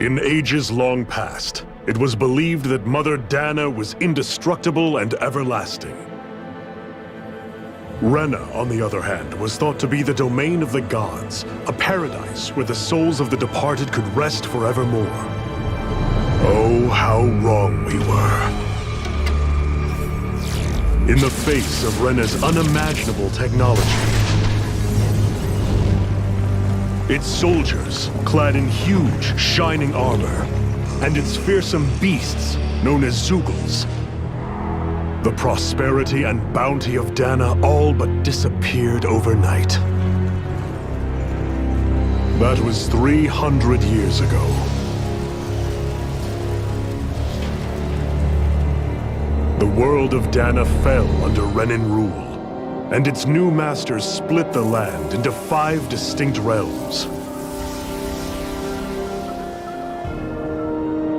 In ages long past, it was believed that Mother Dana was indestructible and everlasting. Rena, on the other hand, was thought to be the domain of the gods, a paradise where the souls of the departed could rest forevermore. Oh, how wrong we were. In the face of Rena's unimaginable technology, its soldiers, clad in huge, shining armor, and its fearsome beasts, known as Zeugles, the prosperity and bounty of Dana all but disappeared overnight. That was 300 years ago. The world of Dana fell under Renan rule, and its new masters split the land into 5 distinct realms.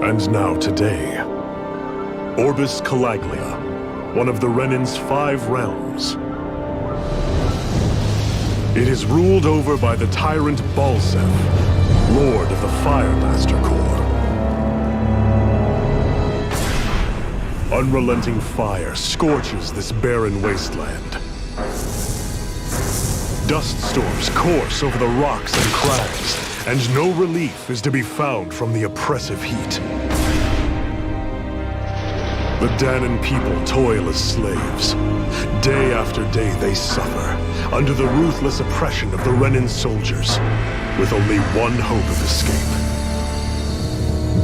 And now today, Orbis Calaglia, one of the Renan's 5 realms. It is ruled over by the tyrant Balsef, Lord of the Firemaster Corps. Unrelenting fire scorches this barren wasteland. Dust storms course over the rocks and crags, and no relief is to be found from the oppressive heat. The Danan people toil as slaves. Day after day they suffer, under the ruthless oppression of the Renan soldiers, with only one hope of escape: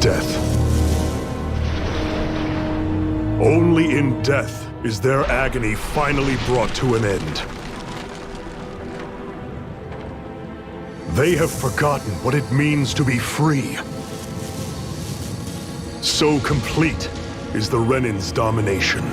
death. Only in death is their agony finally brought to an end. They have forgotten what it means to be free. So complete is the Renan's domination.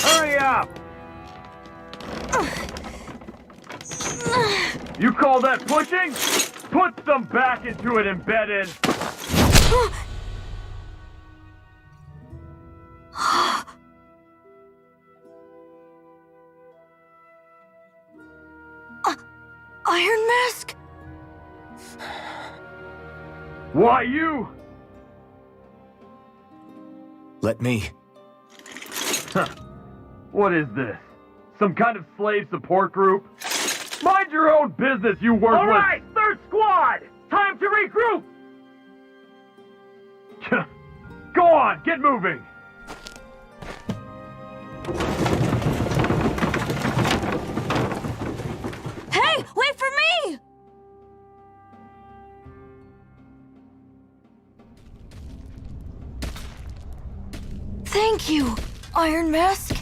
Hurry up! You call that pushing? Put some back into it, embedded! Iron Mask? Why you? Let me. Huh. What is this? Some kind of slave support group? Mind your own business, you worthless— All right, third squad! Time to regroup! Go on, get moving! Hey, wait for me! Thank you, Iron Mask.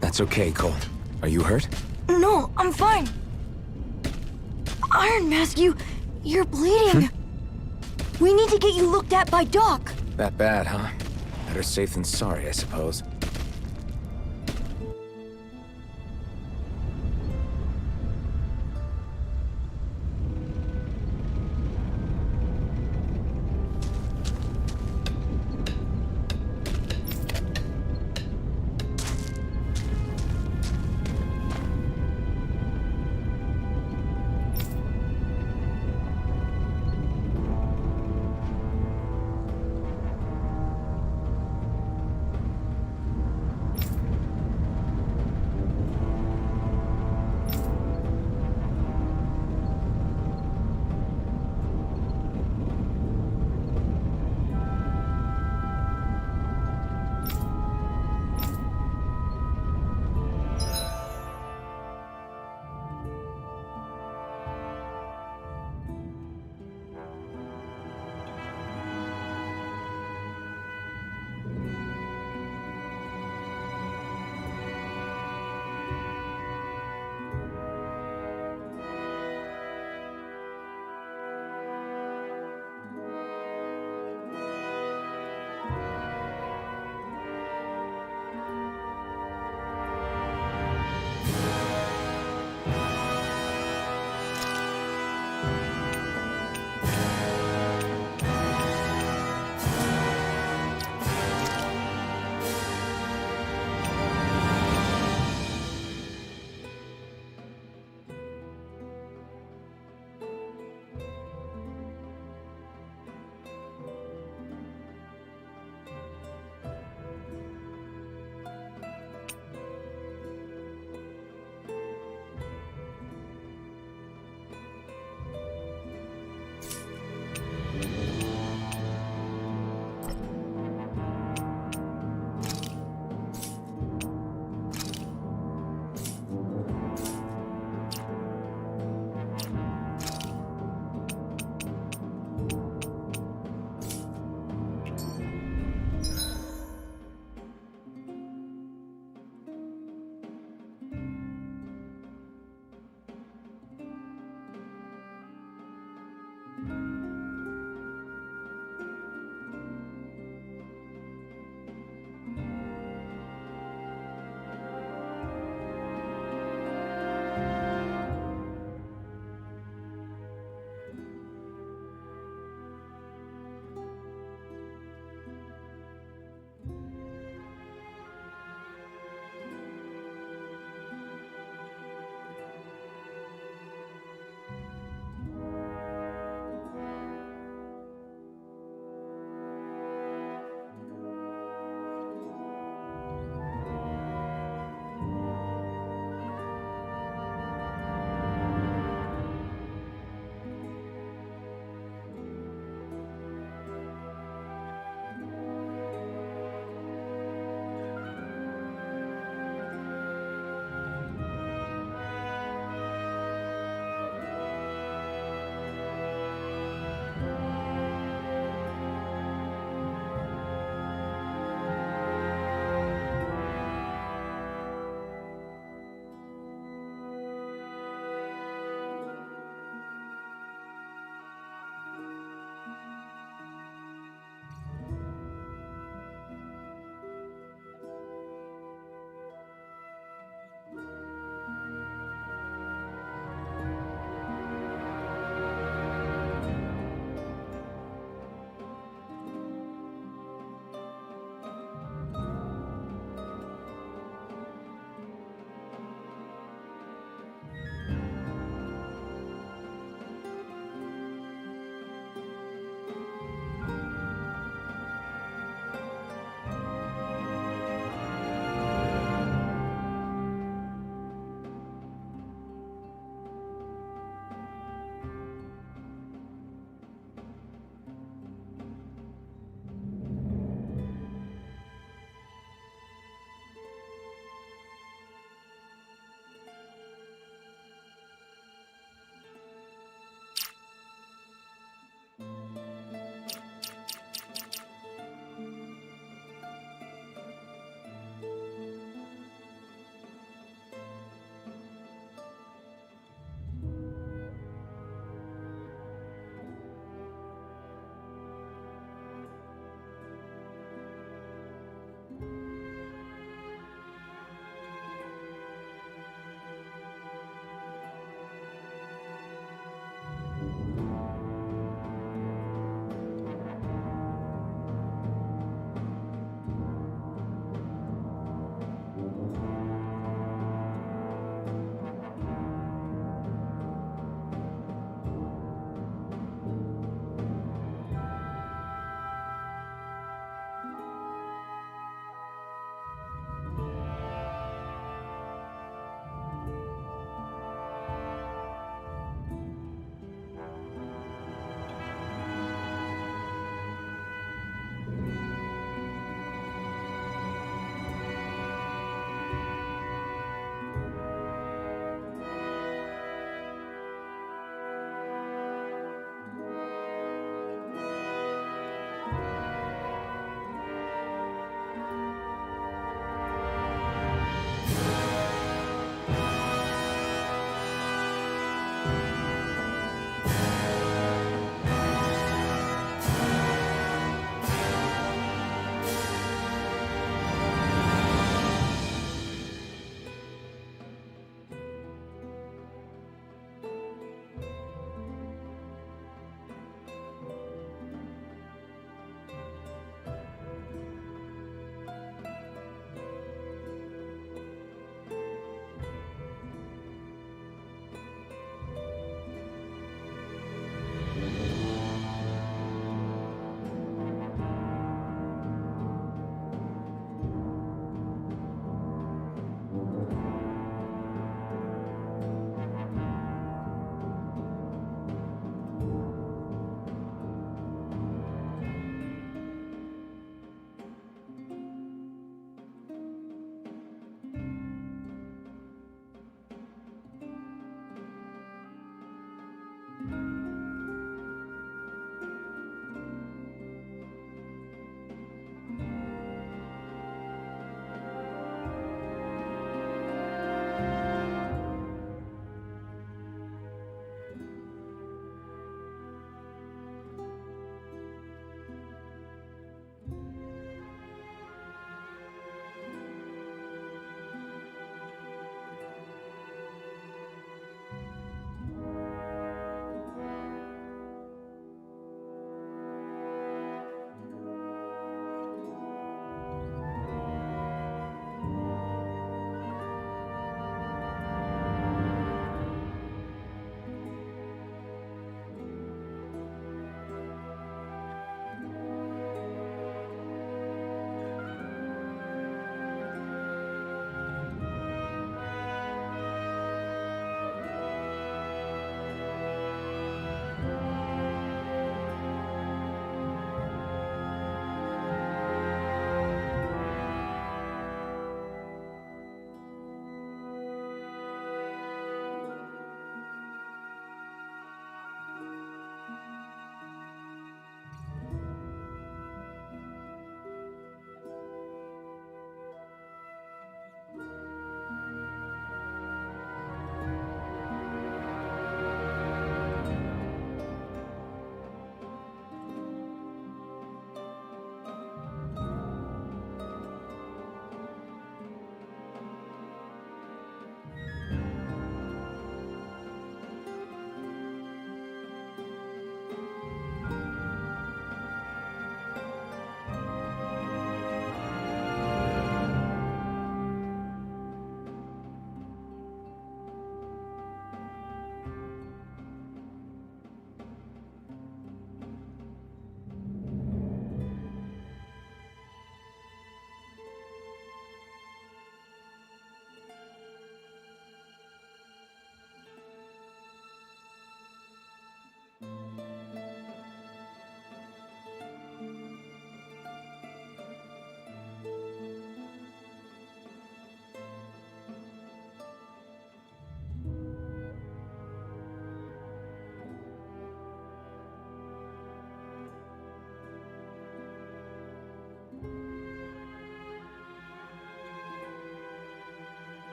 That's okay, Cole. Are you hurt? No, I'm fine. Iron Mask, you're bleeding. We need to get you looked at by Doc. That bad, huh? Better safe than sorry, I suppose.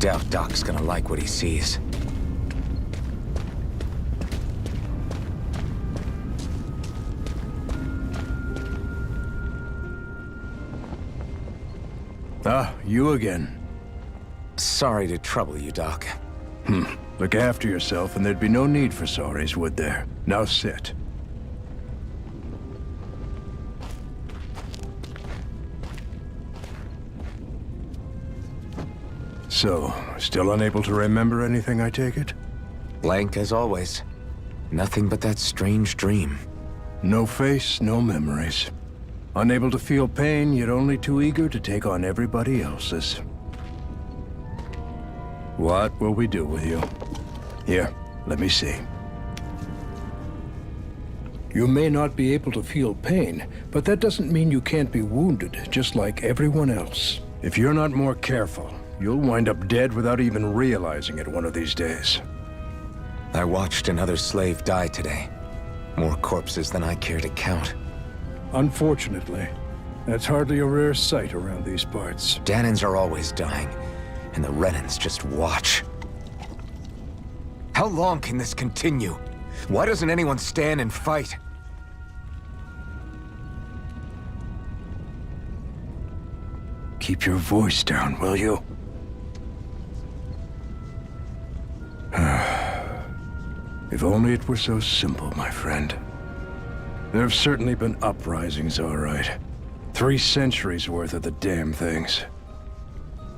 Doubt Doc's gonna like what he sees. Ah, you again. Sorry to trouble you, Doc. Look after yourself, and there'd be no need for sorries, would there? Now sit. So, still unable to remember anything, I take it? Blank as always. Nothing but that strange dream. No face, no memories. Unable to feel pain, yet only too eager to take on everybody else's. What will we do with you? Here, let me see. You may not be able to feel pain, but that doesn't mean you can't be wounded, just like everyone else. If you're not more careful, you'll wind up dead without even realizing it one of these days. I watched another slave die today. More corpses than I care to count. Unfortunately, that's hardly a rare sight around these parts. Danans are always dying, and the Renans just watch. How long can this continue? Why doesn't anyone stand and fight? Keep your voice down, will you? If only it were so simple, my friend. There have certainly been uprisings, all right. 3 centuries worth of the damn things.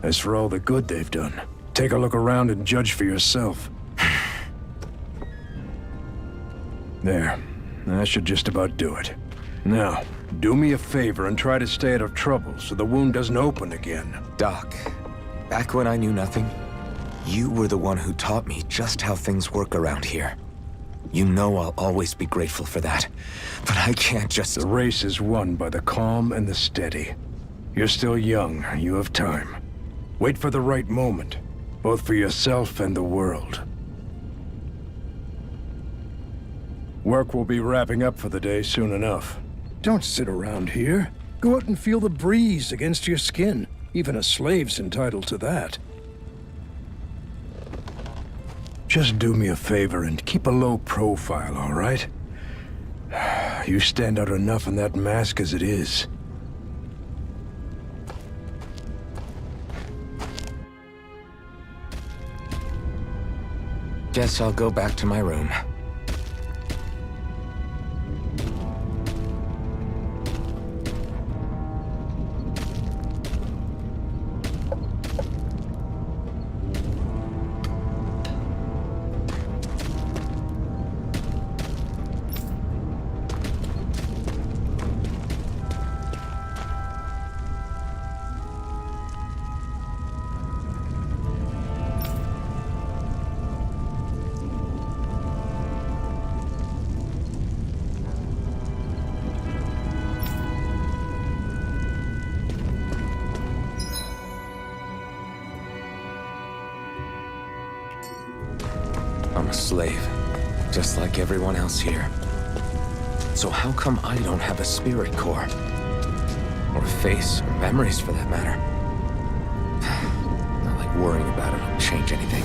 As for all the good they've done, take a look around and judge for yourself. There. That should just about do it. Now, do me a favor and try to stay out of trouble so the wound doesn't open again. Doc, back when I knew nothing, you were the one who taught me just how things work around here. You know I'll always be grateful for that, but I can't just... The race is won by the calm and the steady. You're still young, you have time. Wait for the right moment, both for yourself and the world. Work will be wrapping up for the day soon enough. Don't sit around here. Go out and feel the breeze against your skin. Even a slave's entitled to that. Just do me a favor and keep a low profile, all right? You stand out enough in that mask as it is. Guess I'll go back to my room. I'm a slave, just like everyone else here. So how come I don't have a spirit core? Or a face, or memories for that matter? Not like worrying about it will change anything.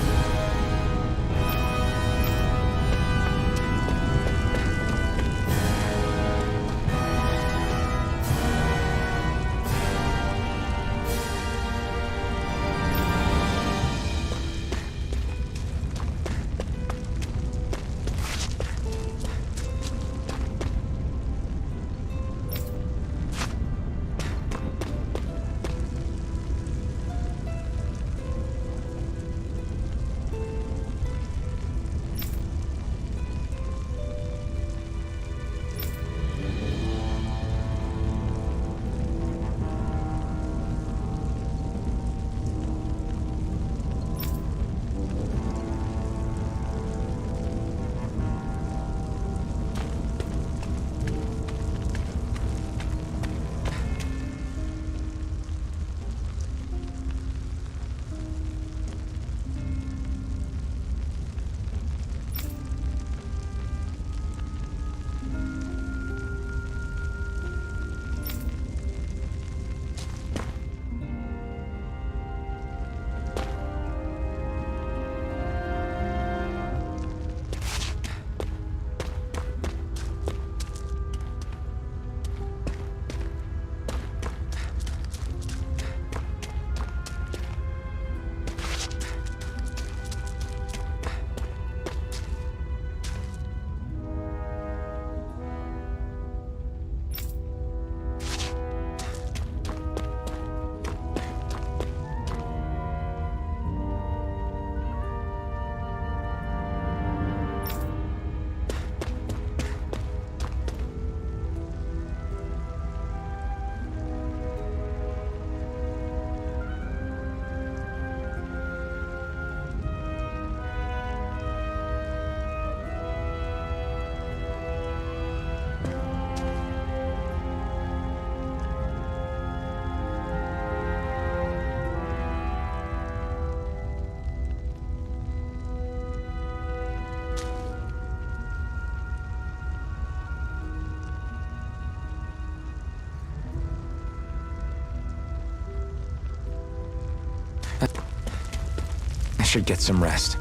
should get some rest.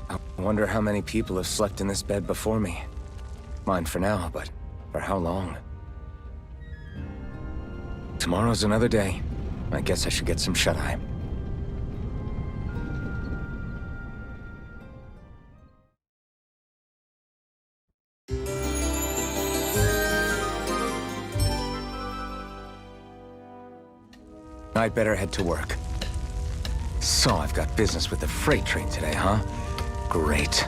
I wonder how many people have slept in this bed before me. Mine for now, but for how long? Tomorrow's another day. I guess I should get some shut-eye. I'd better head to work. So I've got business with the freight train today, huh? Great.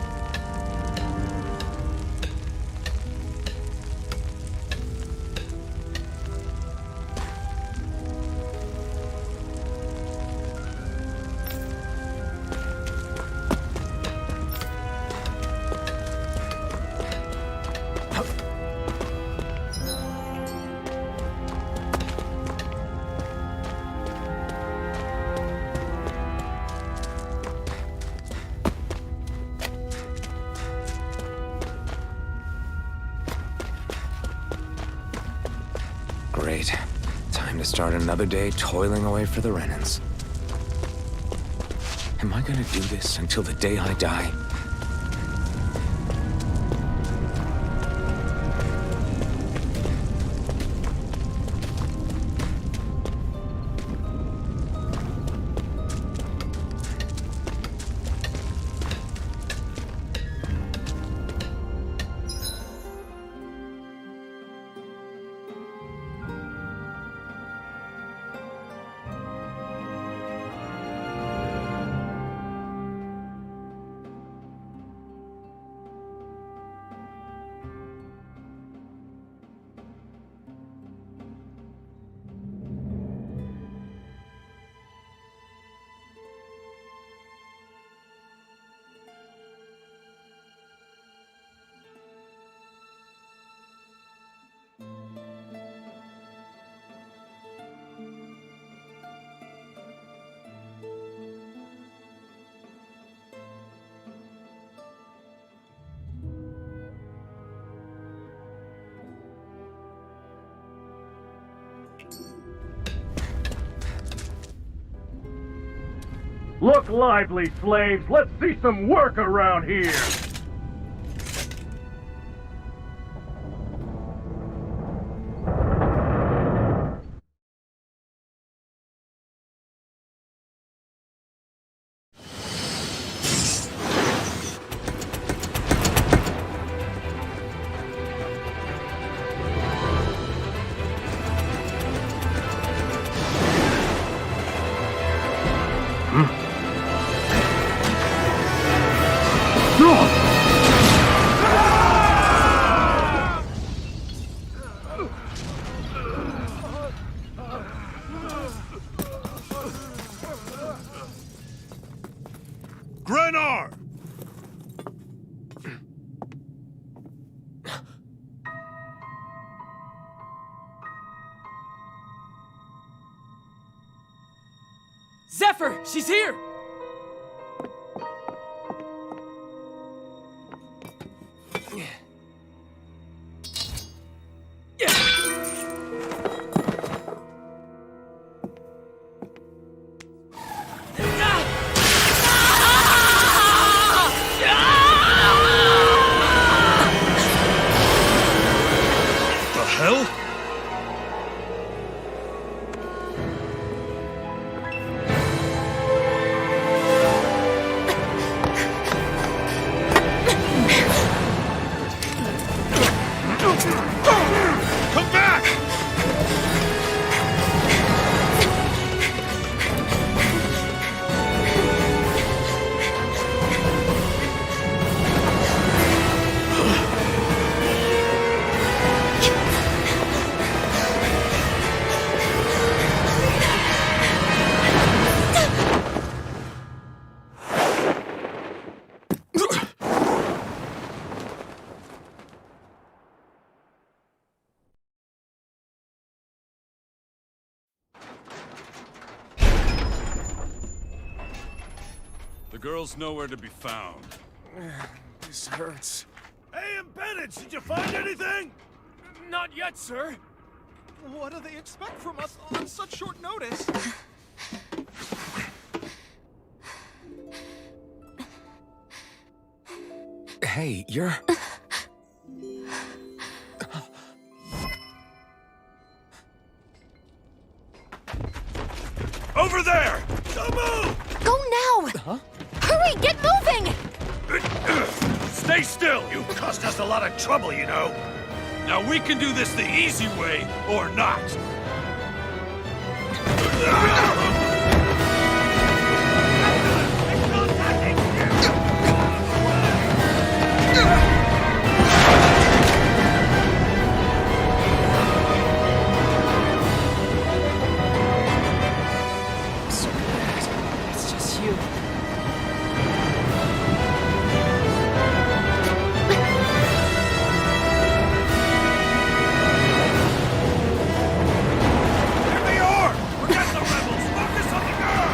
Great. Time to start another day toiling away for the Renans. Am I gonna do this until the day I die? Look lively, slaves! Let's see some work around here! Grenar! Zephyr! She's here! The hell? Come back! The girl's nowhere to be found. This hurts. Hey, Embedded, did you find anything? Not yet, sir. What do they expect from us on such short notice? Hey, you're... Over there! Don't move! Go now! Huh? Hurry, get moving! Stay still! You've caused us a lot of trouble, you know. Now we can do this the easy way, or not. So bad. It's just you. Here they are! Forget the rebels! Focus on the girl!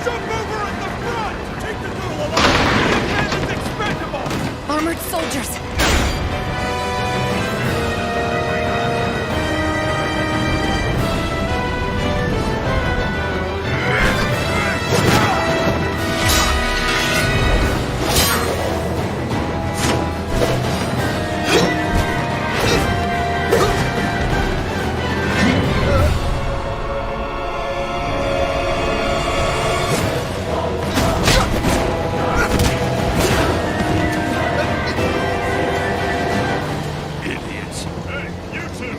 Jump over at the front! Take the girl along! The man is expendable! Armored soldiers! Idiots! Hey, you two!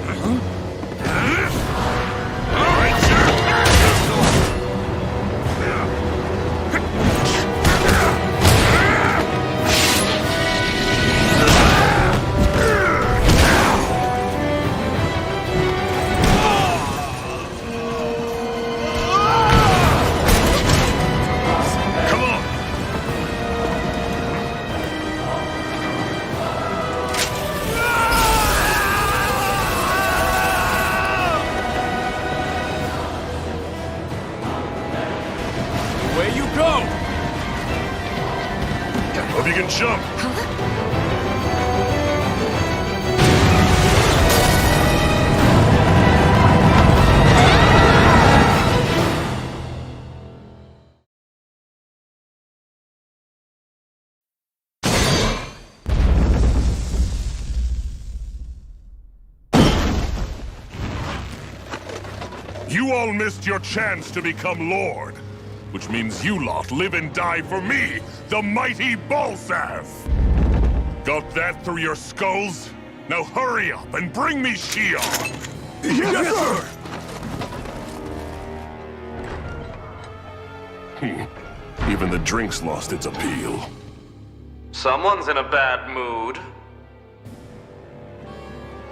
All right, sir! Come on! Away you go! Hope you can jump! You all missed your chance to become Lord. Which means you lot live and die for me, the mighty Balsav! Got that through your skulls? Now hurry up and bring me Shion! Yes, sir! Even the drink's lost its appeal. Someone's in a bad mood.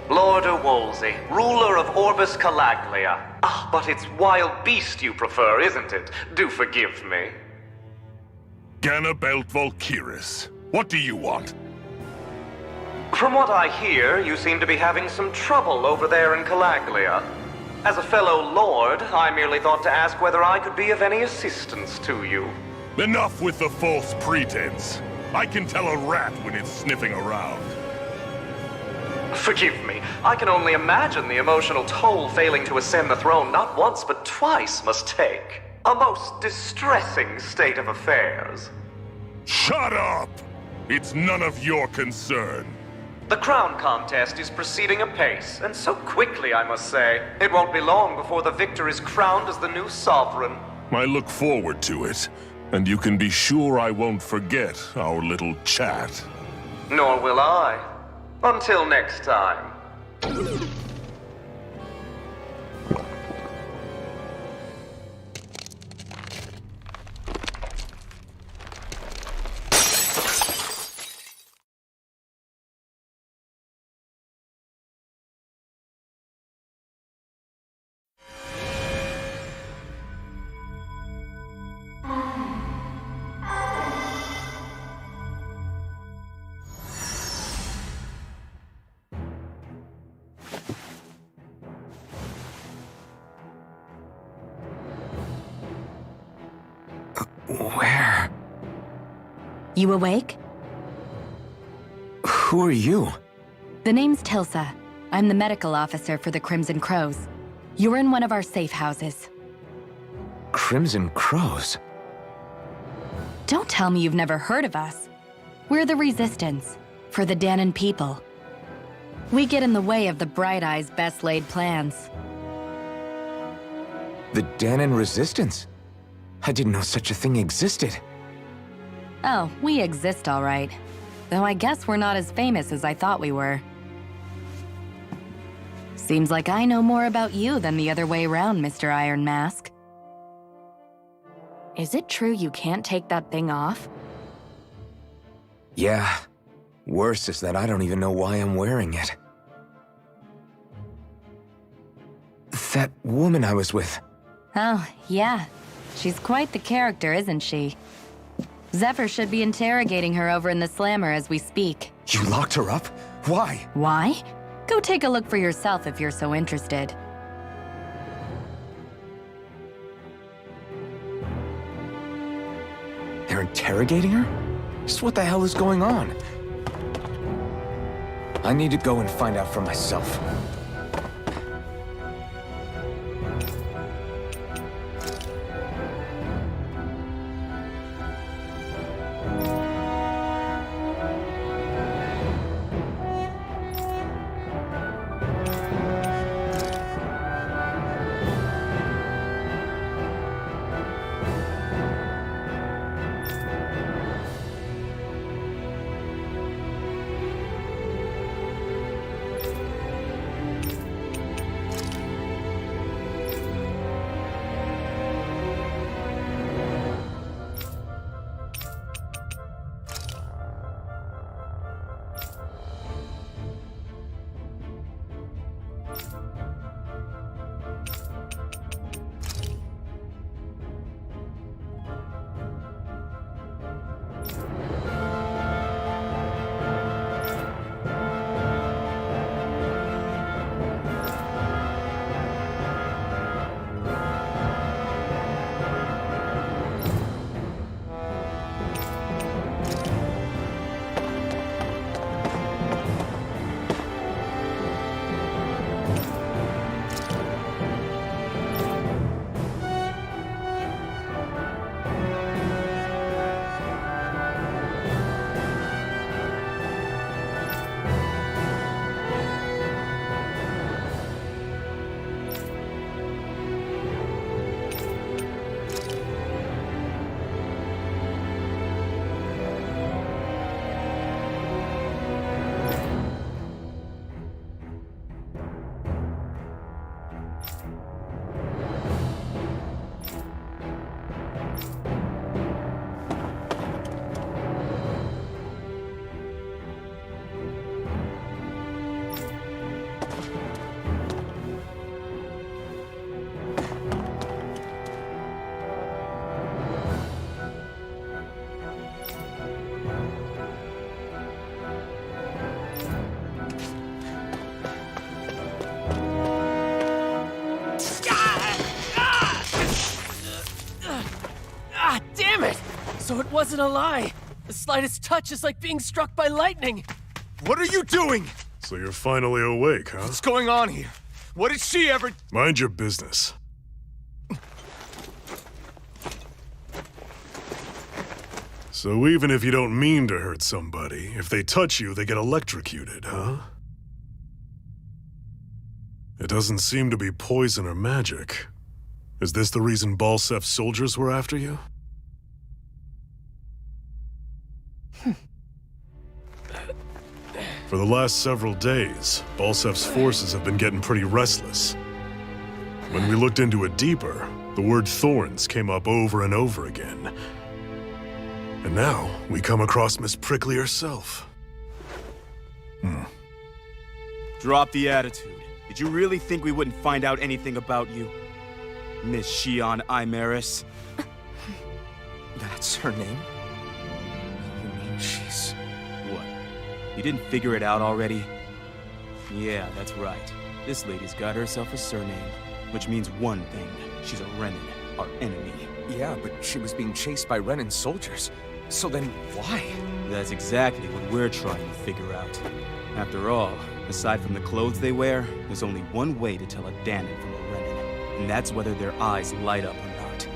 Lord Wolsey, ruler of Orbis Calaglia. Ah, but it's wild beast you prefer, isn't it? Do forgive me. Ganabelt Volkiris, what do you want? From what I hear, you seem to be having some trouble over there in Calaglia. As a fellow lord, I merely thought to ask whether I could be of any assistance to you. Enough with the false pretense. I can tell a rat when it's sniffing around. Forgive me, I can only imagine the emotional toll failing to ascend the throne not once but twice must take. A most distressing state of affairs. Shut up! It's none of your concern. The crown contest is proceeding apace, and so quickly, I must say. It won't be long before the victor is crowned as the new sovereign. I look forward to it, and you can be sure I won't forget our little chat. Nor will I. Until next time. Where? You awake? Who are you? The name's Tilsa. I'm the medical officer for the Crimson Crows. You're in one of our safe houses. Crimson Crows? Don't tell me you've never heard of us. We're the Resistance, for the Danon people. We get in the way of the Bright Eye's best-laid plans. The Danon Resistance? I didn't know such a thing existed. Oh, we exist all right. Though I guess we're not as famous as I thought we were. Seems like I know more about you than the other way around, Mr. Iron Mask. Is it true you can't take that thing off? Yeah. Worse is that I don't even know why I'm wearing it. That woman I was with. Oh, yeah. She's quite the character, isn't she? Zephyr should be interrogating her over in the Slammer as we speak. You locked her up? Why? Why? Go take a look for yourself if you're so interested. They're interrogating her? Just what the hell is going on? I need to go and find out for myself. So it wasn't a lie. The slightest touch is like being struck by lightning. What are you doing? So you're finally awake, huh? What's going on here? What did she ever... Mind your business. So even if you don't mean to hurt somebody, if they touch you, they get electrocuted, huh? It doesn't seem to be poison or magic. Is this the reason Balsef's soldiers were after you? For the last several days, Balsef's forces have been getting pretty restless. When we looked into it deeper, the word thorns came up over and over again. And now, we come across Miss Prickly herself. Drop the attitude. Did you really think we wouldn't find out anything about you? Miss Shion Imaris? That's her name? You mean she's... What? You didn't figure it out already? Yeah, that's right. This lady's got herself a surname, which means one thing. She's a Renin, our enemy. Yeah, but she was being chased by Renin soldiers. So then, why? That's exactly what we're trying to figure out. After all, aside from the clothes they wear, there's only one way to tell a Danon from a Renan, and that's whether their eyes light up or not.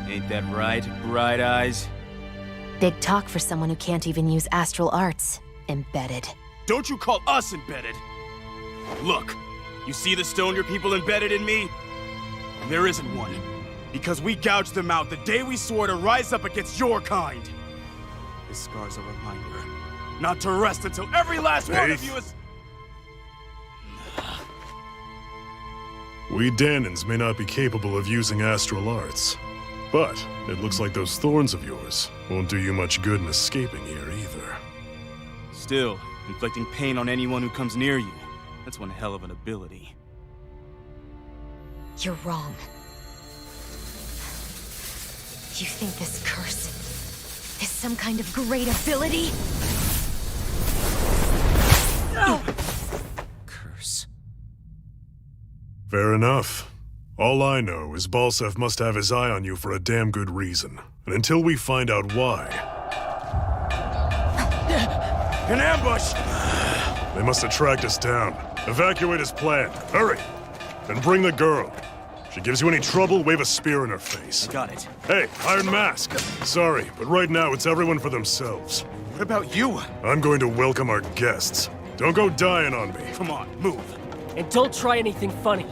Ain't that right, Bright Eyes? Big talk for someone who can't even use astral arts. Embedded. Don't you call us embedded! Look, you see the stone your people embedded in me? There isn't one. Because we gouged them out the day we swore to rise up against your kind. This scar's a reminder not to rest until every last one of you is... We Danons may not be capable of using astral arts, but it looks like those thorns of yours won't do you much good in escaping here either. Still, inflicting pain on anyone who comes near you. That's one hell of an ability. You're wrong. You think this curse is some kind of great ability? Curse. Fair enough. All I know is Balsef must have his eye on you for a damn good reason. And until we find out why... An ambush! They must have tracked us down. Evacuate as planned. Hurry! And bring the girl. If she gives you any trouble, wave a spear in her face. Got it. Hey, Iron Mask! Sorry, but right now it's everyone for themselves. What about you? I'm going to welcome our guests. Don't go dying on me. Come on, move. And don't try anything funny.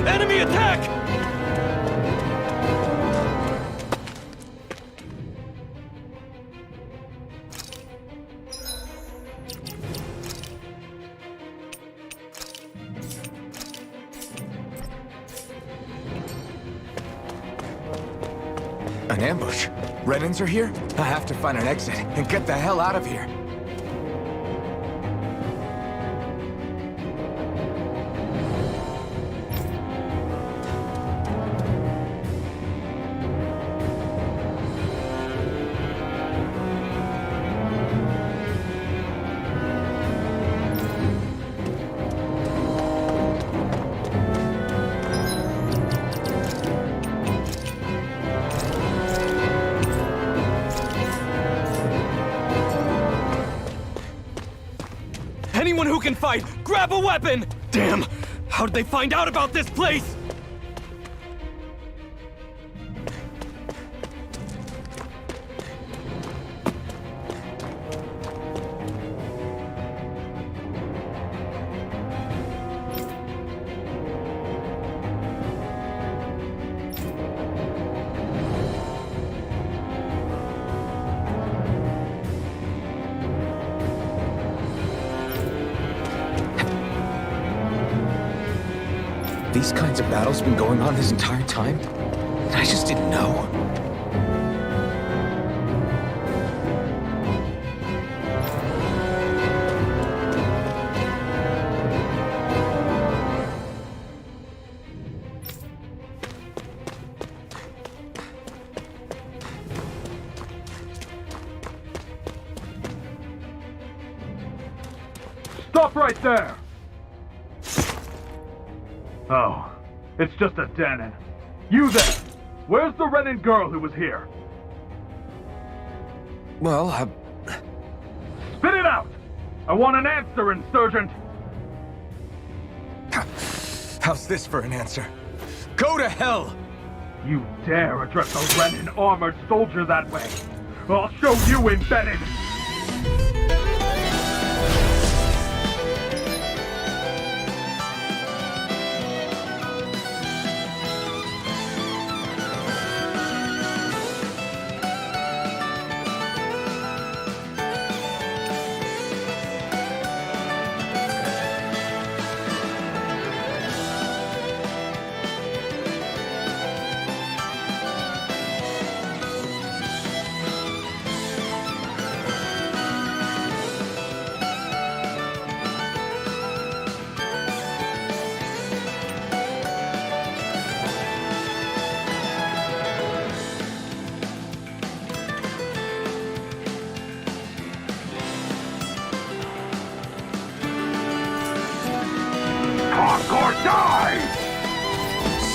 Enemy attack! An ambush? Renans are here? I have to find an exit and get the hell out of here. Anyone who can fight, grab a weapon! Damn! How did they find out about this place? These kinds of battles been going on this entire time? And I just didn't know? Stop right there! Oh, it's just a Danon. You there! Where's the Renan girl who was here? Well, Spit it out! I want an answer, Insurgent! how's this for an answer? Go to hell! You dare address a Renan armored soldier that way? I'll show you, Embedded!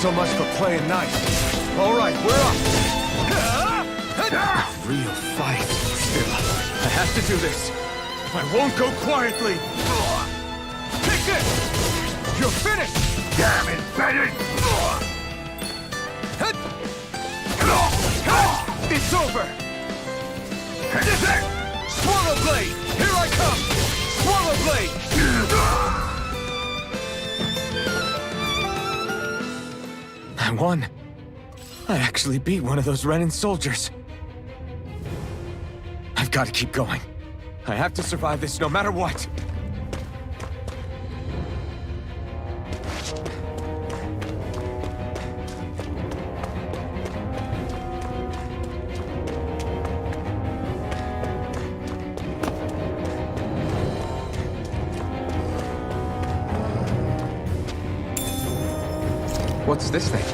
So much for playing nice. All right, we're up. Real fight. Still, I have to do this. I won't go quietly. Take this! You're finished! Damn it, Bennett! It's over! This it! Swallow Blade! Here I come! Swallow Blade! I won. I actually beat one of those Renan soldiers. I've got to keep going. I have to survive this no matter what. What's this thing?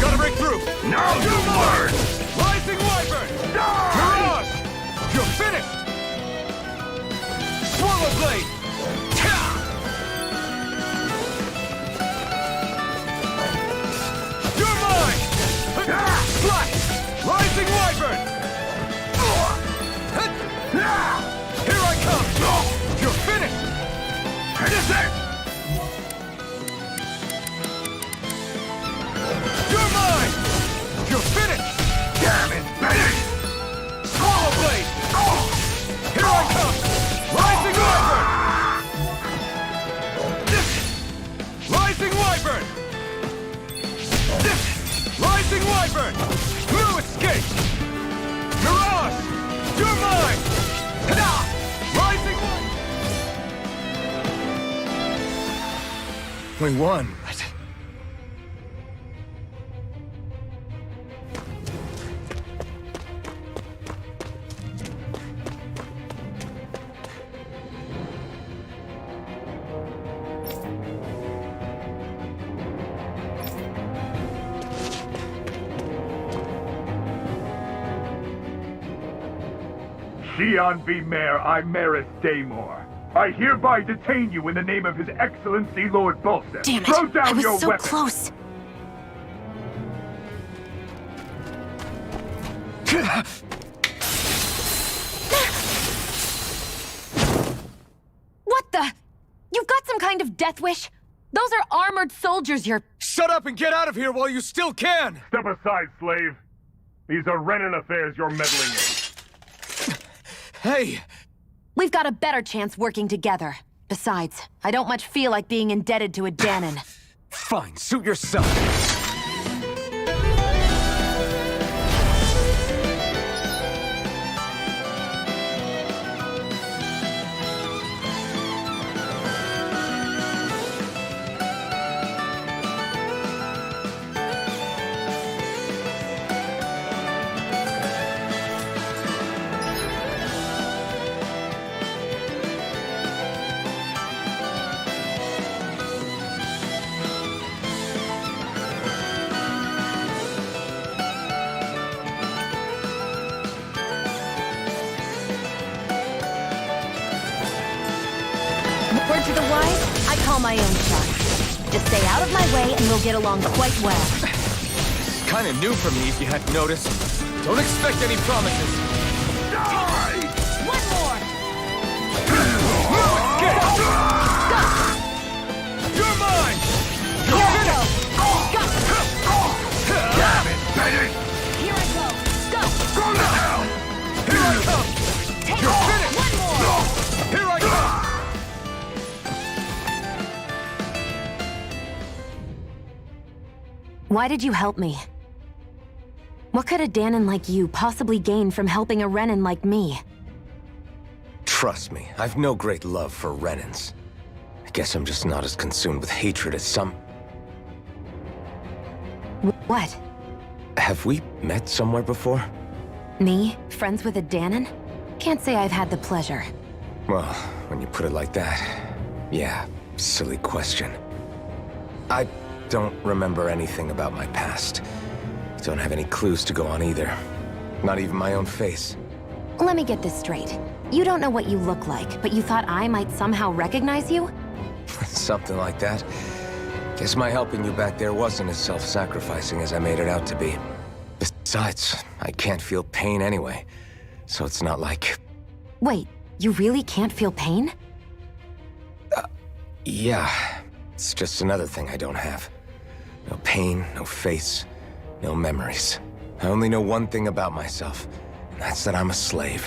Gotta break through! Now do more! Rising Wyvern! Mirage! You're finished! Swallow Blade! You're mine! Slash! Rising Wyvern! Here I come! You're finished! This it! You're mine! You're finished! Damn it, Bennett! Swallow Blade! Here I come! Rising Wyvern! Rising Wyvern! Rising Wyvern! No escape! Mirage! You're mine! Rising Wyvern! We won, but... Xian V. Mayor Imaris Daymore. I hereby detain you in the name of His Excellency Lord Bolston. Damn it! Throw down I was your so weapon. close. What the? You've got some kind of death wish? Those are armored soldiers you're... Shut up and get out of here while you still can! Step aside, slave. These are Renan affairs you're meddling in. Hey! We've got a better chance working together. Besides, I don't much feel like being indebted to a Danon. Fine, suit yourself. Word to the wise, I call my own shot. Just stay out of my way and we'll get along quite well. Kinda new for me if you hadn't noticed. Don't expect any promises. Die! One more! You're mine! Here I go! Go! Damn it, Bennett! Here I go! Go! Go to hell! Here I come! Take You're it! finished! One more! Here I come! Why did you help me? What could a Danon like you possibly gain from helping a Renan like me? Trust me, I've no great love for Renans. I guess I'm just not as consumed with hatred as some... What? Have we met somewhere before? Me? Friends with a Danon? Can't say I've had the pleasure. Well, when you put it like that, yeah, silly question. I don't remember anything about my past. Don't have any clues to go on either. Not even my own face. Let me get this straight. You don't know what you look like, but you thought I might somehow recognize you? Something like that. Guess my helping you back there wasn't as self-sacrificing as I made it out to be. Besides, I can't feel pain anyway. So it's not like... Wait, you really can't feel pain? Yeah. It's just another thing I don't have. No pain, no face, no memories. I only know one thing about myself, and that's that I'm a slave.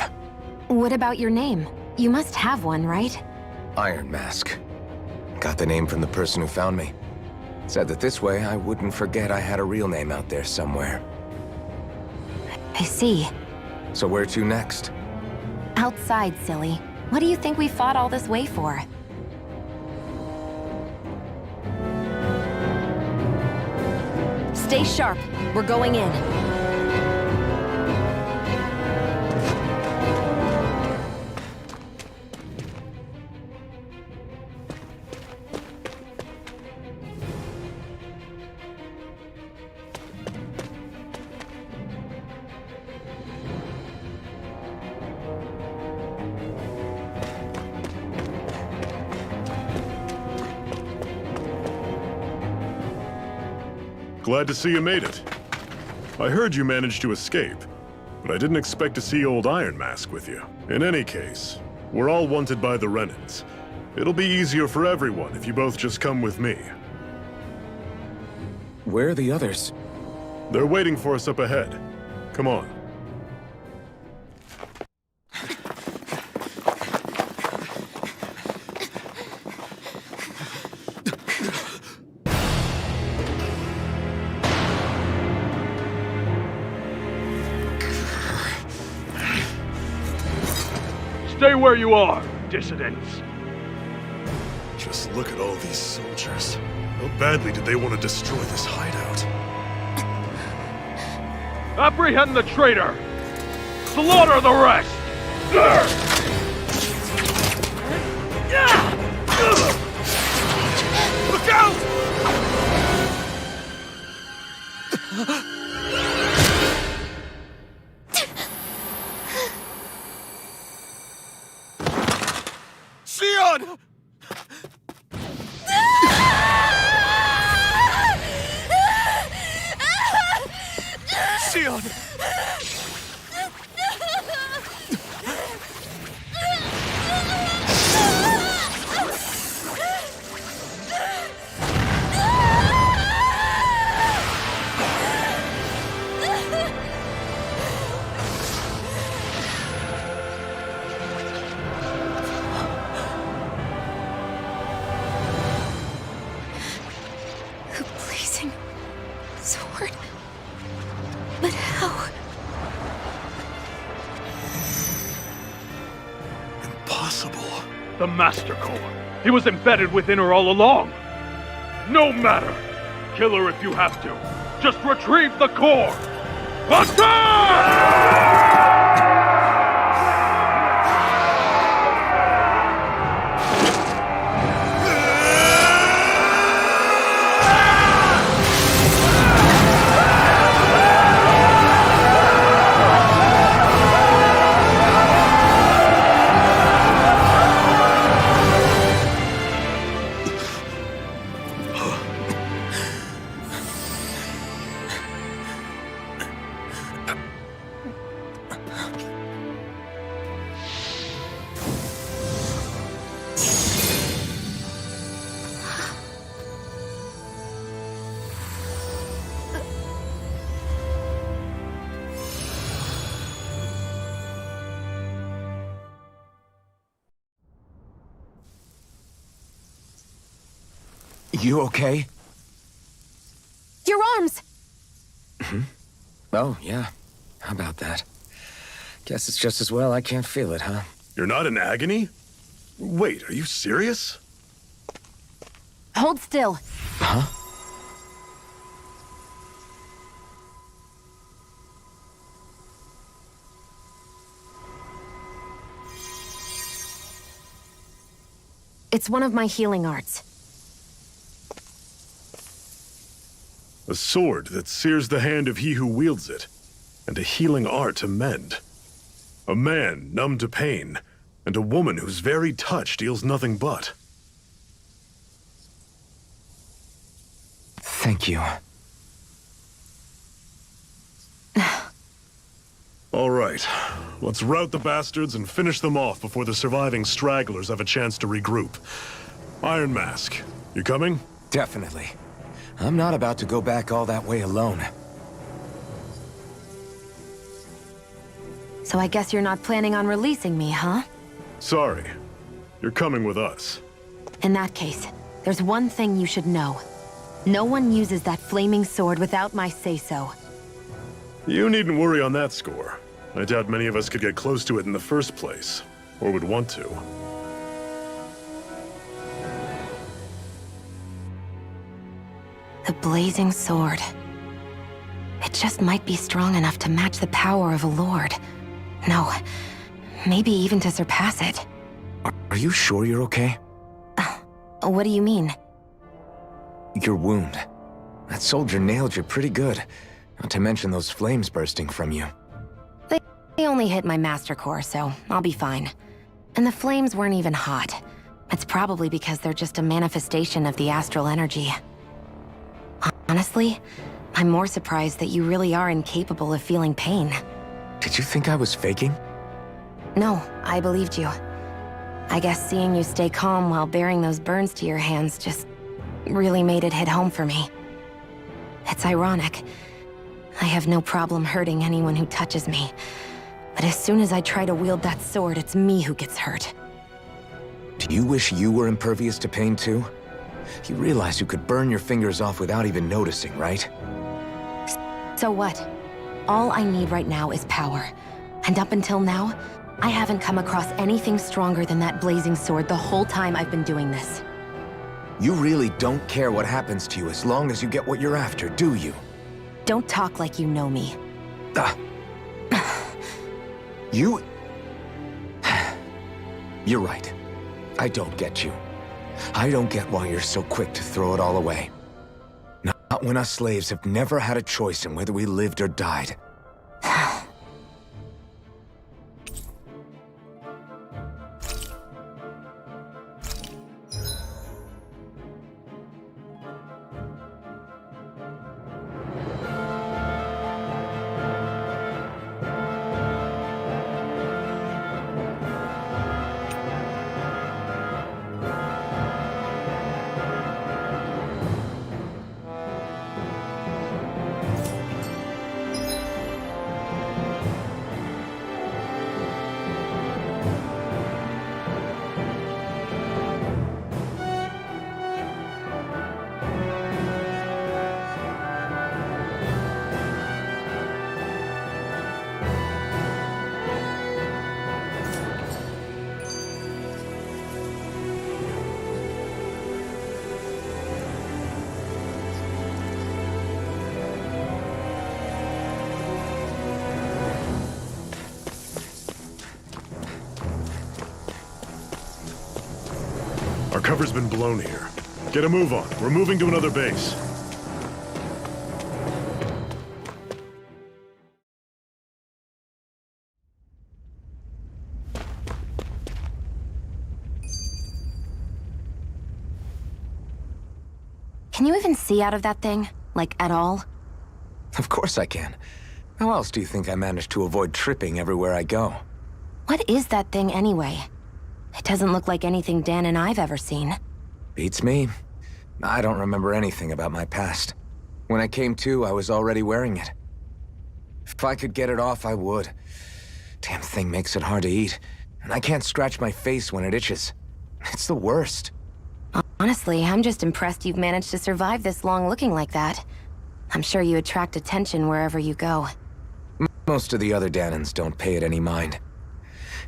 What about your name? You must have one, right? Iron Mask. Got the name from the person who found me. Said that this way I wouldn't forget I had a real name out there somewhere. I see. So where to next? Outside, silly. What do you think we fought all this way for? Stay sharp. We're going in. Glad to see you made it. I heard you managed to escape, but I didn't expect to see old Iron Mask with you. In any case, we're all wanted by the Renans. It'll be easier for everyone if you both just come with me. Where are the others? They're waiting for us up ahead. Come on. Stay where you are, dissidents. Just look at all these soldiers. How badly did they want to destroy this hideout? Apprehend the traitor! Slaughter the rest! Look out! Sion! Sion! Blazing sword. But how? Impossible. The Master Core. He was embedded within her all along. No matter. Kill her if you have to. Just retrieve the core. Attack! You okay? Your arms! Oh, yeah. How about that? Guess it's just as well I can't feel it, huh? You're not in agony? Wait, are you serious? Hold still. Huh? It's one of my healing arts. A sword that sears the hand of he who wields it, and a healing art to mend. A man numb to pain, and a woman whose very touch deals nothing but. Thank you. All right, let's rout the bastards and finish them off before the surviving stragglers have a chance to regroup. Iron Mask, you coming? Definitely. I'm not about to go back all that way alone. So I guess you're not planning on releasing me, huh? Sorry. You're coming with us. In that case, there's one thing you should know. No one uses that flaming sword without my say-so. You needn't worry on that score. I doubt many of us could get close to it in the first place, or would want to. The blazing sword. It just might be strong enough to match the power of a lord. No, maybe even to surpass it. Are you sure you're okay? What do you mean? Your wound. That soldier nailed you pretty good. Not to mention those flames bursting from you. They only hit my master core, so I'll be fine. And the flames weren't even hot. It's probably because they're just a manifestation of the astral energy. Honestly, I'm more surprised that you really are incapable of feeling pain. Did you think I was faking? No, I believed you. I guess seeing you stay calm while bearing those burns to your hands just really made it hit home for me. It's ironic. I have no problem hurting anyone who touches me. But as soon as I try to wield that sword, it's me who gets hurt. Do you wish you were impervious to pain too? You realize you could burn your fingers off without even noticing, right? So what? All I need right now is power. And up until now, I haven't come across anything stronger than that blazing sword the whole time I've been doing this. You really don't care what happens to you as long as you get what you're after, do you? Don't talk like you know me. You... You're right. I don't get you. I don't get why you're so quick to throw it all away. Not when us slaves have never had a choice in whether we lived or died. Our cover's been blown here. Get a move on. We're moving to another base. Can you even see out of that thing? Like, at all? Of course I can. How else do you think I managed to avoid tripping everywhere I go? What is that thing anyway? It doesn't look like anything Dan and I've ever seen. Beats me. I don't remember anything about my past. When I came to, I was already wearing it. If I could get it off, I would. Damn thing makes it hard to eat, and I can't scratch my face when it itches. It's the worst. Honestly, I'm just impressed you've managed to survive this long looking like that. I'm sure you attract attention wherever you go. Most of the other Danans don't pay it any mind.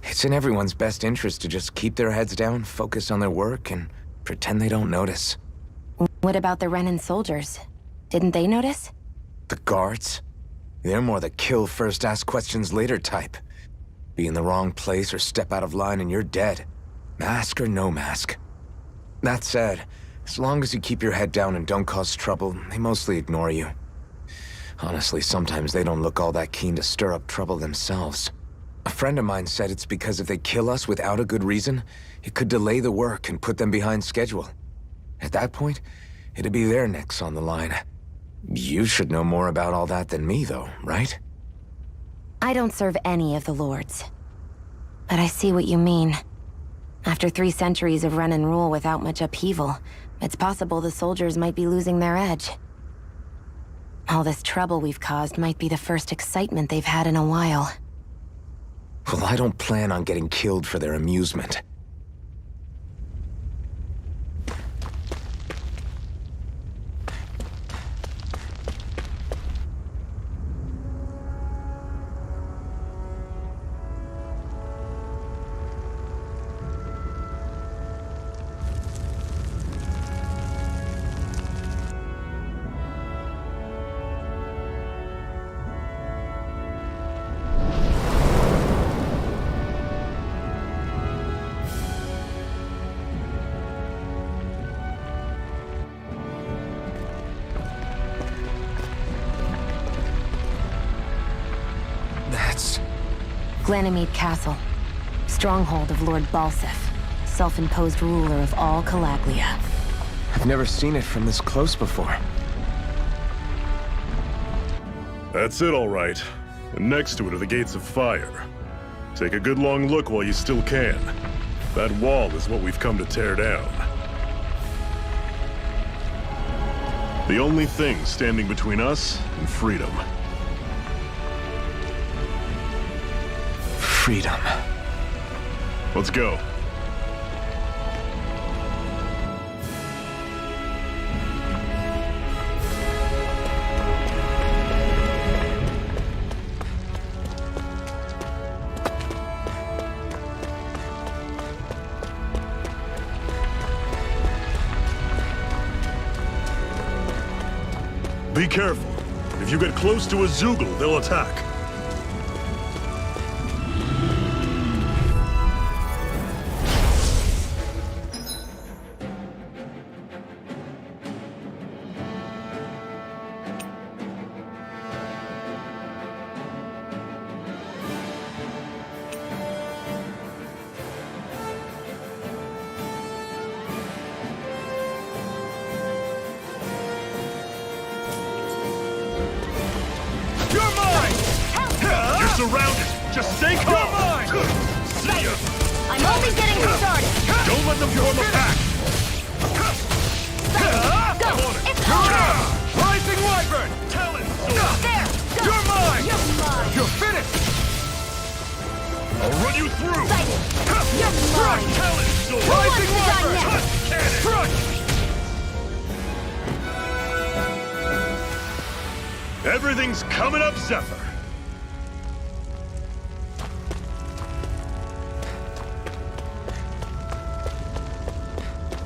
It's in everyone's best interest to just keep their heads down, focus on their work, and pretend they don't notice. What about the Renan soldiers? Didn't they notice? The guards? They're more the kill first, ask questions later type. Be in the wrong place or step out of line and you're dead. Mask or no mask. That said, As long as you keep your head down and don't cause trouble, they mostly ignore you. Honestly, sometimes they don't look all that keen to stir up trouble themselves. A friend of mine said it's because if they kill us without a good reason, it could delay the work and put them behind schedule. At that point, it'd be their necks on the line. You should know more about all that than me, though, right? I don't serve any of the lords. But I see what you mean. After 3 centuries of run and rule without much upheaval, it's possible the soldiers might be losing their edge. All this trouble we've caused might be the first excitement they've had in a while. Well, I don't plan on getting killed for their amusement. Glanimede Castle, stronghold of Lord Balsef, self-imposed ruler of all Calaglia. I've never seen it from this close before. That's it, all right. And next to it are the Gates of Fire. Take a good long look while you still can. That wall is what we've come to tear down. The only thing standing between us and freedom. Freedom. Let's go. Be careful. If you get close to a Zoogle, they'll attack. Surrounded! Just stay calm! See ya! I'm only getting started! Don't let them form a pack! Go! It's over! Rising Wyvern! Talon! There! Go! You're mine! You're mine! You're finished! I'll run you through! You're mine! Talon! Sword! Rising wants to Wyvern! die Cannon! Crush! Everything's coming up, Zephyr!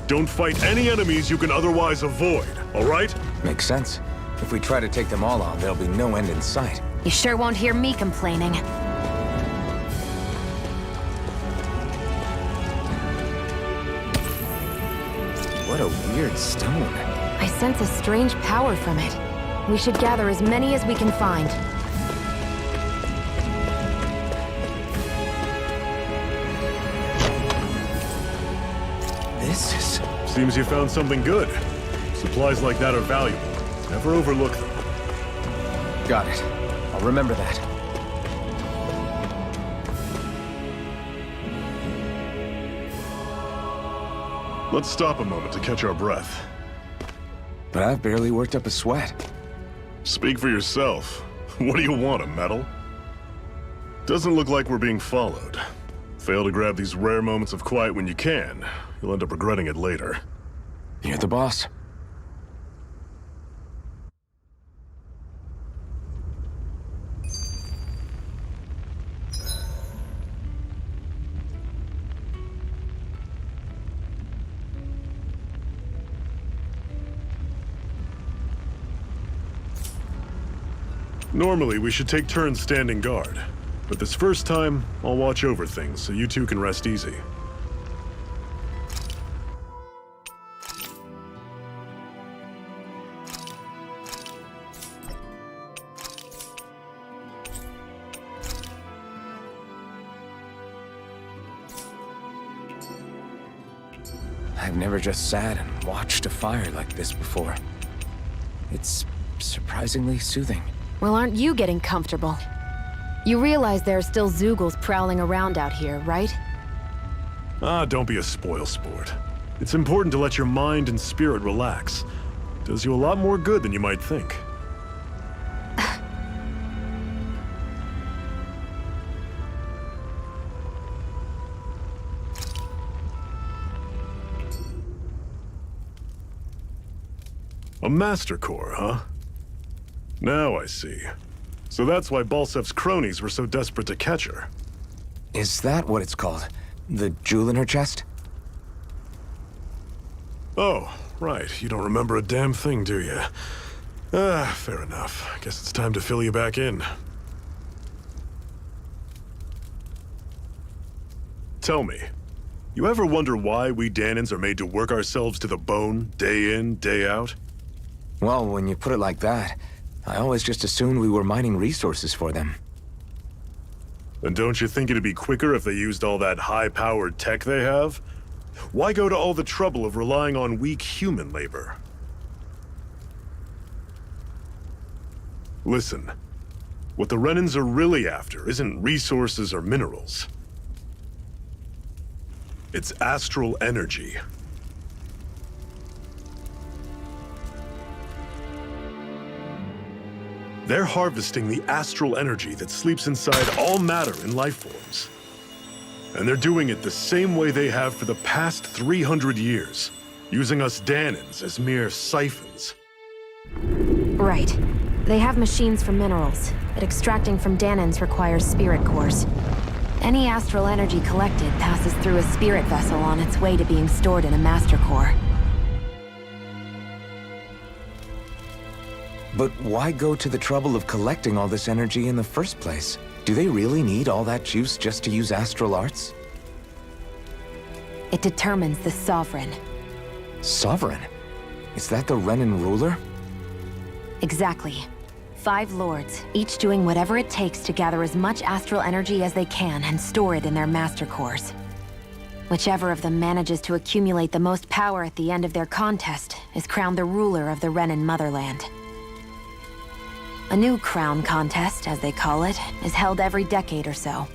Don't fight any enemies you can otherwise avoid, all right? Makes sense. If we try to take them all on, there'll be no end in sight. You sure won't hear me complaining. What a weird stone. I sense a strange power from it. We should gather as many as we can find. This is... Seems you found something good. Supplies like that are valuable. Never overlook them. Got it. I'll remember that. Let's stop a moment to catch our breath. But I've barely worked up a sweat. Speak for yourself. What do you want, a medal? Doesn't look like we're being followed. Fail to grab these rare moments of quiet when you can. You'll end up regretting it later. You're the boss. Normally, we should take turns standing guard. But this first time, I'll watch over things so you two can rest easy. I've never just sat and watched a fire like this before. It's surprisingly soothing. Well, aren't you getting comfortable? You realize there are still Zeugles prowling around out here, right? Ah, don't be a spoil sport. It's important to let your mind and spirit relax. Does you a lot more good than you might think. A Master Core, huh? Now I see. So that's why Balsef's cronies were so desperate to catch her. Is that what it's called? The jewel in her chest? Oh, right. You don't remember a damn thing, do you? Ah, fair enough. Guess it's time to fill you back in. Tell me, you ever wonder why we Danans are made to work ourselves to the bone, day in, day out? Well, when you put it like that, I always just assumed we were mining resources for them. And don't you think it'd be quicker if they used all that high-powered tech they have? Why go to all the trouble of relying on weak human labor? Listen, what the Renans are really after isn't resources or minerals. It's astral energy. They're harvesting the astral energy that sleeps inside all matter in life forms. And they're doing it the same way they have for the past 300 years, using us Danans as mere siphons. Right. They have machines for minerals, but extracting from Danans requires spirit cores. Any astral energy collected passes through a spirit vessel on its way to being stored in a master core. But why go to the trouble of collecting all this energy in the first place? Do they really need all that juice just to use astral arts? It determines the Sovereign. Sovereign? Is that the Renan ruler? Exactly. 5 lords, each doing whatever it takes to gather as much astral energy as they can and store it in their master cores. Whichever of them manages to accumulate the most power at the end of their contest is crowned the ruler of the Renan motherland. A new crown contest, as they call it, is held every decade or so.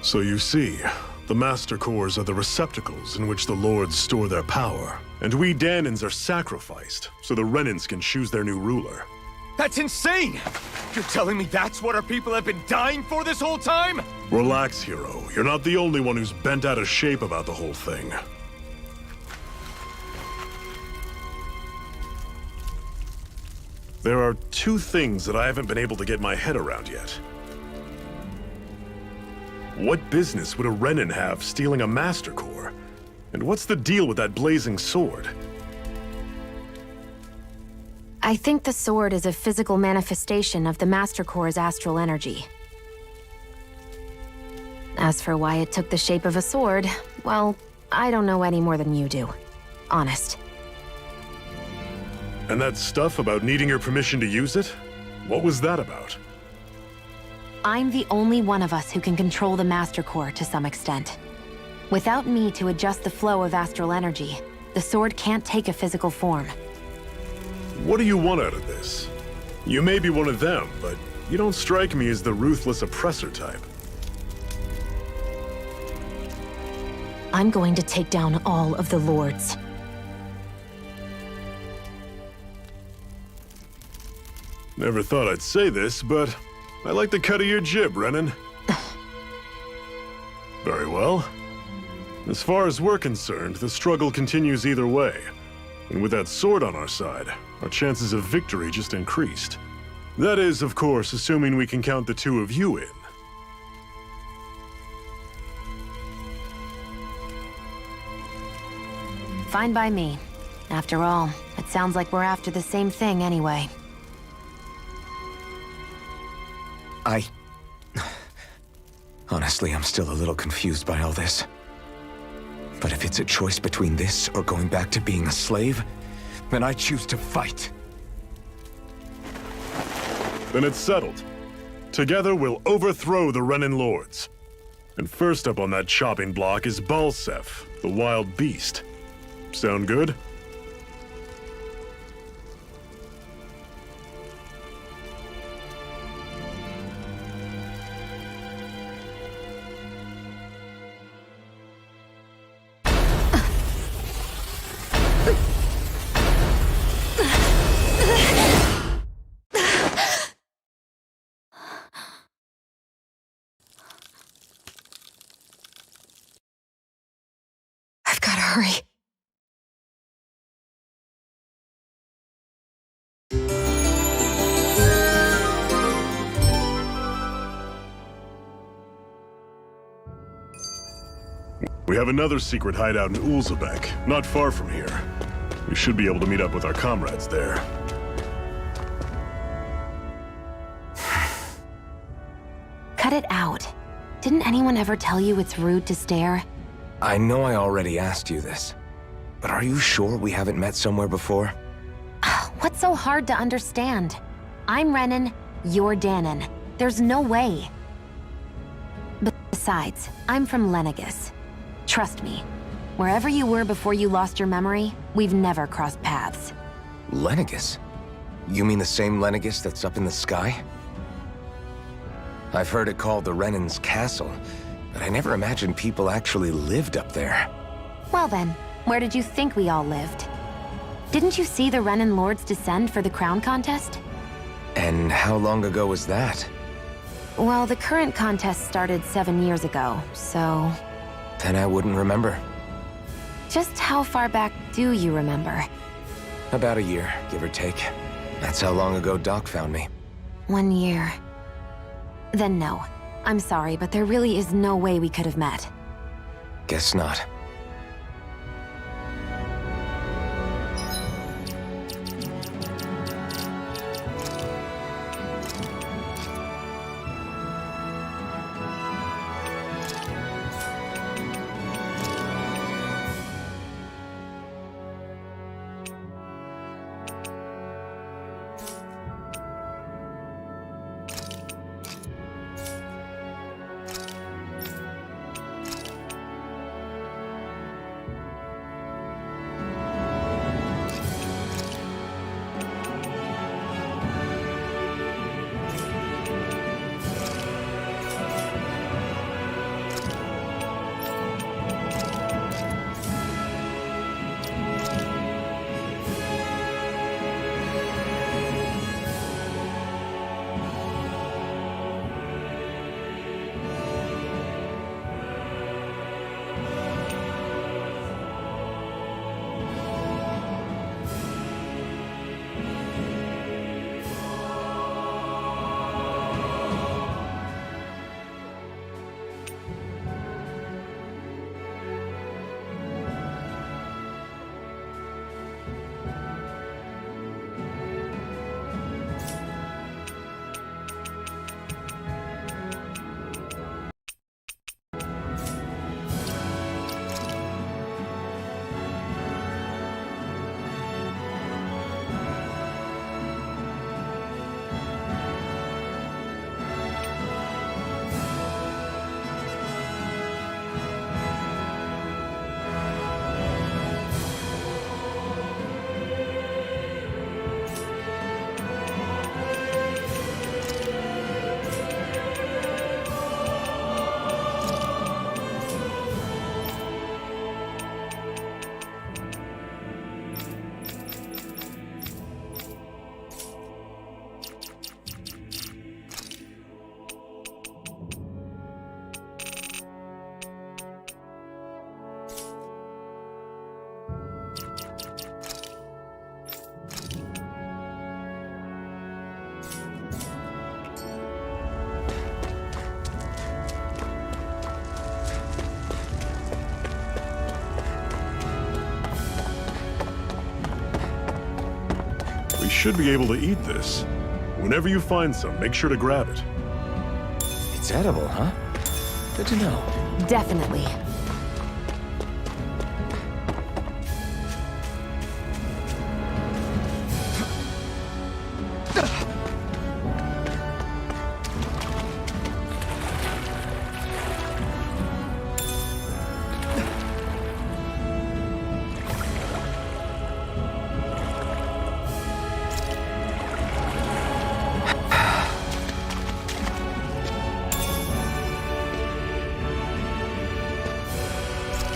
So you see, the Master Cores are the receptacles in which the Lords store their power. And we Danans are sacrificed, so the Renans can choose their new ruler. That's insane! You're telling me that's what our people have been dying for this whole time? Relax, hero. You're not the only one who's bent out of shape about the whole thing. There are 2 things that I haven't been able to get my head around yet. What business would a Renan have stealing a Master Core? And what's the deal with that blazing sword? I think the sword is a physical manifestation of the Master Core's astral energy. As for why it took the shape of a sword, well, I don't know any more than you do. Honest. And that stuff about needing your permission to use it? What was that about? I'm the only one of us who can control the Master Core to some extent. Without me to adjust the flow of astral energy, the sword can't take a physical form. What do you want out of this? You may be one of them, but you don't strike me as the ruthless oppressor type. I'm going to take down all of the lords. Never thought I'd say this, but I like the cut of your jib, Renan. Very well. As far as we're concerned, the struggle continues either way. And with that sword on our side, our chances of victory just increased. That is, of course, assuming we can count the 2 of you in. Fine by me. After all, it sounds like we're after the same thing anyway. Honestly, I'm still a little confused by all this. But if it's a choice between this or going back to being a slave, then I choose to fight. Then it's settled. Together, we'll overthrow the Renan Lords. And first up on that chopping block is Balsef, the wild beast. Sound good? I've gotta hurry. We have another secret hideout in Ulzebek, not far from here. We should be able to meet up with our comrades there. Cut it out. Didn't anyone ever tell you it's rude to stare? I know I already asked you this, but are you sure we haven't met somewhere before? What's so hard to understand? I'm Renan, you're Danon. There's no way. Besides, I'm from Lenegus. Trust me, wherever you were before you lost your memory, we've never crossed paths. Lenegus? You mean the same Lenegus that's up in the sky? I've heard it called the Renan's Castle, but I never imagined people actually lived up there. Well then, where did you think we all lived? Didn't you see the Renan Lords descend for the crown contest? And how long ago was that? Well, the current contest started 7 years ago, so... Then I wouldn't remember. Just how far back do you remember? About a year, give or take. That's how long ago Doc found me. 1 year. Then no. I'm sorry, but there really is no way we could have met. Guess not. Should be able to eat this. Whenever you find some, make sure to grab it. It's edible, huh? Good to know. Definitely.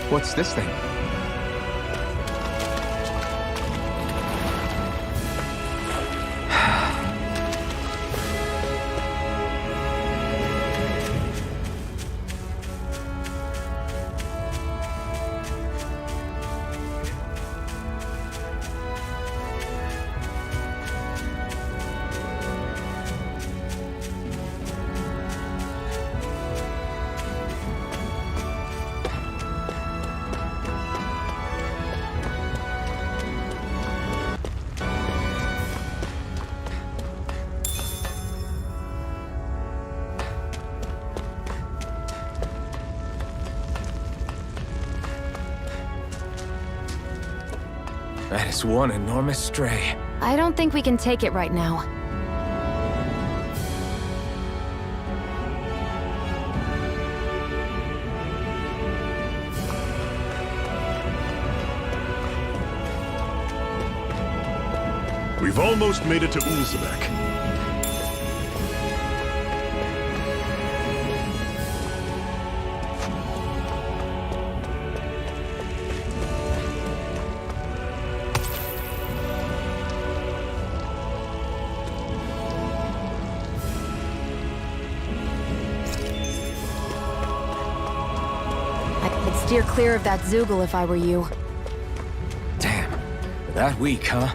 What's this thing? That is one enormous stray. I don't think we can take it right now. We've almost made it to Ulzebek. I'd steer clear of that Zoogle if I were you. Damn. That weak, huh?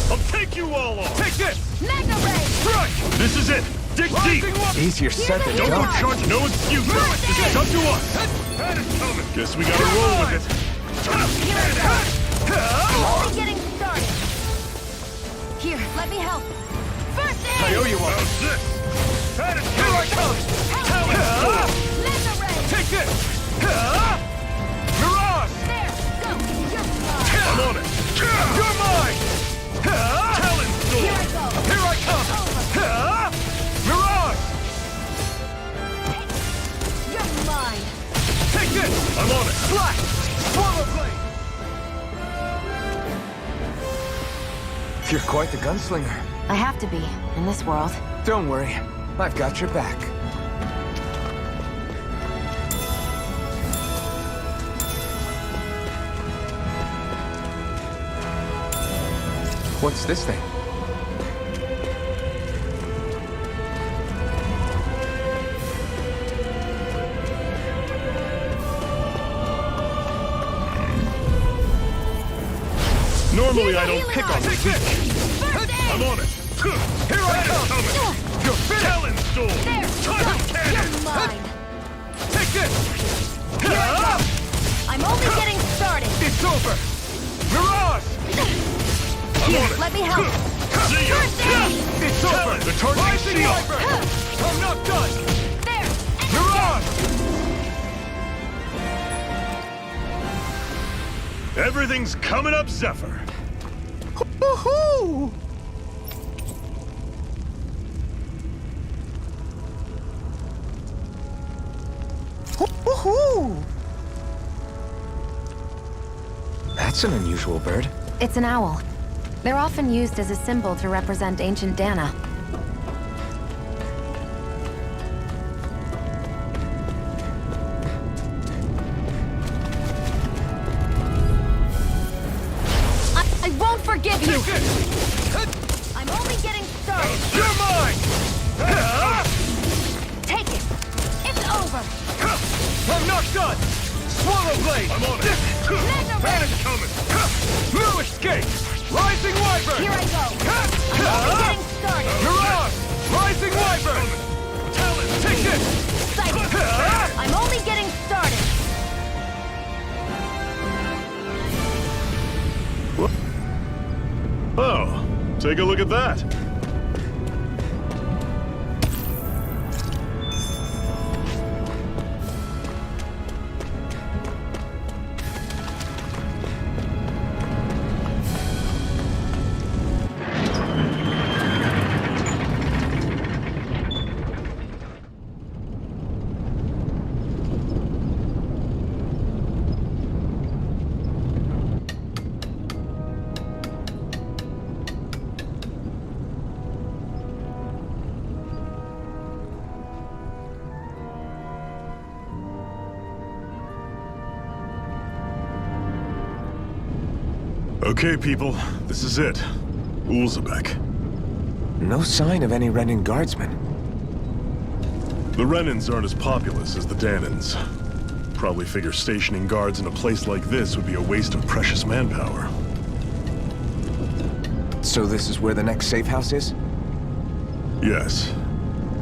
I'll take you all on! Take this! Mega Ray! Strike! This is it! Dig deep! Easier said than Don't go done. charge, no excuse! It's up to us! Guess we gotta roll with it! Only getting started. Here, let me help. First aid! I owe you one. How's this? Here I come! Mega Ray! Take this! Mirage! There, go! You're mine! I'm on it! You're mine! Talon Storm! Here I go! Here I come! Mirage! You're mine! Take this! I'm on it! Slash! Swallow blade! You're quite the gunslinger. I have to be, in this world. Don't worry. I've got your back. What's this thing? Normally I don't pick on the weak. First I'm aid! on it! Here I come! You're finished! Talon Storm! There, Time go! cannon! You're mine! Take this! Here I go! I'm only getting started! It's over! Mirage! Here, let me help! See ya! First aid! It's over! The target is Rising sealed! Viper! I'm not done! There! Mirage! Everything's coming up, Zephyr! Woohoo! Woohoo! That's an unusual bird. It's an owl. They're often used as a symbol to represent ancient Dana. I won't forgive you! I'm only getting started! You're mine! Take it! It's over! I'm not done! Swallow blade! I'm on it! Mega Ray! Panic coming! No escape! Rising Viper! Here I go! I'm only getting started! Mirage! Rising Viper! Talon! Take this! Excited! I'm only getting started! Oh, take a look at that! Okay, people, this is it. Ulzebek. No sign of any Renin guardsmen. The Renins aren't as populous as the Danins. Probably figure stationing guards in a place like this would be a waste of precious manpower. So this is where the next safe house is? Yes.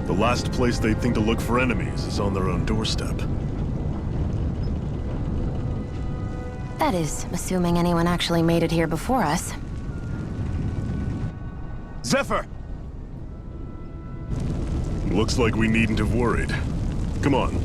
The last place they'd think to look for enemies is on their own doorstep. That is, assuming anyone actually made it here before us. Zephyr! Looks like we needn't have worried. Come on.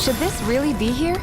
Should this really be here?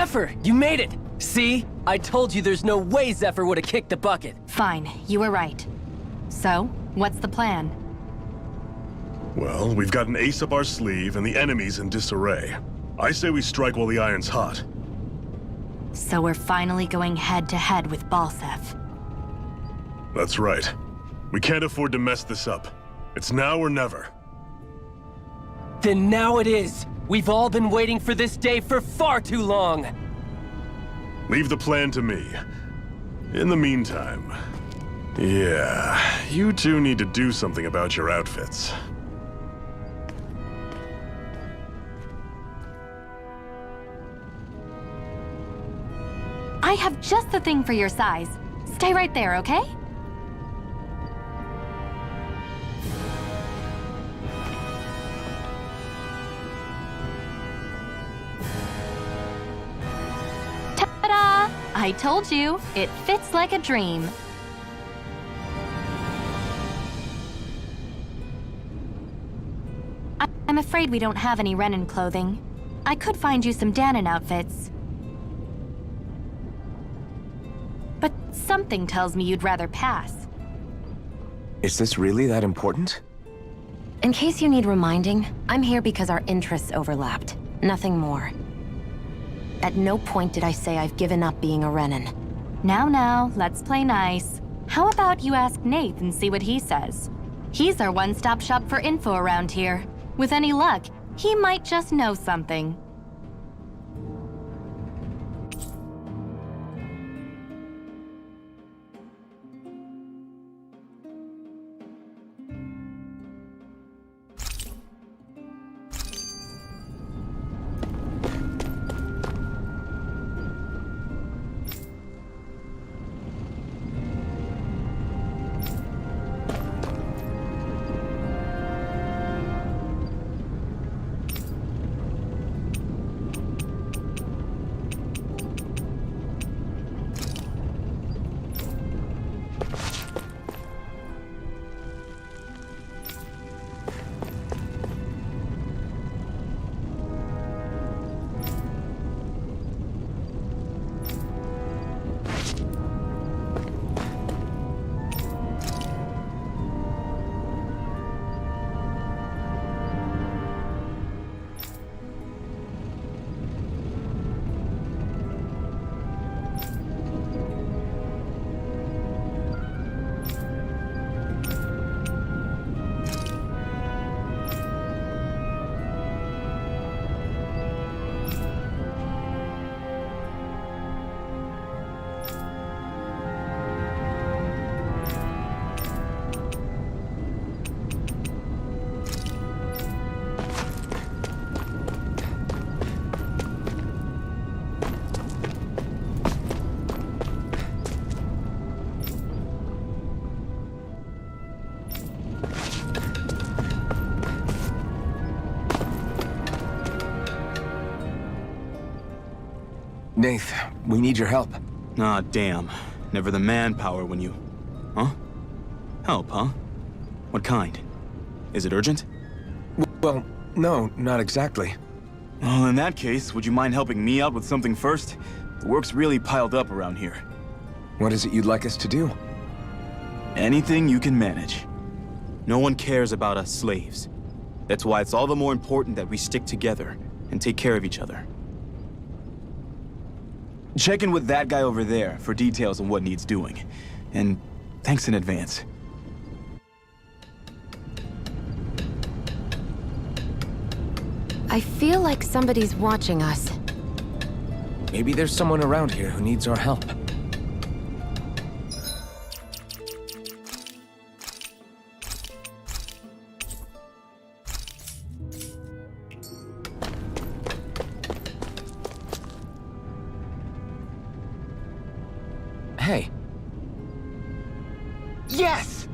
Zephyr, you made it! See? I told you there's no way Zephyr would have kicked the bucket. Fine, you were right. So, what's the plan? Well, we've got an ace up our sleeve and the enemy's in disarray. I say we strike while the iron's hot. So we're finally going head-to-head with Balseph. That's right. We can't afford to mess this up. It's now or never. Then now it is! We've all been waiting for this day for far too long! Leave the plan to me. In the meantime... yeah, you two need to do something about your outfits. I have just the thing for your size. Stay right there, okay? Ta-da! I told you, it fits like a dream. I'm afraid we don't have any Renan clothing. I could find you some Danon outfits. But something tells me you'd rather pass. Is this really that important? In case you need reminding, I'm here because our interests overlapped. Nothing more. At no point did I say I've given up being a Renan. Now, let's play nice. How about you ask Nath and see what he says? He's our one-stop shop for info around here. With any luck, he might just know something. Nath, we need your help. Ah, damn. Never the manpower when you... Huh? Help, huh? What kind? Is it urgent? Well, no, not exactly. Well, in that case, would you mind helping me out with something first? The work's really piled up around here. What is it you'd like us to do? Anything you can manage. No one cares about us slaves. That's why it's all the more important that we stick together and take care of each other. Check in with that guy over there for details on what needs doing. And thanks in advance. I feel like somebody's watching us. Maybe there's someone around here who needs our help. Hey. Yes!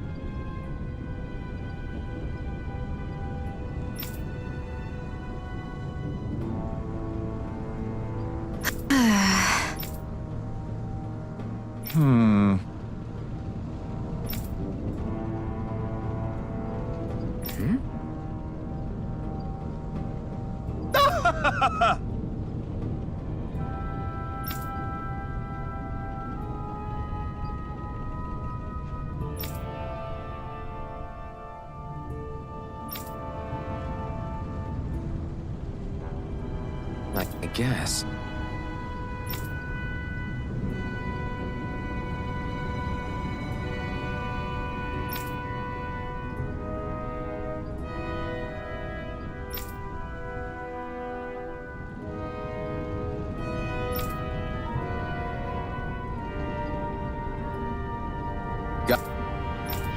I guess.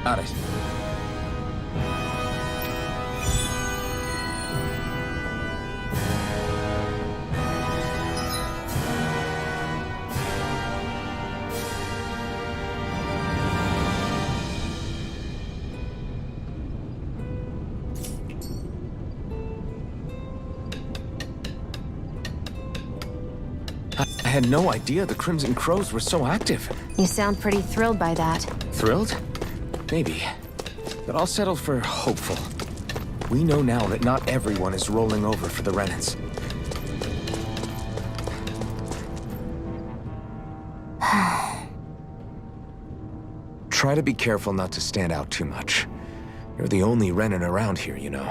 Got it. I had no idea the Crimson Crows were so active. You sound pretty thrilled by that. Thrilled? Maybe. But I'll settle for hopeful. We know now that not everyone is rolling over for the Renans. Try to be careful not to stand out too much. You're the only Renan around here, you know.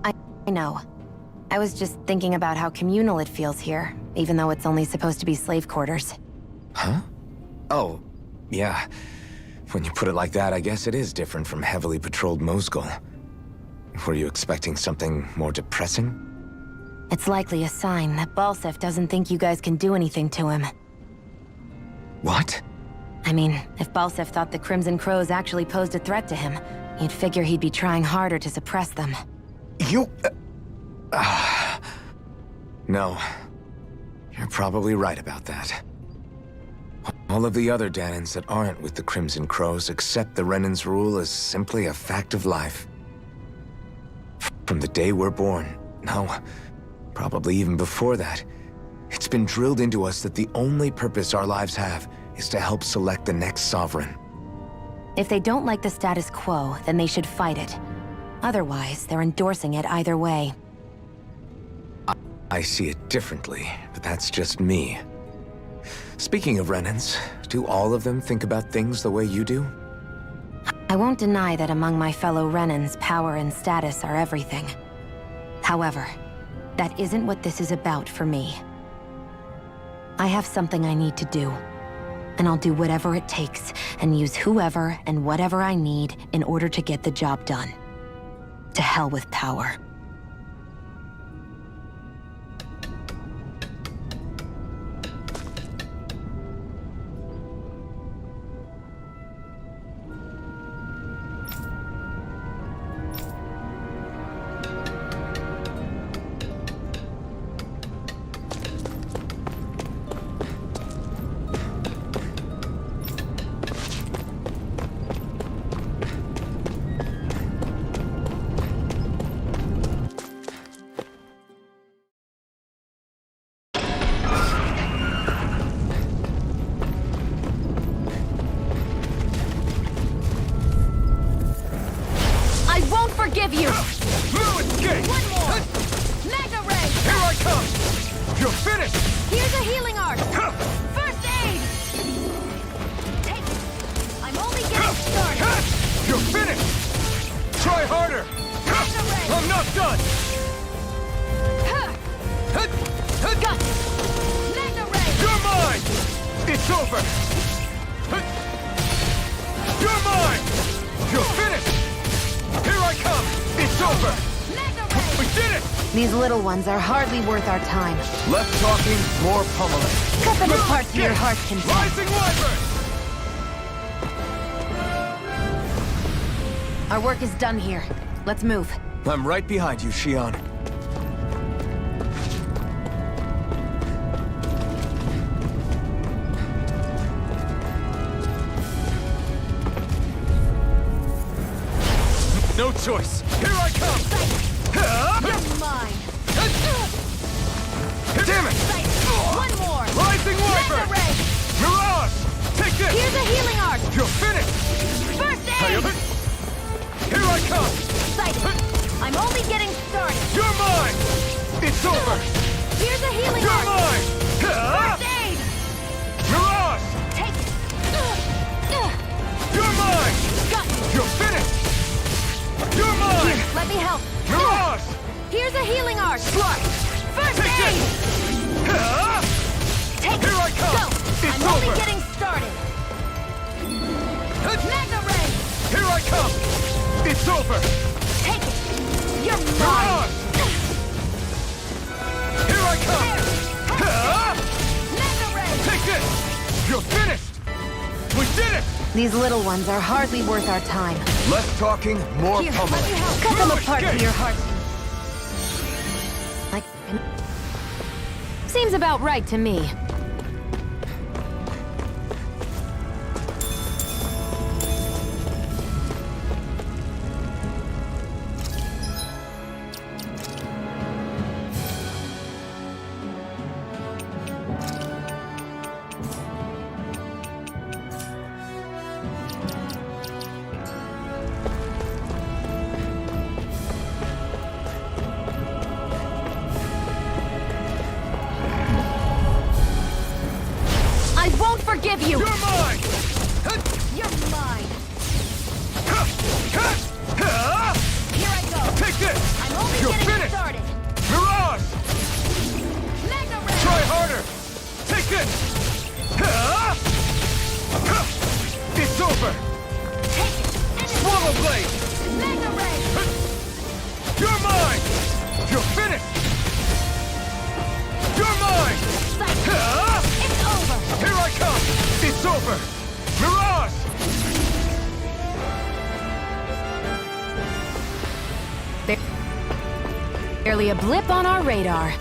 I know. I was just thinking about how communal it feels here, even though it's only supposed to be slave quarters. Huh? Oh, yeah. When you put it like that, I guess it is different from heavily patrolled Mosgul. Were you expecting something more depressing? It's likely a sign that Balsef doesn't think you guys can do anything to him. What? I mean, if Balsef thought the Crimson Crows actually posed a threat to him, you'd figure he'd be trying harder to suppress them. You... No. You're probably right about that. All of the other Danans that aren't with the Crimson Crows accept the Renan's rule as simply a fact of life. From the day we're born, no, probably even before that, it's been drilled into us that the only purpose our lives have is to help select the next sovereign. If they don't like the status quo, then they should fight it. Otherwise, they're endorsing it either way. I see it differently, but that's just me. Speaking of Renans, do all of them think about things the way you do? I won't deny that among my fellow Renans, power and status are everything. However, that isn't what this is about for me. I have something I need to do, and I'll do whatever it takes and use whoever and whatever I need in order to get the job done. To hell with power. Forgive you! Fluid gate! One more! Mega Ray! Here I come! You're finished! Here's a healing art! First aid! Take it! I'm only getting started! You're finished! Try harder! Mega Ray! I'm not done! Got it! Mega Ray! You're mine! It's over! You're mine! You're finished! Here I come! It's over! Mega Ray! We did it! These little ones are hardly worth our time. Less talking, more pummeling. Cut them apart to your heart's content. Rising Wyvern! Our work is done here. Let's move. I'm right behind you, Shion. No choice. Here I come! You're mine! Damn it! One more! Rising Mega Wyvern! Ray! Mirage! Take this! Here's a healing art! You're finished! First aid! Here I come! Sight! I'm only getting started! You're mine! It's over! Here's a healing You're art! mine! First aid! Mirage! Take it! You're mine! Got it! You're finished! You're mine! Let me help! Mirage! Here's a healing art! Slide! First Take You're finished! We did it! These little ones are hardly worth our time. Less talking, more Here, pummeling. let me help. Cut them apart for your heart. Like, seems about right to me. I won't forgive you! You're mine! You're mine! Here I go! Take this! I'm only You're getting finished! started! Mirage! Mega Ray! Try harder! Take this! It's over! Take it! Swallow blade! Mega Ray! You're mine! You're finished! You're mine! It's over! Here I come! It's over! Mirage! Barely a blip on our radar.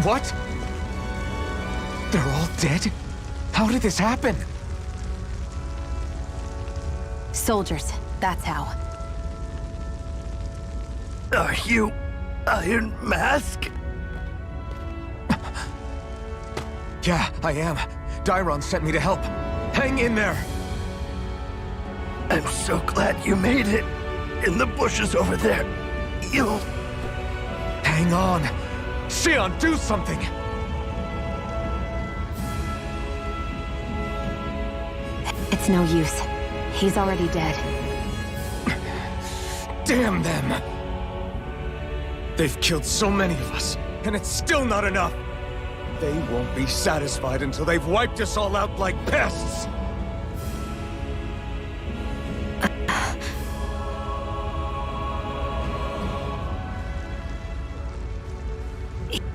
What? They're all dead? How did this happen? Soldiers, that's how. Are you Iron Mask? Yeah, I am. Dairon sent me to help. Hang in there! I'm so glad you made it. In the bushes over there. You'll... Hang on. Xion, do something! It's no use. He's already dead. Damn them! They've killed so many of us, and it's still not enough! They won't be satisfied until they've wiped us all out like pests!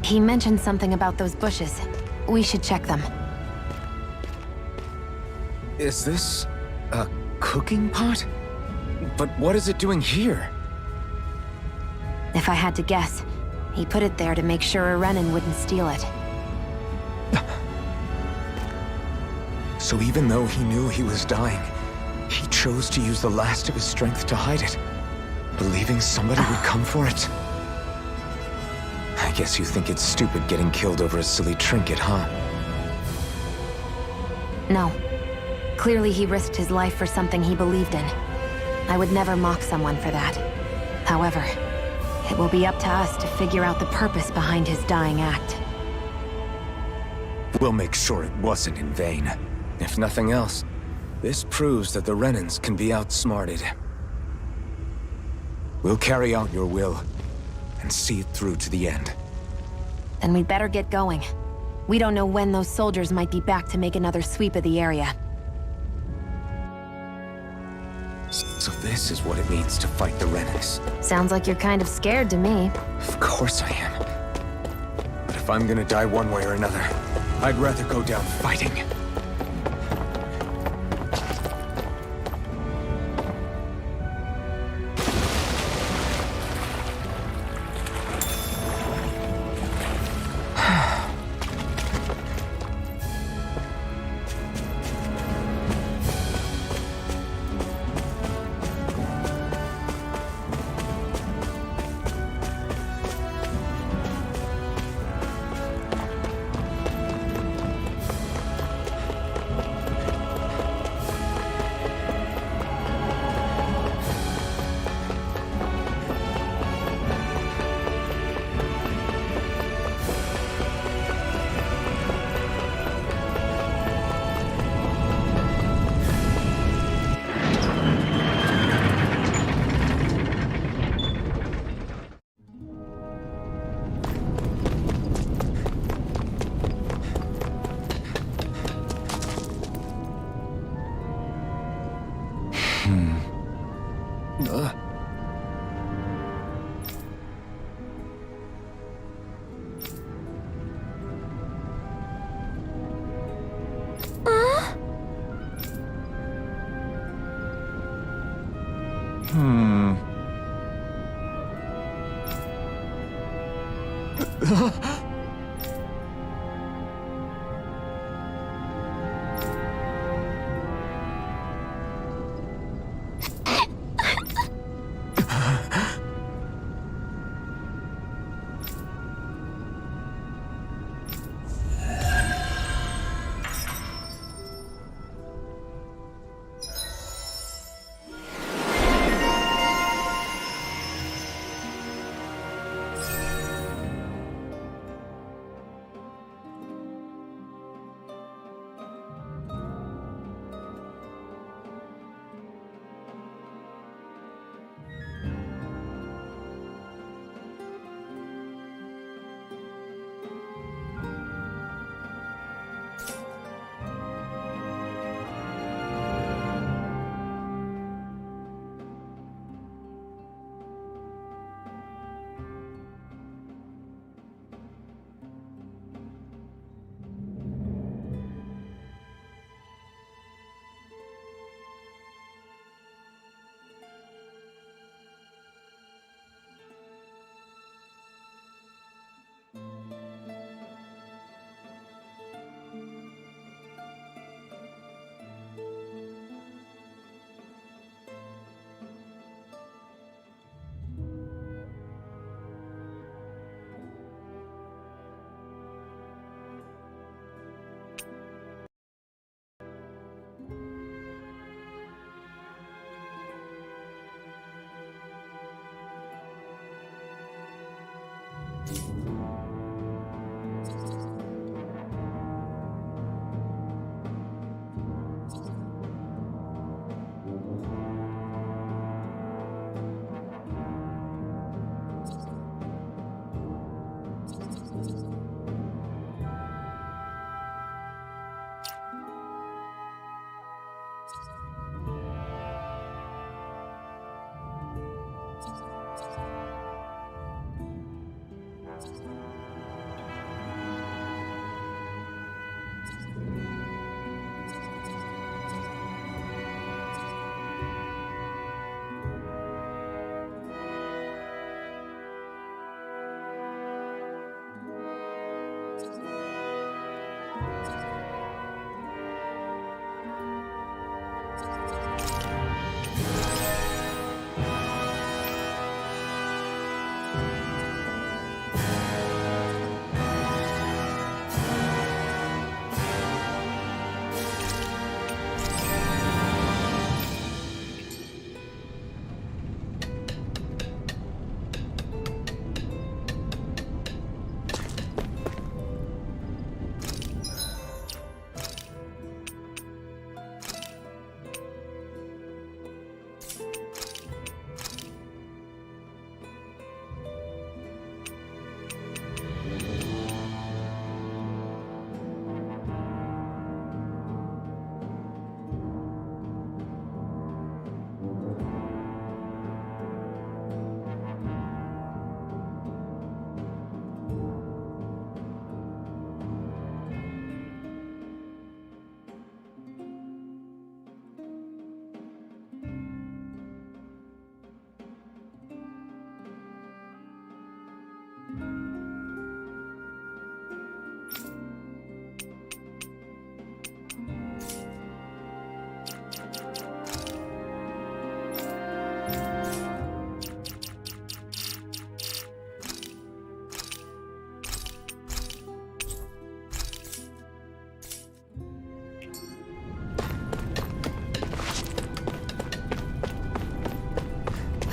He mentioned something about those bushes. We should check them. Is this a cooking pot? But what is it doing here? If I had to guess, he put it there to make sure a Renan wouldn't steal it. So even though he knew he was dying, he chose to use the last of his strength to hide it, believing somebody would come for it. I guess you think it's stupid getting killed over a silly trinket, huh? No. Clearly he risked his life for something he believed in. I would never mock someone for that. However, it will be up to us to figure out the purpose behind his dying act. We'll make sure it wasn't in vain. If nothing else, this proves that the Renans can be outsmarted. We'll carry out your will, and see it through to the end. Then we'd better get going. We don't know when those soldiers might be back to make another sweep of the area. So this is what it means to fight the Renans. Sounds like you're kind of scared to me. Of course I am. But if I'm gonna die one way or another, I'd rather go down fighting.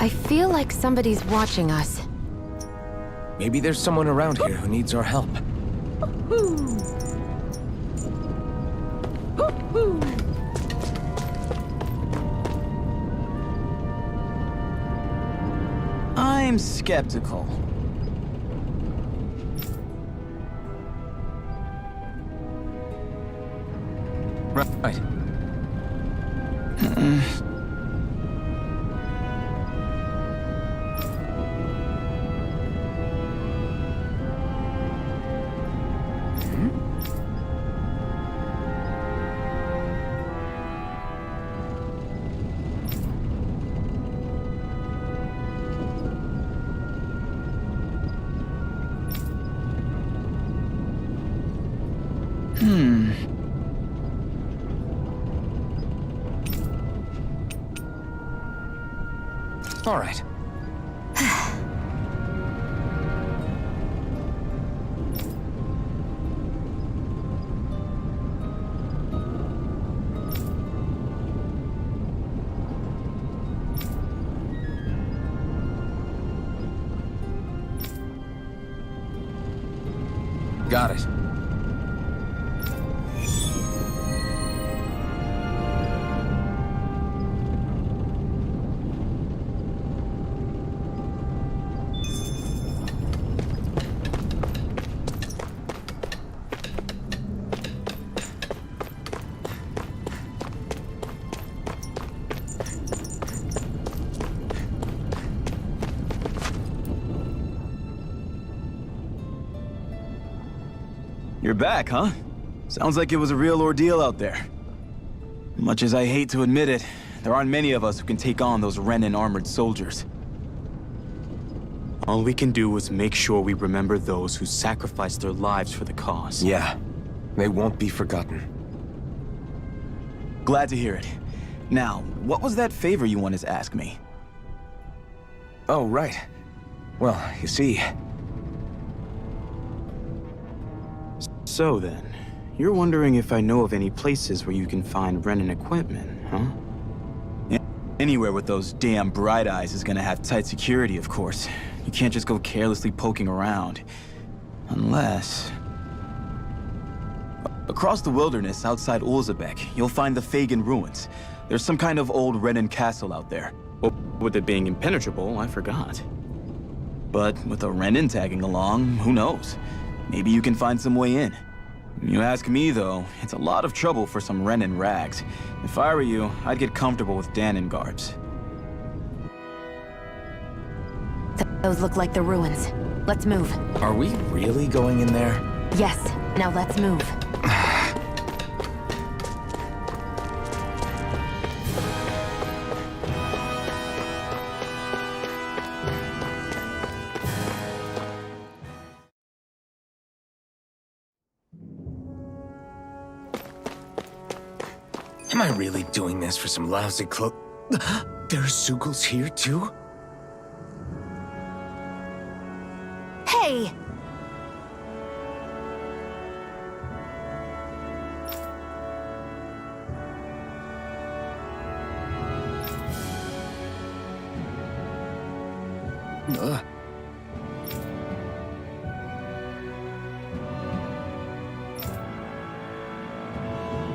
I feel like somebody's watching us. Maybe there's someone around here who needs our help. I'm skeptical. Right. All right. Got it. You're back, huh? Sounds like it was a real ordeal out there. Much as I hate to admit it, there aren't many of us who can take on those Renan armored soldiers. All we can do is make sure we remember those who sacrificed their lives for the cause. Yeah, they won't be forgotten. Glad to hear it. Now, what was that favor you wanted to ask me? Oh, right. Well, you see... So then, you're wondering if I know of any places where you can find Renan equipment, huh? Anywhere with those damn bright eyes is gonna have tight security, of course. You can't just go carelessly poking around. Unless... Across the wilderness outside Ulzebek, you'll find the Fagan ruins. There's some kind of old Renan castle out there. Well, with it being impenetrable, I forgot. But with a Renan tagging along, who knows? Maybe you can find some way in. You ask me, though, it's a lot of trouble for some Renan rags. If I were you, I'd get comfortable with Danon garbs. Those look like the ruins. Let's move. Are we really going in there? Yes. Now let's move. Am I really doing this for some lousy clo- There's Zugals here, too? Hey!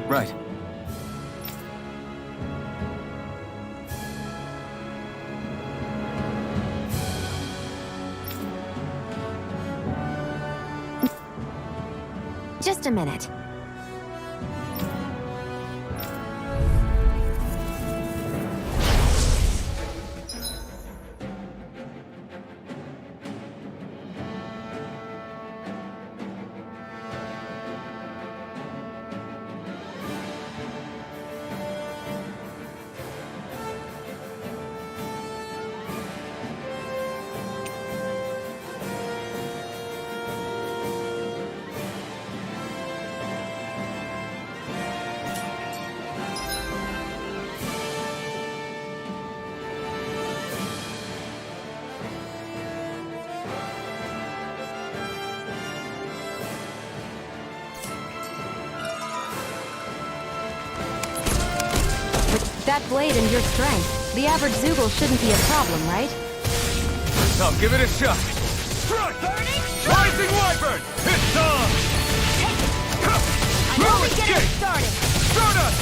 Right. Just a minute. That blade and your strength, the average Zugal shouldn't be a problem, right? Now give it a shot. Strike! Rising Wyvern! It's on! I'm only getting started! Stardust!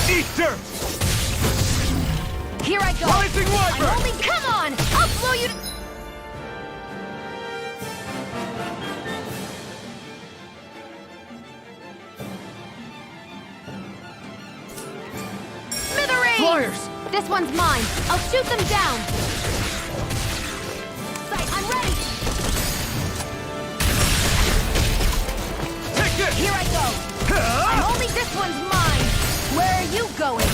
Eat dirt! Here I go! Rising Wyvern! I'm only... Come on! I'll blow you to... Flyers! This one's mine. I'll shoot them down. Sight, I'm ready. Take this! Here I go. I'm only this one's mine. Where are you going?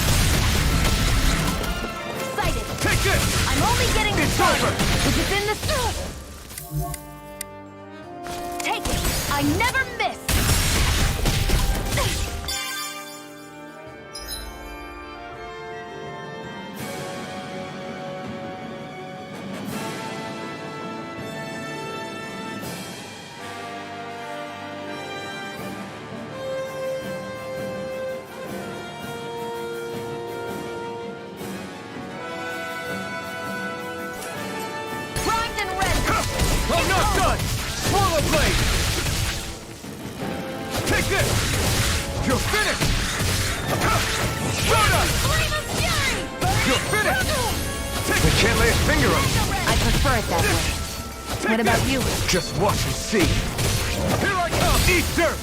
Sighted. Take this! I'm only getting It's over! which is in the... Take it. I never miss. Stellar Blade! Take this! You're finished! Soda! Flame of Fury! You're finished! I can't lay a finger on you! I prefer it that way. What about you? Just watch and see. Here I come! Eat dirt!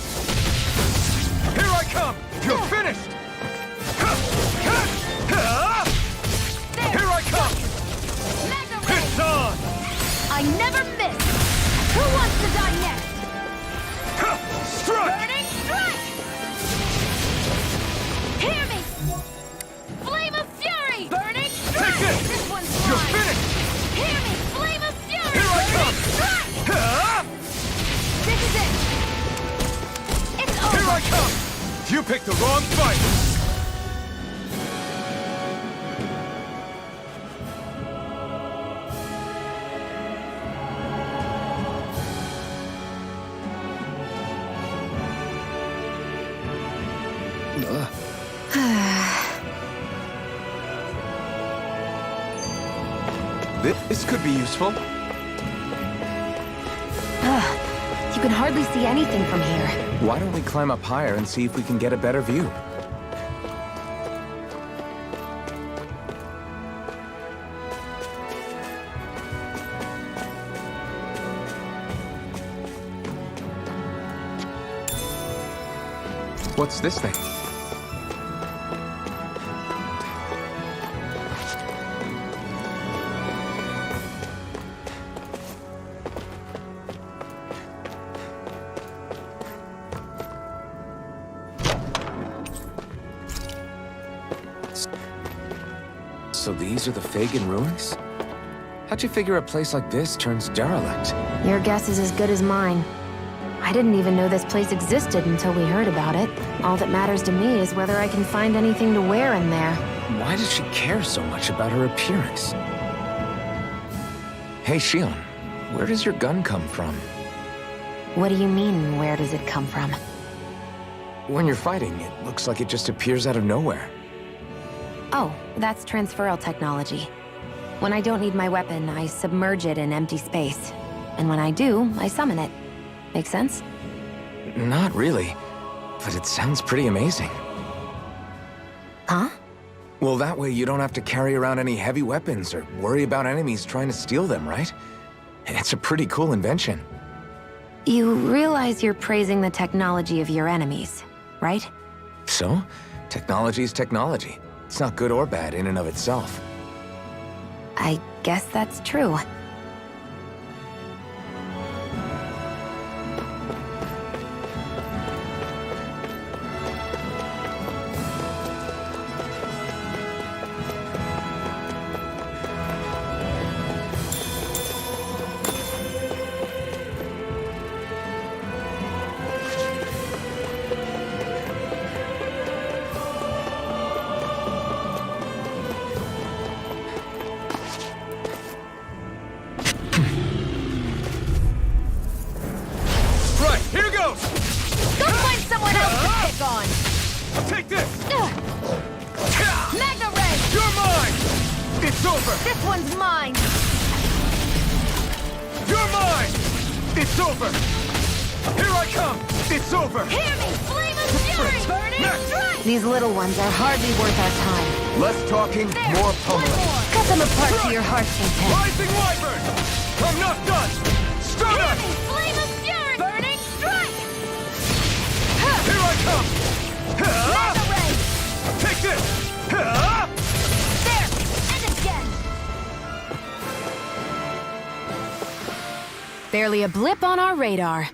Here I come! You're finished! Here I come! It's on! I never miss! Who wants to die next? Strike! Burning strike! Hear me! Flame of Fury! Burning strike! Take this! This one's You're mine! finished! Hear me! Flame of Fury! Here I Burning come! strike! This is it! It's over! Here I come! You picked the wrong fight! This could be useful. You can hardly see anything from here. Why don't we climb up higher and see if we can get a better view? What's this thing? So these are the Fagin ruins? How'd you figure a place like this turns derelict? Your guess is as good as mine. I didn't even know this place existed until we heard about it. All that matters to me is whether I can find anything to wear in there. Why does she care so much about her appearance? Hey, Shion, where does your gun come from? What do you mean, where does it come from? When you're fighting, it looks like it just appears out of nowhere. Oh, that's transferal technology. When I don't need my weapon, I submerge it in empty space. And when I do, I summon it. Make sense? Not really, but it sounds pretty amazing. Huh? Well, that way you don't have to carry around any heavy weapons or worry about enemies trying to steal them, right? It's a pretty cool invention. You realize you're praising the technology of your enemies, right? So, technology's technology. It's not good or bad in and of itself. I guess that's true. Take this! Magna Ray! You're mine! It's over! This one's mine! You're mine! It's over! Here I come! It's over! Hear me! Flame of Fury! Burning strike! These little ones are hardly worth our time. Less talking, more pummeling. Cut them apart to your heart's content. Rising Wyvern! I'm not done! Stun Hear us! me! Flame of Fury! Burning strike! Here I come! Magna Ray! Take this! There! And again! Barely a blip on our radar.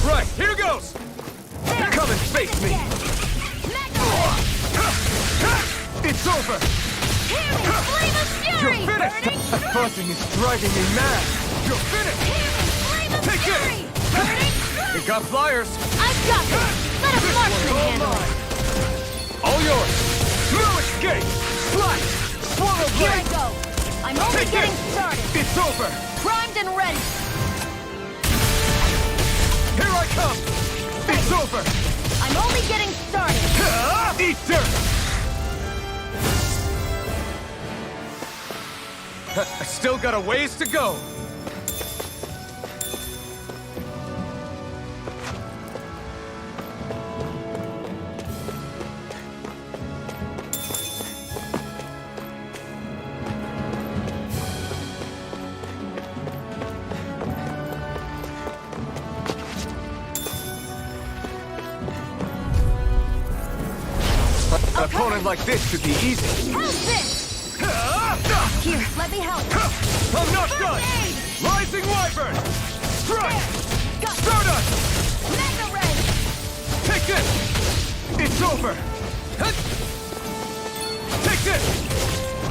Right, here goes! Come and face me! It's over! Hear me! Flame of Fury! You're finished! That buzzing is driving me mad! You're finished! Hear me! Flame of Take Fury! it! Burning strike! We got flyers! I've got this! Let a marksman handle it! yours! No escape! Slash! Swallow Here I blade! go! I'm only Take getting this! started! It's over! Primed and ready! Here I come! It's over! I'm only getting started! Eat dirt! I still got a ways to go! An opponent like this should be easy. How's this? Here, let me help. I'm not First done! aid! Rising Wyvern! Strike! Got Stardust! Mega Ray! Take this! It's over! Take this!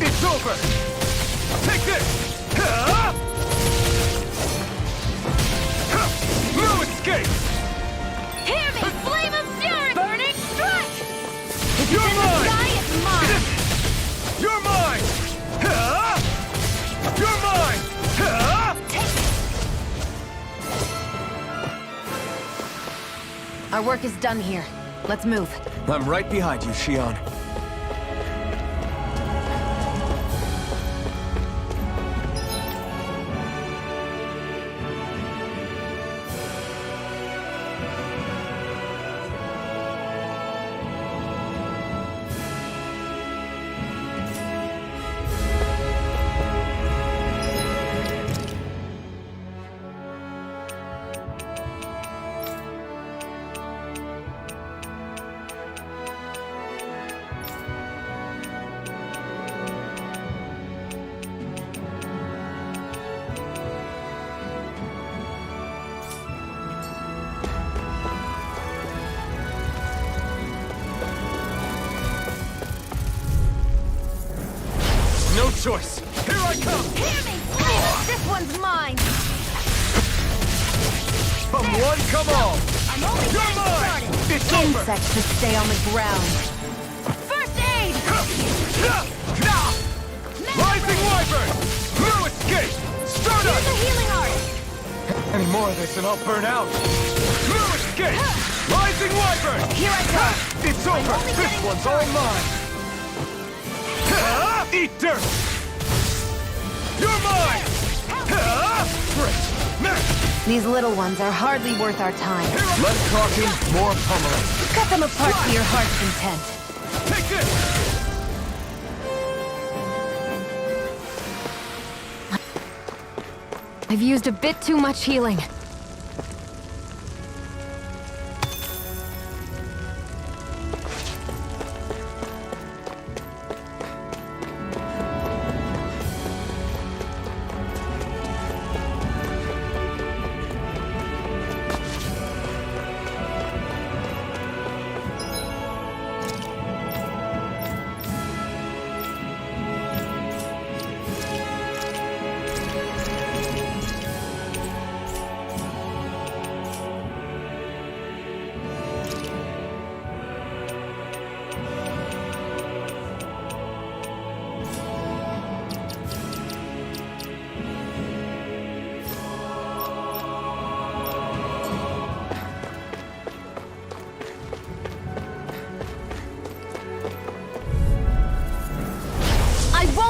It's over! Take this! No escape! Hear me! Flame of Fury! Burning Strike! If You're it's in the mine! sky, it's mine! You're mine! You're mine! Our work is done here. Let's move. I'm right behind you, Shion. No choice! Here I come! Hear me! This one's mine! Come one, come all! I'm only You're getting mine! started! It's over! Insects should stay on the ground. First aid! Rising Wyvern! No escape! Here's Stardust! the healing art! Any more of this and I'll burn out! No escape! Rising Wyvern! Here I go! It's over! only This getting one's all mine! Eat dirt! You're mine! Great! These little ones are hardly worth our time. Less talking, more pummeling. Cut them apart to your heart's content. Take this! I've used a bit too much healing.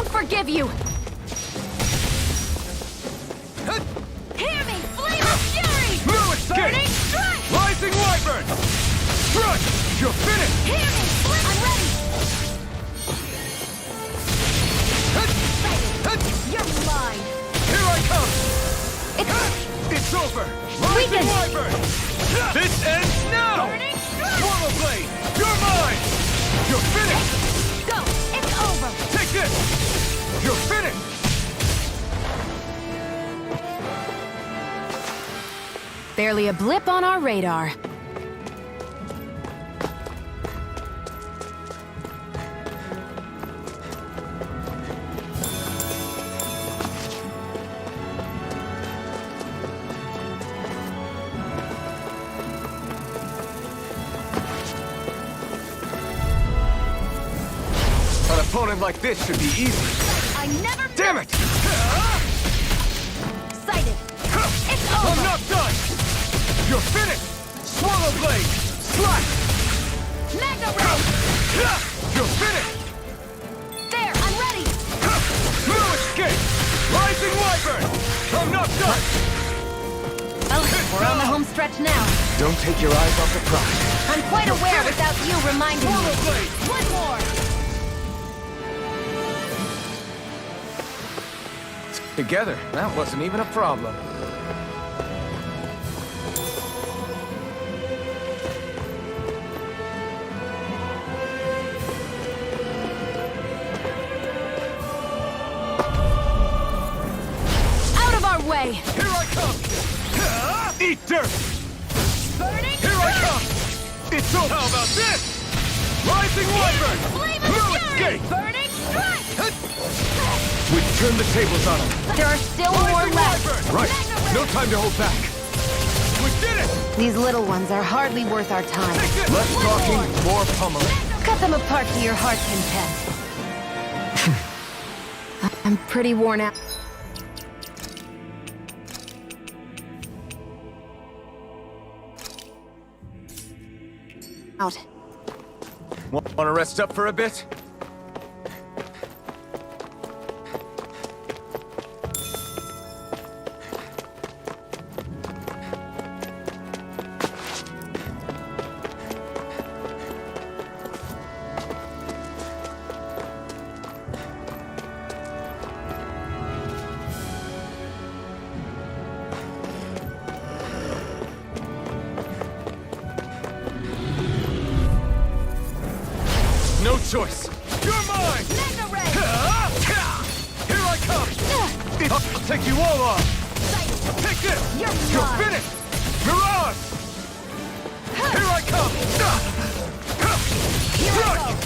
Forgive you! Hear me! Flame of Fury! No escape! Burning Strike! Rising Wyvern! Strike! You're finished! Hear me! Flame... I'm ready! You're mine! Here I come! It's over! Rising Wyvern! This ends now! Burning Strike! Swallow Blade! You're mine! You're finished! Go! It's over! Take this! You're finished! Barely a blip on our radar. opponent like this should be easy. I never Damn it! sighted. It's over. I'm not done! You're finished! Swallow blade! Slash! Magna Ray! You're finished! There, I'm ready. No escape! Rising Wyvern! I'm not done! Well, we're on the home stretch now. Don't take your eyes off the prize. I'm quite aware without you reminding Swallow me. blade! One more. Together, that wasn't even a problem. Out of our way. Here I come! Eat dirt! Burning Here I come! It's over! How about this? Rising Wyvern! Flame No of fury! escape! Burning strike! We've turned the tables on him. There are still more Rising left. Wyvern! Right. No time to hold back. We did it! These little ones are hardly worth our time. Take this! Less talking, more pummeling. Cut them apart to your heart's content. I'm pretty worn out. Want to rest up for a bit? No choice. You're mine! Magna Ray! Here I come! I'll take you all on! Take this! You're mine. finished! Mirage! Here I come! Here I Strike!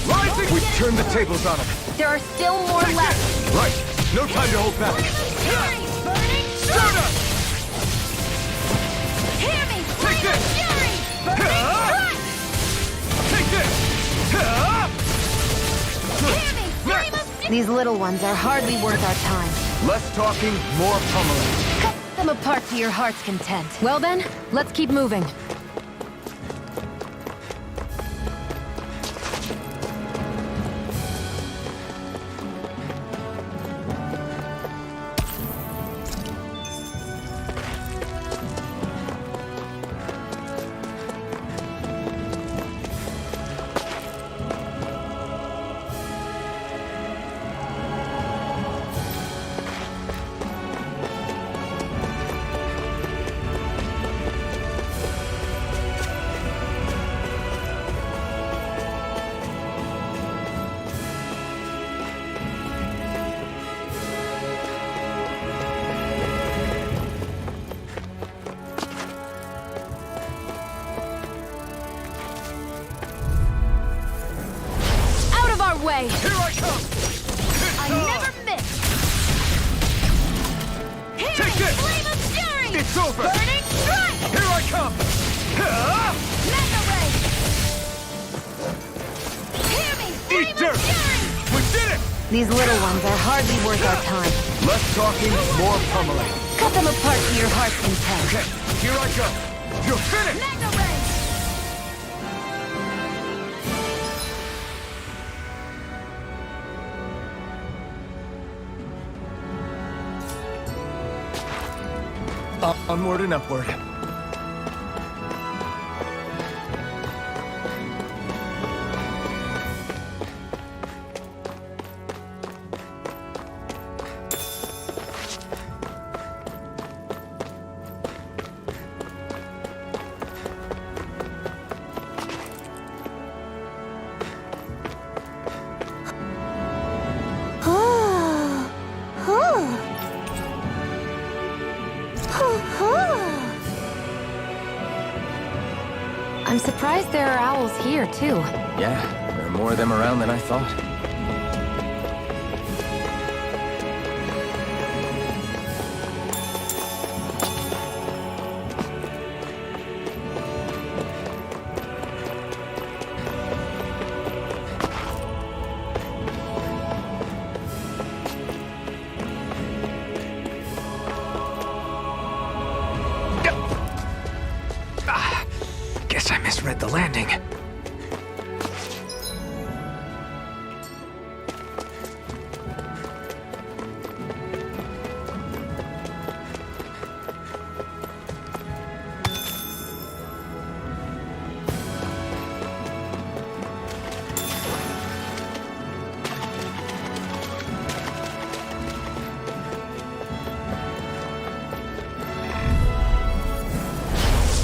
Rising! We've turned the tables on him. There are still more Take left. this! Right. No time to hold back. Fury! Burning Shoot us! Hear me! Take Flame of this! fury! Burning strike! Take this! Hear me! Flame of fury! These little ones are hardly worth our time. Less talking, more pummeling. Cut them apart to your heart's content. Well then, let's keep moving. Way. Here I come! I never miss. Hear Take me! this! Flame of fury! It's over! Burning strike! Here I come! Magna Ray! Hear me! Flame Eat dirt! of fury! We did it! These little ones are hardly worth our time. Less talking, more pummeling. Cut them apart to your heart's content. Okay, here I go. You're finished! Magna Ray! Onward and upward. I'm surprised there are owls here, too. Yeah, there are more of them around than I thought. the landing.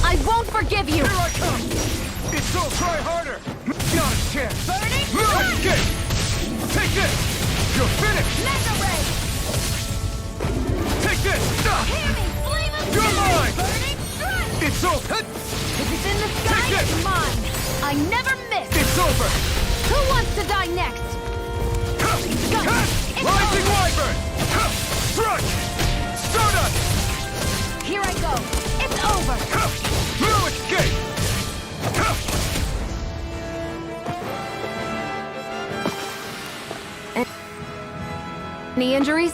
I won't forgive you! Here I come! It's all try harder! Not a chance! Burning No Strike! escape! Take this! You're finished! Mega Ray! Take this! Hear me! Flame of You're fury! mine! Burning Strike! It's over! If it's in the sky, Take it's this! mine! I never miss! It's over! Who wants to die next? It's Rising over. Wyvern! Strike! Stardust! Here I go! It's over! No escape! Any injuries?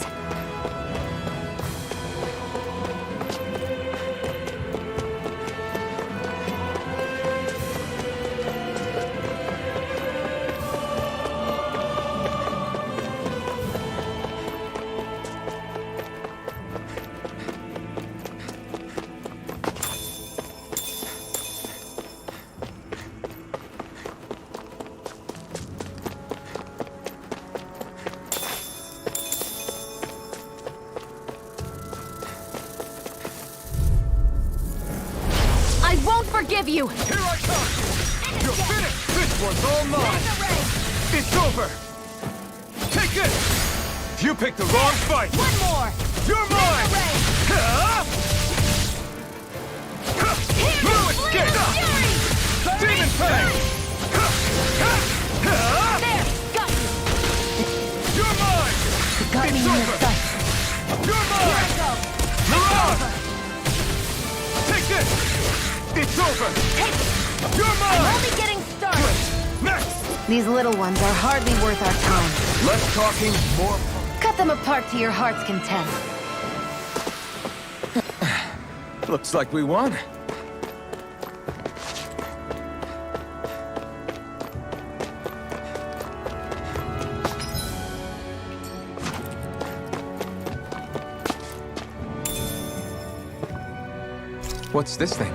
I won't forgive you! Here I come! You're finished! This one's all mine! Mega Ray! It's over! Take this! You picked the wrong fight! One more! You're mine! Mega Ray! No escape! Demon Fang! There! Got you! You're mine! Got me It's in your over! sights! You're Here I mine! go! Mirage! Take this! It's over! Take it! You're I'm mine! only getting started! Next! These little ones are hardly worth our time. Less talking, more... Cut them apart to your heart's content. Looks like we won. What's this thing?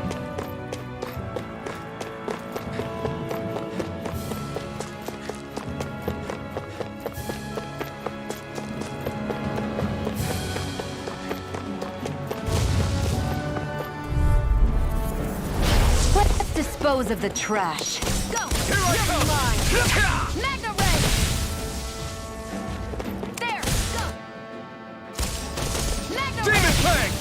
Let's dispose of the trash. Go! Here I come! Mine! Mega Ray! There! Go! Mega Demon Ray! Fang!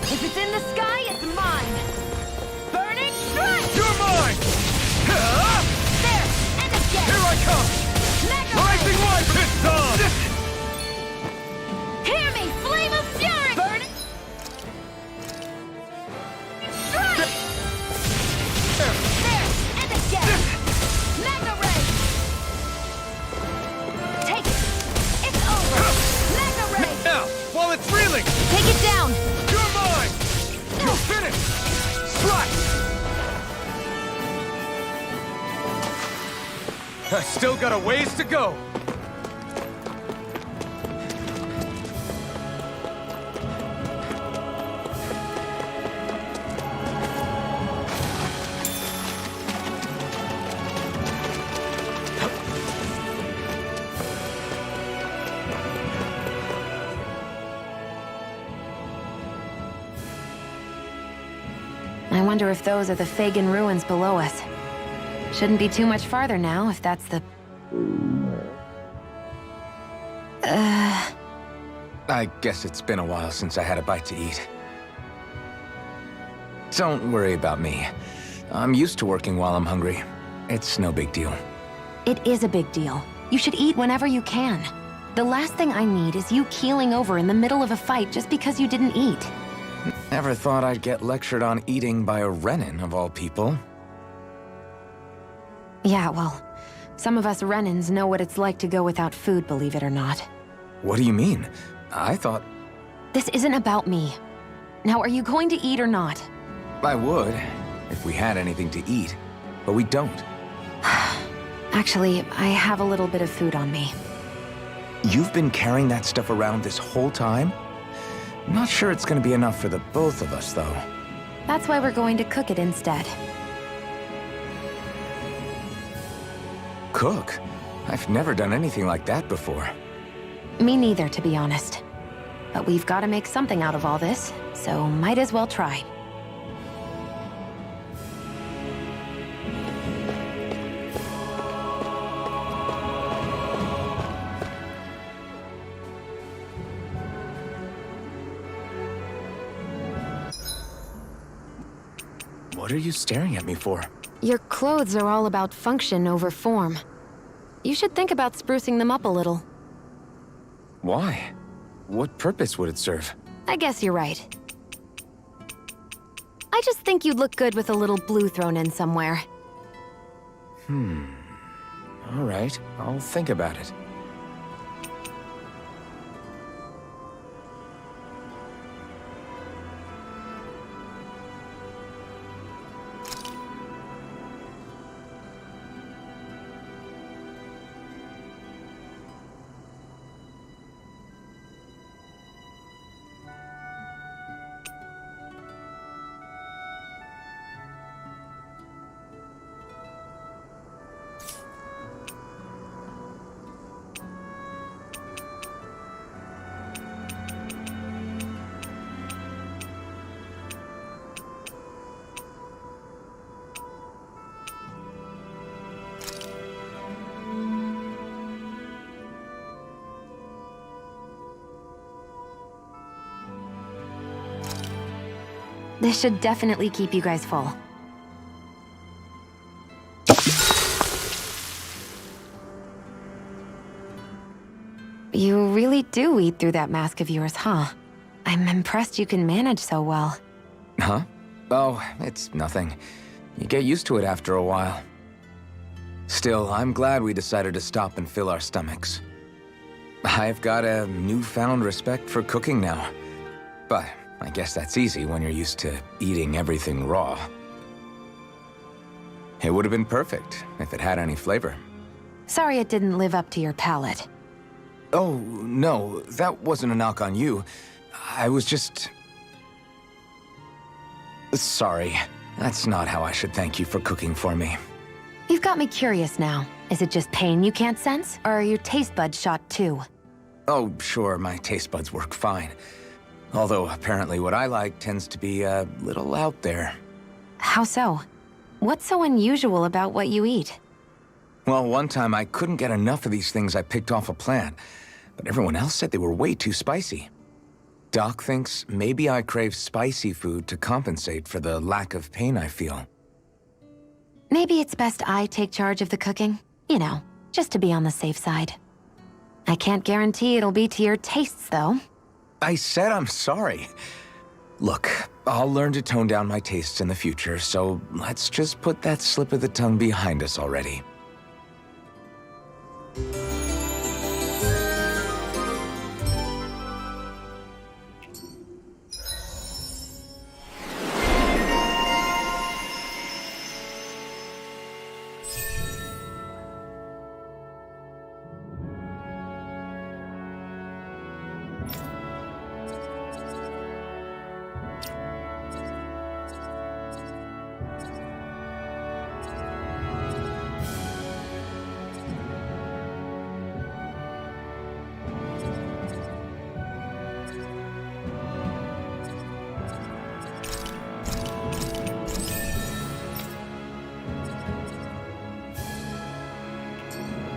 If it's in the sky, it's mine! Burning Strike! You're mine! There! And again! Here I come! Mega Rising Ray! Wyvern! It's on! Hear me! Flame of fury! Burning Strike! There! And again! Mega Ray! Take it! It's over! Mega Ray! Now, while it's reeling! Take it down! You're mine! You're finished! Strike! I still got a ways to go! I wonder if those are the Fagin ruins below us. Shouldn't be too much farther now, if that's the... I guess it's been a while since I had a bite to eat. Don't worry about me. I'm used to working while I'm hungry. It's no big deal. It is a big deal. You should eat whenever you can. The last thing I need is you keeling over in the middle of a fight just because you didn't eat. Never thought I'd get lectured on eating by a Renin, of all people. Yeah, well, some of us Renins know what it's like to go without food, believe it or not. What do you mean? I thought... This isn't about me. Now, are you going to eat or not? I would, if we had anything to eat, but we don't. Actually, I have a little bit of food on me. You've been carrying that stuff around this whole time? Not sure it's gonna be enough for the both of us, though. That's why we're going to cook it instead. Cook? I've never done anything like that before. Me neither, to be honest. But we've got to make something out of all this, so might as well try. What are you staring at me for? Your clothes are all about function over form. You should think about sprucing them up a little. Why? What purpose would it serve? I guess you're right. I just think you'd look good with a little blue thrown in somewhere. All right, I'll think about it. This should definitely keep you guys full. You really do eat through that mask of yours, huh? I'm impressed you can manage so well. Huh? Oh, it's nothing. You get used to it after a while. Still, I'm glad we decided to stop and fill our stomachs. I've got a newfound respect for cooking now. But I guess that's easy when you're used to eating everything raw. It would have been perfect if it had any flavor. Sorry it didn't live up to your palate. Oh, no, that wasn't a knock on you. I was just... Sorry. That's not how I should thank you for cooking for me. You've got me curious now. Is it just pain you can't sense, or are your taste buds shot too? Oh, sure, my taste buds work fine. Although, apparently what I like tends to be a little out there. How so? What's so unusual about what you eat? Well, one time I couldn't get enough of these things I picked off a plant, but everyone else said they were way too spicy. Doc thinks maybe I crave spicy food to compensate for the lack of pain I feel. Maybe it's best I take charge of the cooking. You know, just to be on the safe side. I can't guarantee it'll be to your tastes, though. I said I'm sorry. Look, I'll learn to tone down my tastes in the future, so let's just put that slip of the tongue behind us already.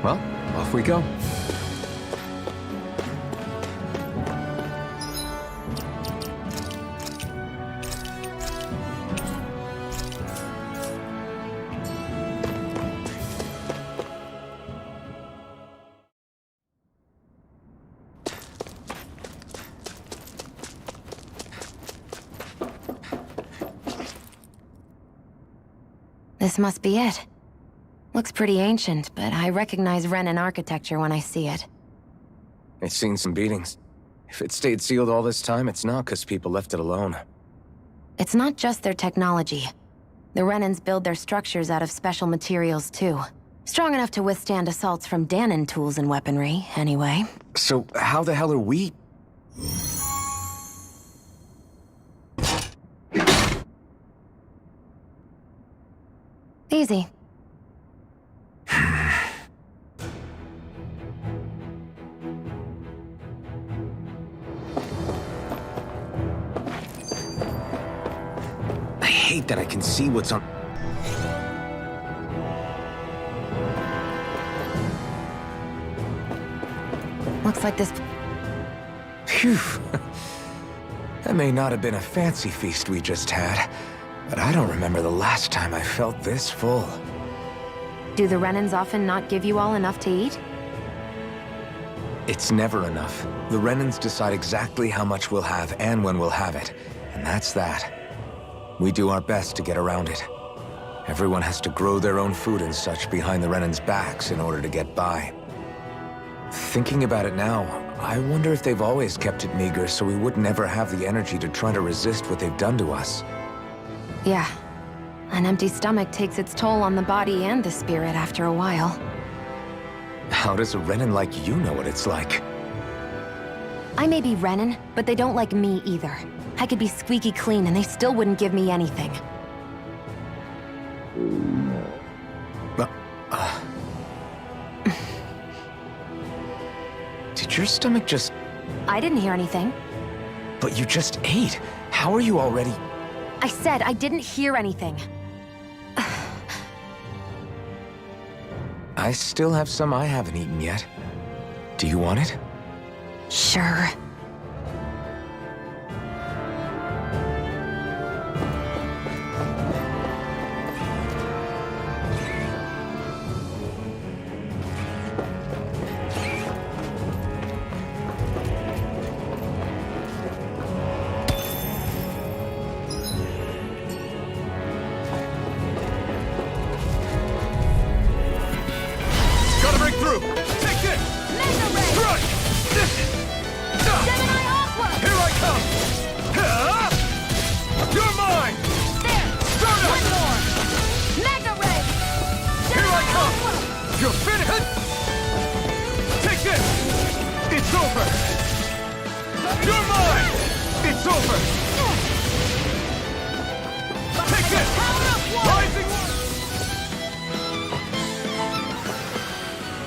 Well, off we go. This must be it. Looks pretty ancient, but I recognize Renan architecture when I see it. It's seen some beatings. If it stayed sealed all this time, it's not because people left it alone. It's not just their technology. The Renans build their structures out of special materials, too. Strong enough to withstand assaults from Danon tools and weaponry, anyway. So how the hell are we... Easy. I hate that I can see what's on... Looks like this... Phew. That may not have been a fancy feast we just had, but I don't remember the last time I felt this full. Do the Renans often not give you all enough to eat? It's never enough. The Renans decide exactly how much we'll have and when we'll have it, and that's that. We do our best to get around it. Everyone has to grow their own food and such behind the Renans' backs in order to get by. Thinking about it now, I wonder if they've always kept it meager so we would never have the energy to try to resist what they've done to us. Yeah. An empty stomach takes its toll on the body and the spirit after a while. How does a Renan like you know what it's like? I may be Renan, but they don't like me either. I could be squeaky clean and they still wouldn't give me anything. Did your stomach just... I didn't hear anything. But you just ate. How are you already... I said I didn't hear anything. I still have some I haven't eaten yet. Do you want it? Sure.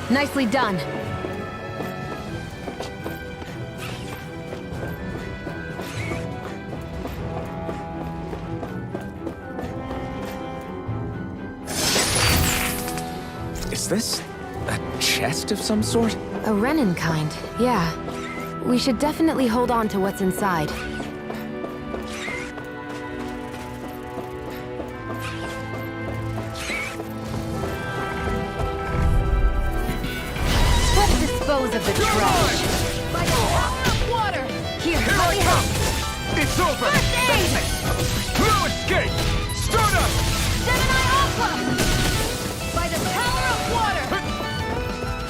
Nicely done. Is this a chest of some sort? A Renan kind, yeah. We should definitely hold on to what's inside. Let's dispose of the trash. By the power of water! Here let me help! It's over! First aid! No escape! Start up! Gemini Aqua! By the power of water!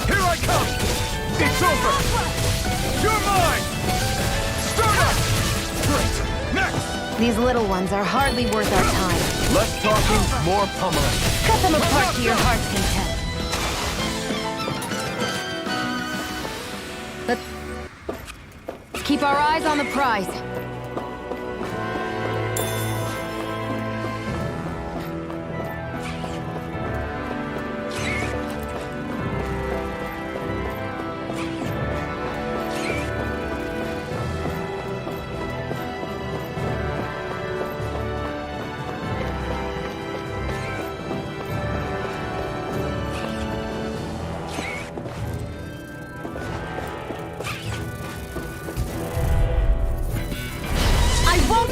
Here I come! It's over! You're mine! Start up! Great! Next! These little ones are hardly worth our time. Less talking, more pummeling. Cut them apart to your heart's content. Let's keep our eyes on the prize.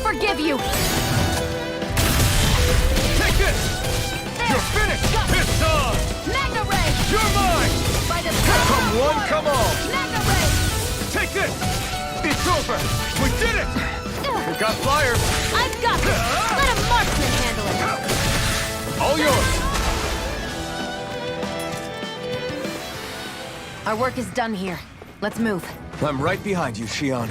Forgive you! Take this! You're finished! It's on! Magna Ray! You're mine! By the power Come of one, water! come all! Magna Ray! Take this! It's over! We did it! We got flyers! I've got this! Let a marksman handle it! All yours! Our work is done here. Let's move. I'm right behind you, Shion.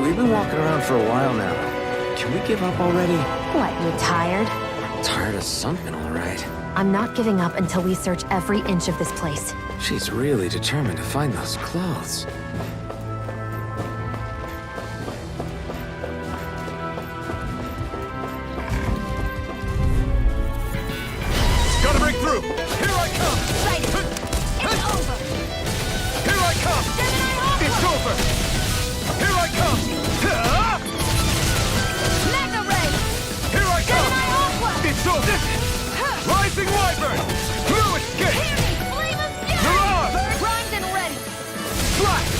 We've been walking around for a while now. Can we give up already? What, you tired? Tired of something, all right. I'm not giving up until we search every inch of this place. She's really determined to find those clothes. Gotta break through! Here I come! Right. It's over! Here I come! It's over! Here I come! Mega Ray! Here I come! It's over! Rising Wyvern! Through escape! Flame of Fury! Mirage! Primed and ready! Slash!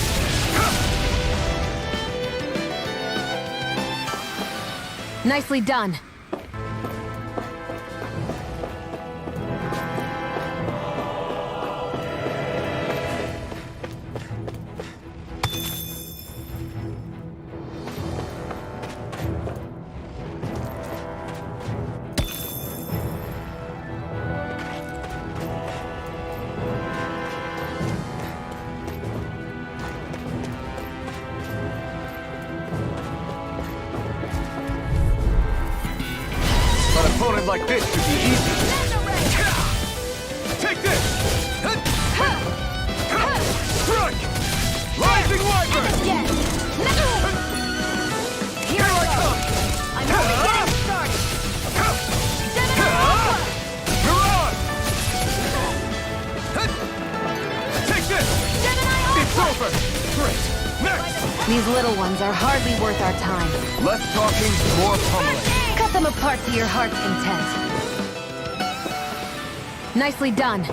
Nicely done. An opponent like this should be easy. Take this! Strike! Rising Wyvern! Again! Here I come! I'm only getting started! Mirage! Take this! It's over! Great! Next! These little ones are hardly worth our time. Less talking, more pummeling. Cut them apart to your heart's content. Nicely done.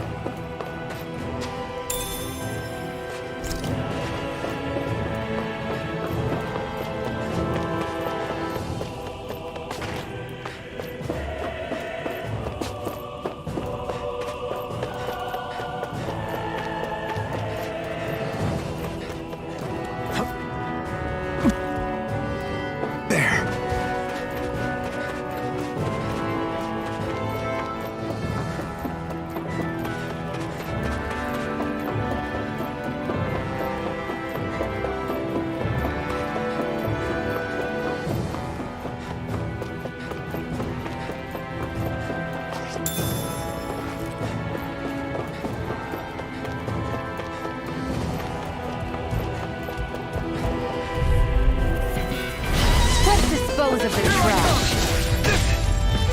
Dispose of the trash.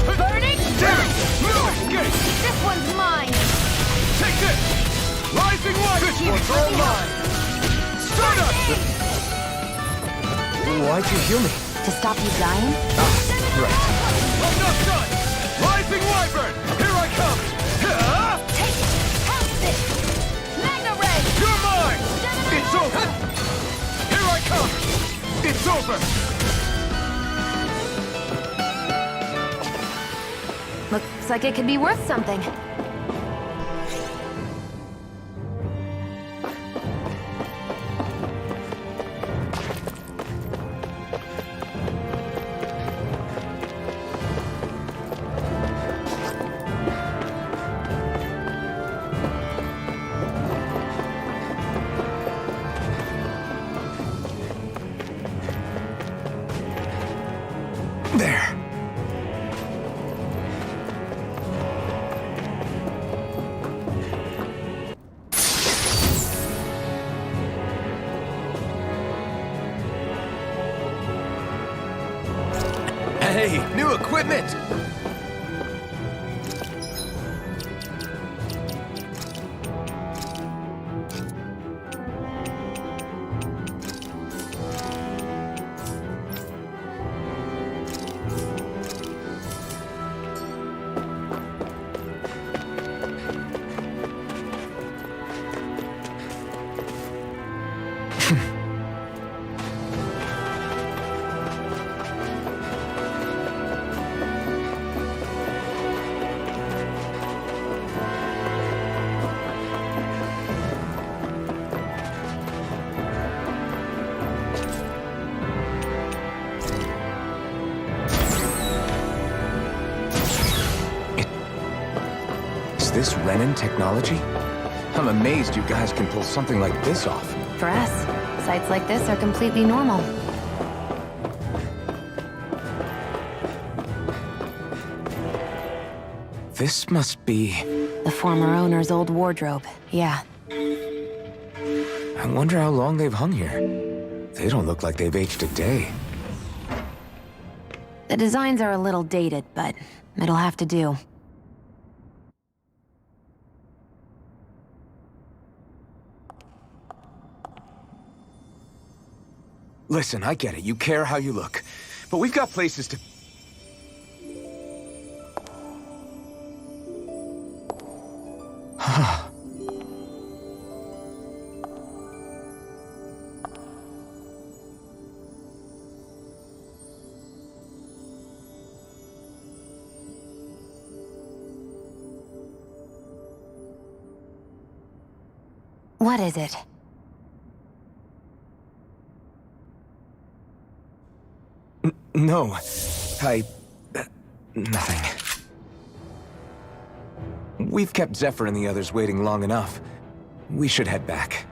Burning Dust! This one's mine! Take this! Rising Wyvern! This one's all mine! Stardust! Why'd you heal me? To stop you dying? Right. I'm not done! Rising Wyvern! Here I come! Take it! Have this! Mega Ray! You're mine! It's over! Here I come! It's over! Looks like it could be worth something. There. Hey, new equipment! this Renin technology? I'm amazed you guys can pull something like this off. For us, sites like this are completely normal. This must be... The former owner's old wardrobe, yeah. I wonder how long they've hung here. They don't look like they've aged a day. The designs are a little dated, but it'll have to do. Listen, I get it. You care how you look. But we've got places to... What is it? No. Nothing. We've kept Zephyr and the others waiting long enough. We should head back.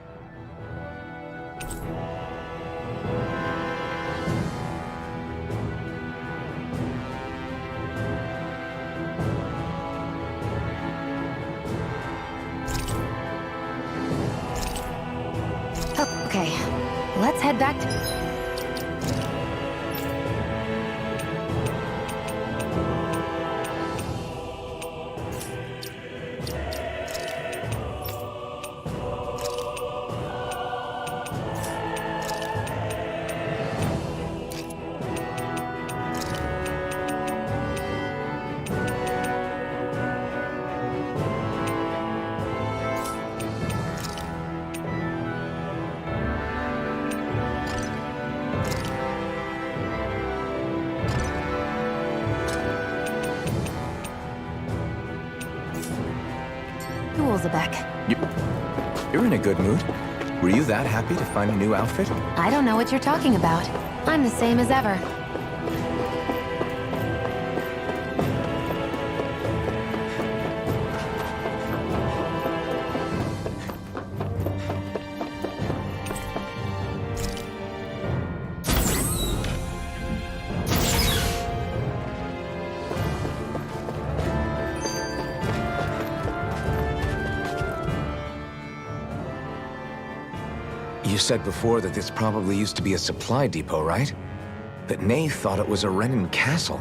Okay, let's head back to... You're in a good mood. Were you that happy to find a new outfit? I don't know what you're talking about. I'm the same as ever. You said before that this probably used to be a supply depot, right? But Nay thought it was a Renin castle.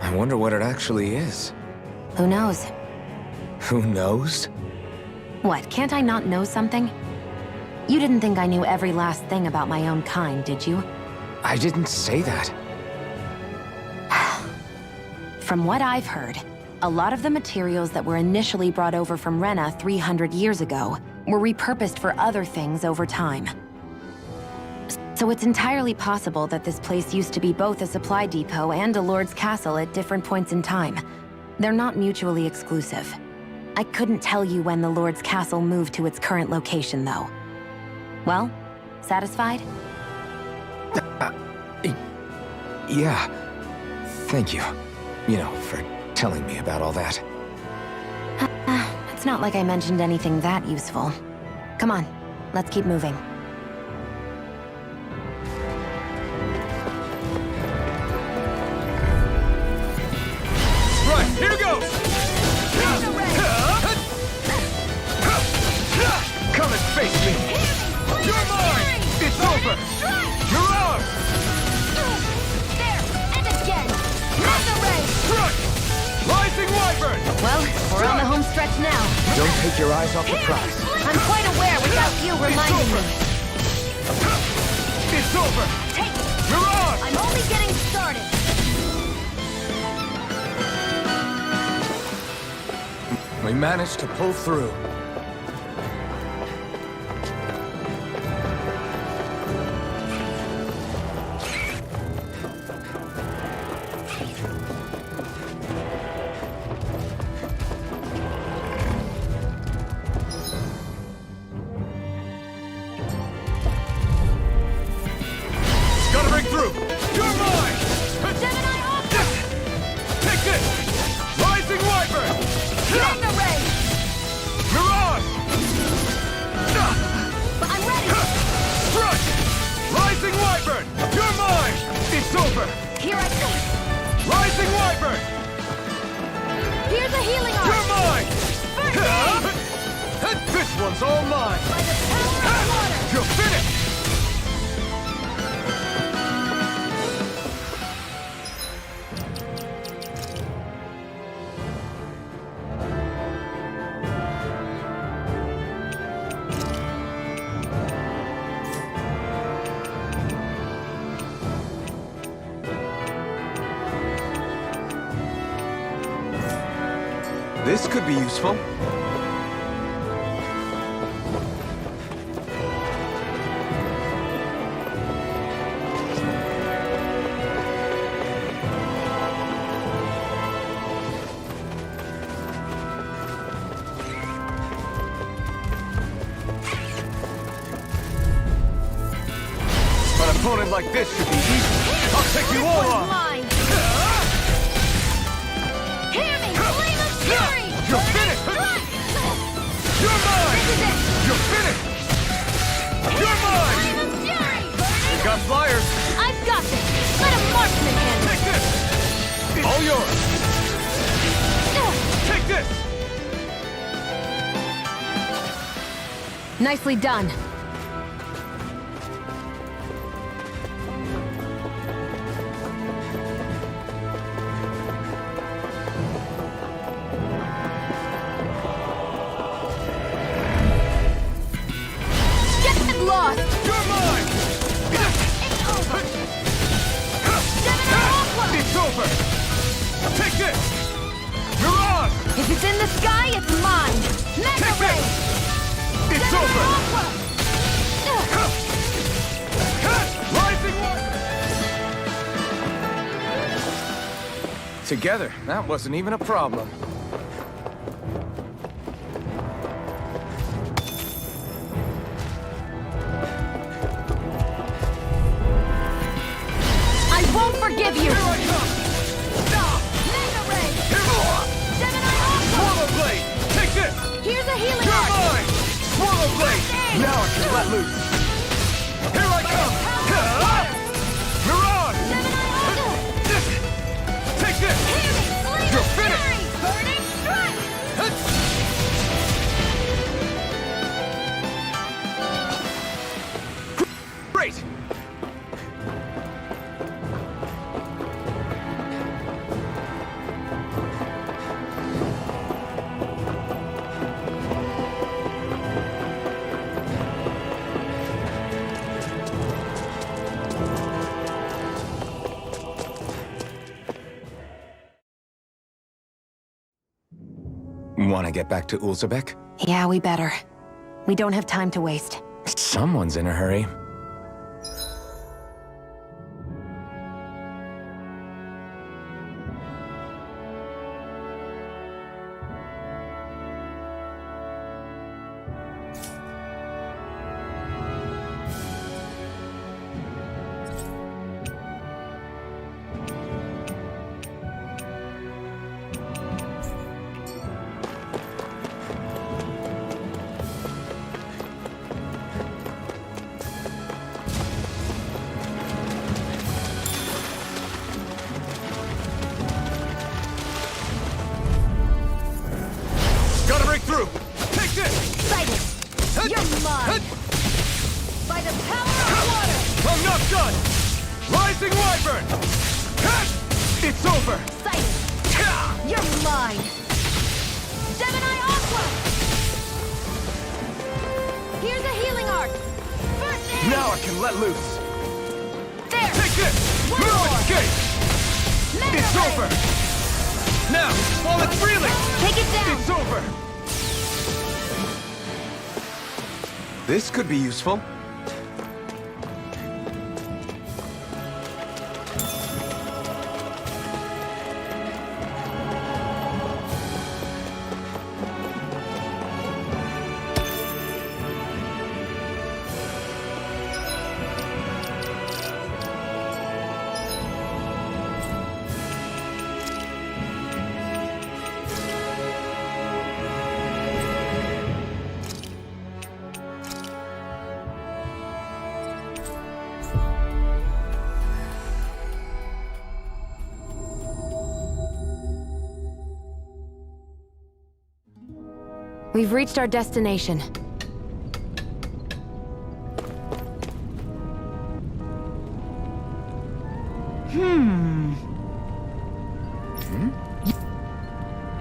I wonder what it actually is. Who knows? Who knows? What, can't I not know something? You didn't think I knew every last thing about my own kind, did you? I didn't say that. From what I've heard, a lot of the materials that were initially brought over from Rena 300 years ago were repurposed for other things over time. So it's entirely possible that this place used to be both a supply depot and a lord's castle at different points in time. They're not mutually exclusive. I couldn't tell you when the lord's castle moved to its current location, though. Well, satisfied? Yeah. Thank you. You know, for telling me about all that. It's not like I mentioned anything that useful. Come on, let's keep moving. Right, here goes! Come and face me! You're mine! It's over! You're ours! There! And again! Resurrect! Rising Wyvern! Well, we're on the home stretch now. Don't take your eyes off the prize. I'm quite aware without you reminding me. It's over! Take it! You're ours! I'm only getting started! We managed to pull through. Gotta break through! You're mine! Take this! Rising Wyvern! one's all mine! By the power of water! You're finished! This could be useful. An opponent like this should be easy. I'll take you all on! Mine! Hear me! Flame of fury! You're finished! You're mine! This is it! You're finished! You're mine! Flame of fury! You got flyers! I've got this! Let a marksman handle Take this! All yours! it! Take this! Nicely done. Get lost! You're mine! It's over! It's over! Take this! Mirage! If it's in the sky, it's mine! Mega Take Ray! this! It's over! Rising one! Together, that wasn't even a problem. I won't forgive you! Here I come! Mega Ray! Here! Gemini Aqua! Swallow Blade! Take this! Here's a healing You're art! mine! Swallow Blade! Now I can let loose! Here I come! Mirage! Gemini Aqua! Take this! Hear me! Flame You're of finished! fury! Burning strike! Great! Want to get back to Ulzebek? Yeah, we better. We don't have time to waste. Someone's in a hurry. Gotta break through! Take this! Excited! You're mine! By the power of water! I'm not done! Rising Wyvern! It's over! Excited! You're mine! Gemini Aqua! Here's a healing art! First aid! Now I can let loose! There! Take this! One Move more. escape! Mega It's Ray! over! Now, while it's reeling! Take it down! It's over! This could be useful. We've reached our destination.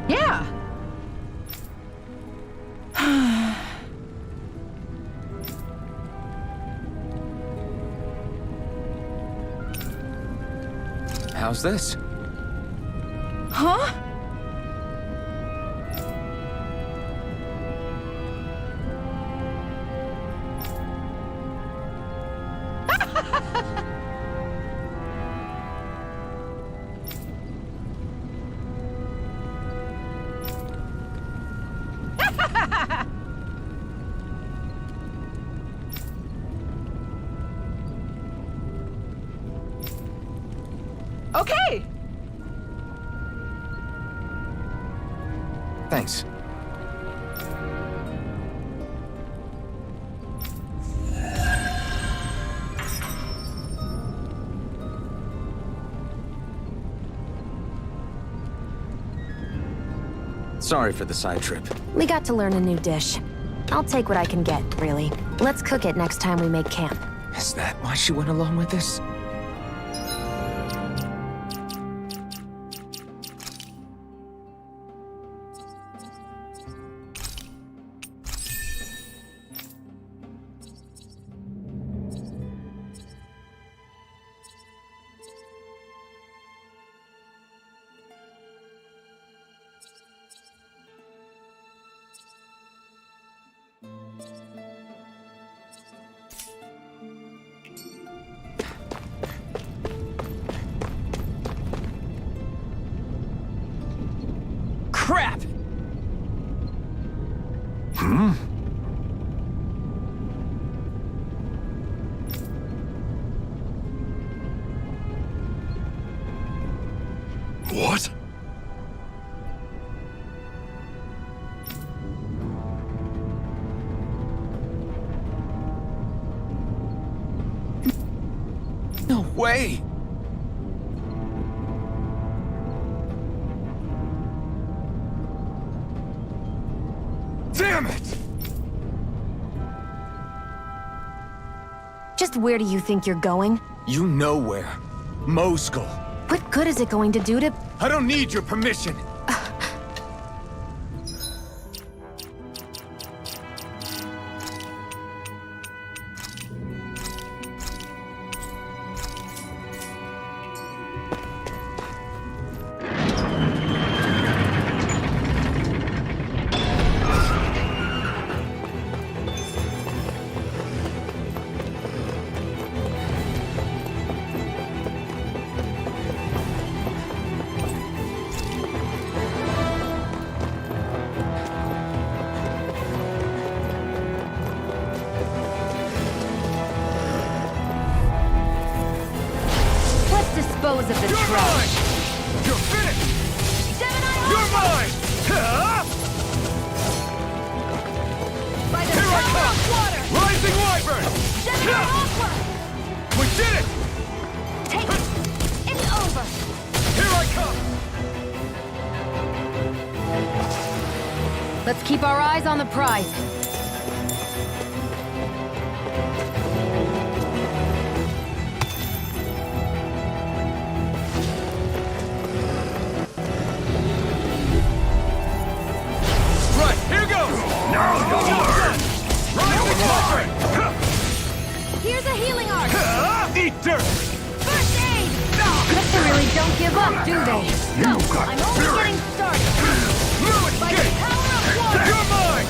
Yeah. How's this? Huh? Okay. Thanks. Sorry for the side trip. We got to learn a new dish. I'll take what I can get, really. Let's cook it next time we make camp. Is that why she went along with this? Crap! What? No way! Damn it! Just where do you think you're going? You know where. Moskal. What good is it going to do to... I don't need your permission. Dispose of this trash. You're finished! You're mine! By the Here I power come! of water! Rising Wyvern! Gemini Aqua! We did it! Take it! It's over! Here I come! Let's keep our eyes on the prize. Here's a healing art! Eat dirt! First aid! They really don't give up, do they? Go! I'm only getting started! New By the escape! power of water! You're mine!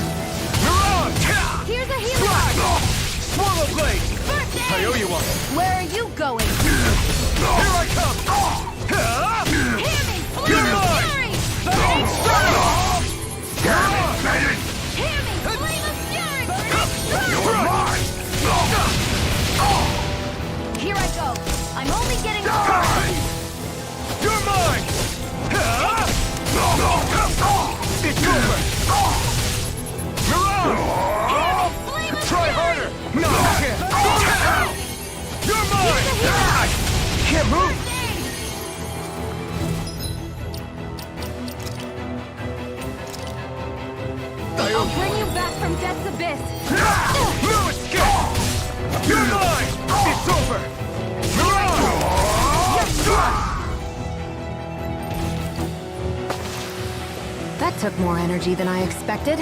Mirage! Here's a healing art! Swallow blade! First aid! I owe you one! Where are you going? Here I come! Hear me! Flame of fury! Burning Hear me! Flame of fury! Burning You're mine! Here I go! I'm only getting started! You're mine! It's over! Mirage! Flame of Try fury! harder! No, I can't! You're mine! Can't move! I'll bring you back from death's abyss! No escape! You're mine! It's over! Mirage! That took more energy than I expected.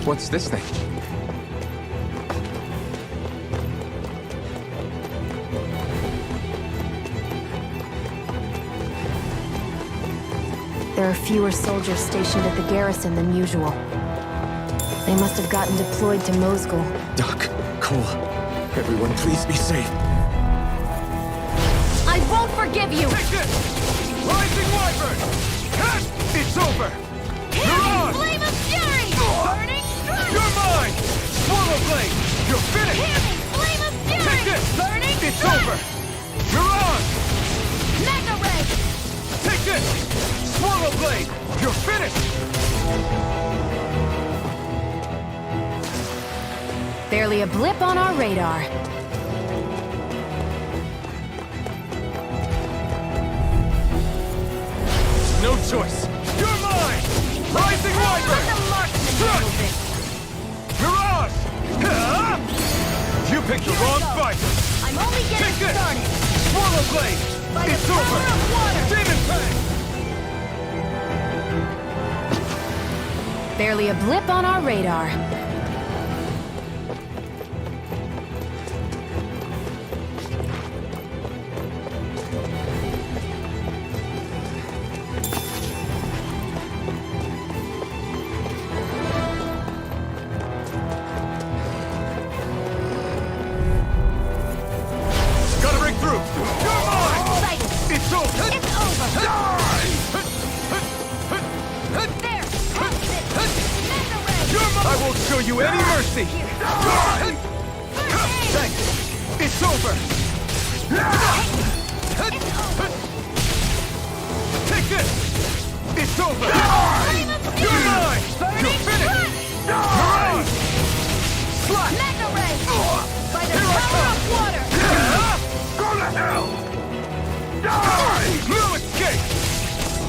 What's this thing? There are fewer soldiers stationed at the garrison than usual. They must have gotten deployed to Mosgul. Doc, Cole, everyone please be safe. I won't forgive you! Take this! Rising Wyvern! Cut! It's over! You're on! Flame of Fury! Burning Strike! You're mine! Swallow Blade! You're finished! Hear me! Flame of Fury! Take this! Burning It's Strike! over! You're on! Mega Ray! Take this! Swallow Blade! You're finished! Barely a blip on our radar. No choice! You're mine! Rising Wyvern! Let the marksman handle this! Mirage! You picked the Here I wrong go. fight! I'm only getting Take this! started! Swallow Blade! By the It's power over! of water! Demon Fang! Barely a blip on our radar. Gotta break through! You're mine! Fight it! It's over! It's over! There! Have it! Mega Ray! You're mine! I won't show you any mercy! Thanks! It's over! Take this! It's over! You're mine! You're finished! You're on! Slap! Mega Ray! By the Here I power come. of water! Go to hell! Die! No escape!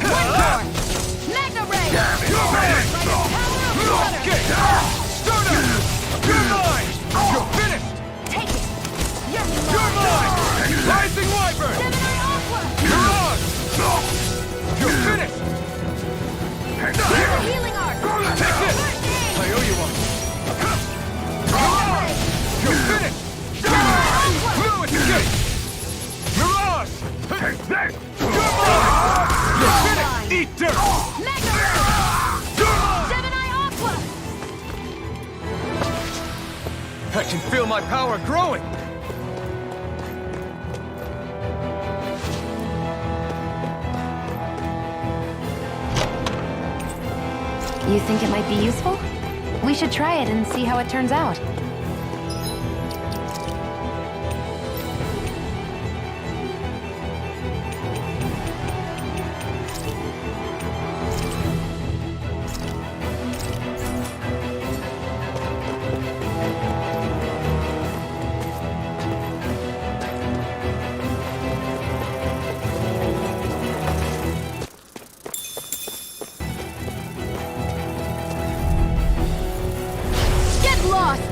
One more! Mega Ray! By the power of No water! escape! Start up! You're mine! You're finished! Take it! You're You're mine! mine! Rising Wyvern! Gemini Aqua! You're on! You're finished! Healing Arc! Take this! I owe you one! You're on! You're finished! No escape! Mirage! Take this! You're mine! You're finished! Eat dirt! Mega Ray! Gemini Aqua! I can feel my power growing! You think it might be useful? We should try it and see how it turns out. Get lost!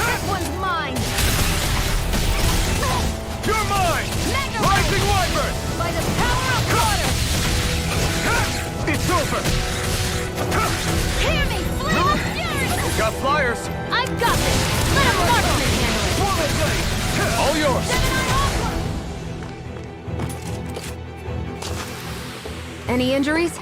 This one's mine! You're mine! Mega Rising Ray! Wyvern! By the power of water! It's over! Hear me! Flame of Fury! Got flyers! I've got this! Let a marksman handle it! Swallow Blade! All yours! Gemini Aqua! Any injuries?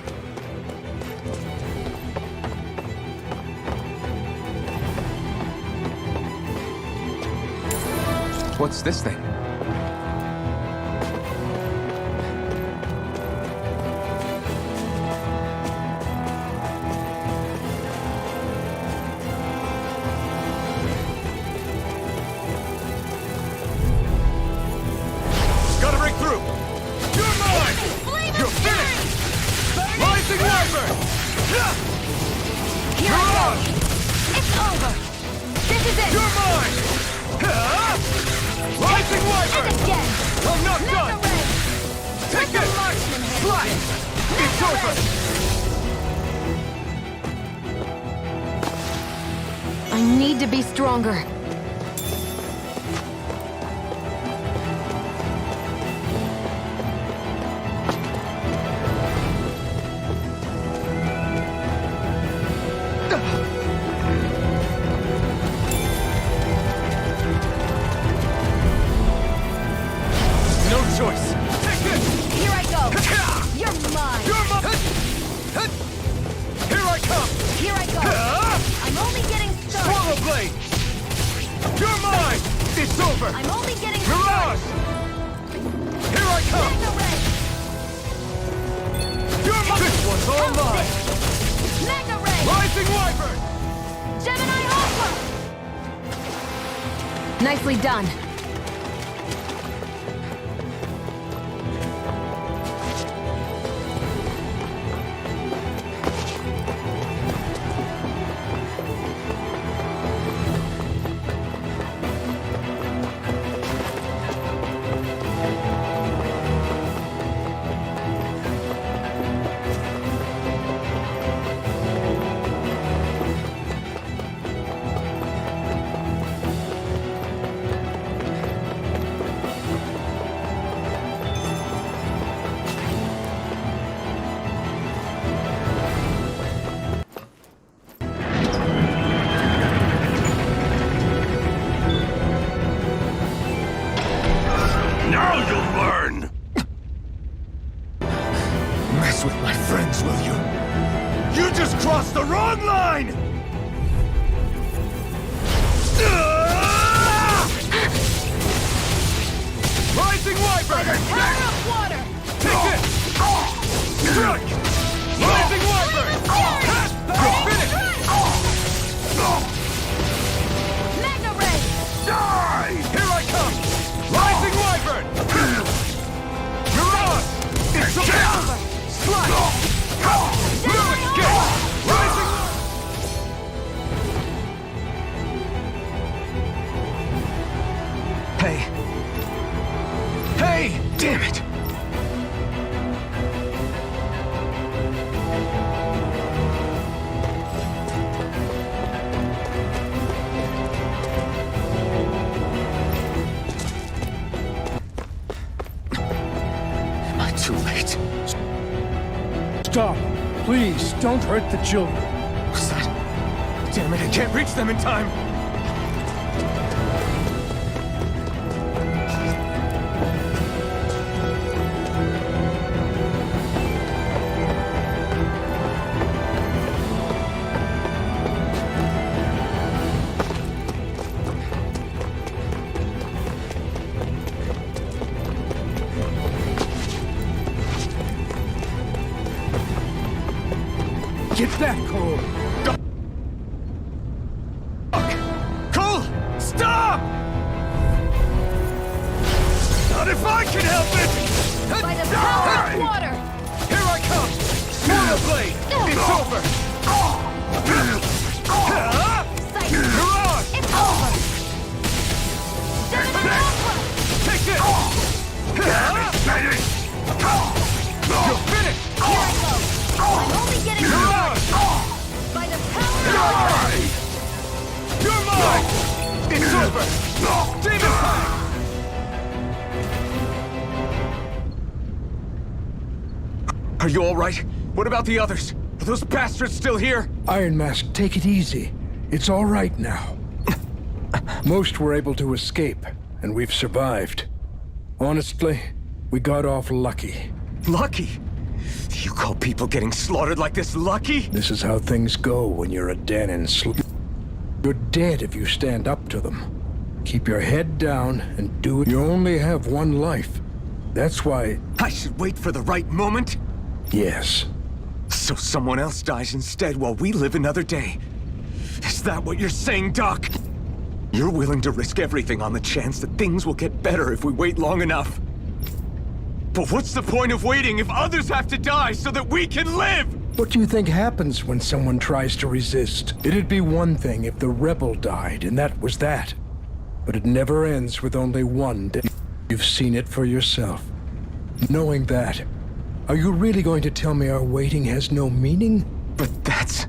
What's this thing? Gotta break through! You're mine! Flame You're of Fury! finished! Rising Wyvern! Here I go! It's over! This is it! You're mine! Rising Wyvern! And again! I'm not Mega done! Ray! Take Let the this! need to be stronger. No choice. Take this! Here I go! You're mine! You're mine! Here I come! Here I go! I'm only getting started! Swallow blade! You're mine! It's over! I'm only getting Mirage! Here I come! Mega Ray! You're mine! This one's all mine! Mega Ray! Rising Wyvern! Gemini Aqua! Nicely done. Now you'll learn! Mess with my friends, will you? You just crossed the wrong line! Rising Wyvern! Power of water! Take this! Strike! Rising Wyvern! You're finished! Mega Ray! Die! Here I come! Rising Wyvern! Mirage! It's over! Slash! No escape! Rising... Hey! Hey! Damn it! Am I too late? Stop! Please, don't hurt the children. What's that? Damn it, I can't reach them in time! Get back, Cole! Cole! Stop! Not if I can help it! By the power of water! Here I come! Swallow blade! It's over! Sight! Mirage! It's over! Gemini Aqua! Take this! You're finished! Here I go! I'm only getting started! Mirage! By the power of water! You're mine! It's over! Demon Time! Are you all right? What about the others? Are those bastards still here? Iron Mask, take it easy. It's all right now. Most were able to escape, and we've survived. Honestly, we got off lucky. Lucky? You call people getting slaughtered like this lucky? This is how things go when you're a Danon You're dead if you stand up to them. Keep your head down and do it. You only have one life. That's why... I should wait for the right moment? Yes. So someone else dies instead while we live another day. Is that what you're saying, Doc? You're willing to risk everything on the chance that things will get better if we wait long enough. But what's the point of waiting if others have to die so that we can live? What do you think happens when someone tries to resist? It'd be one thing if the rebel died, and that was that. But it never ends with only one death. You've seen it for yourself. Knowing that, are you really going to tell me our waiting has no meaning? But that's...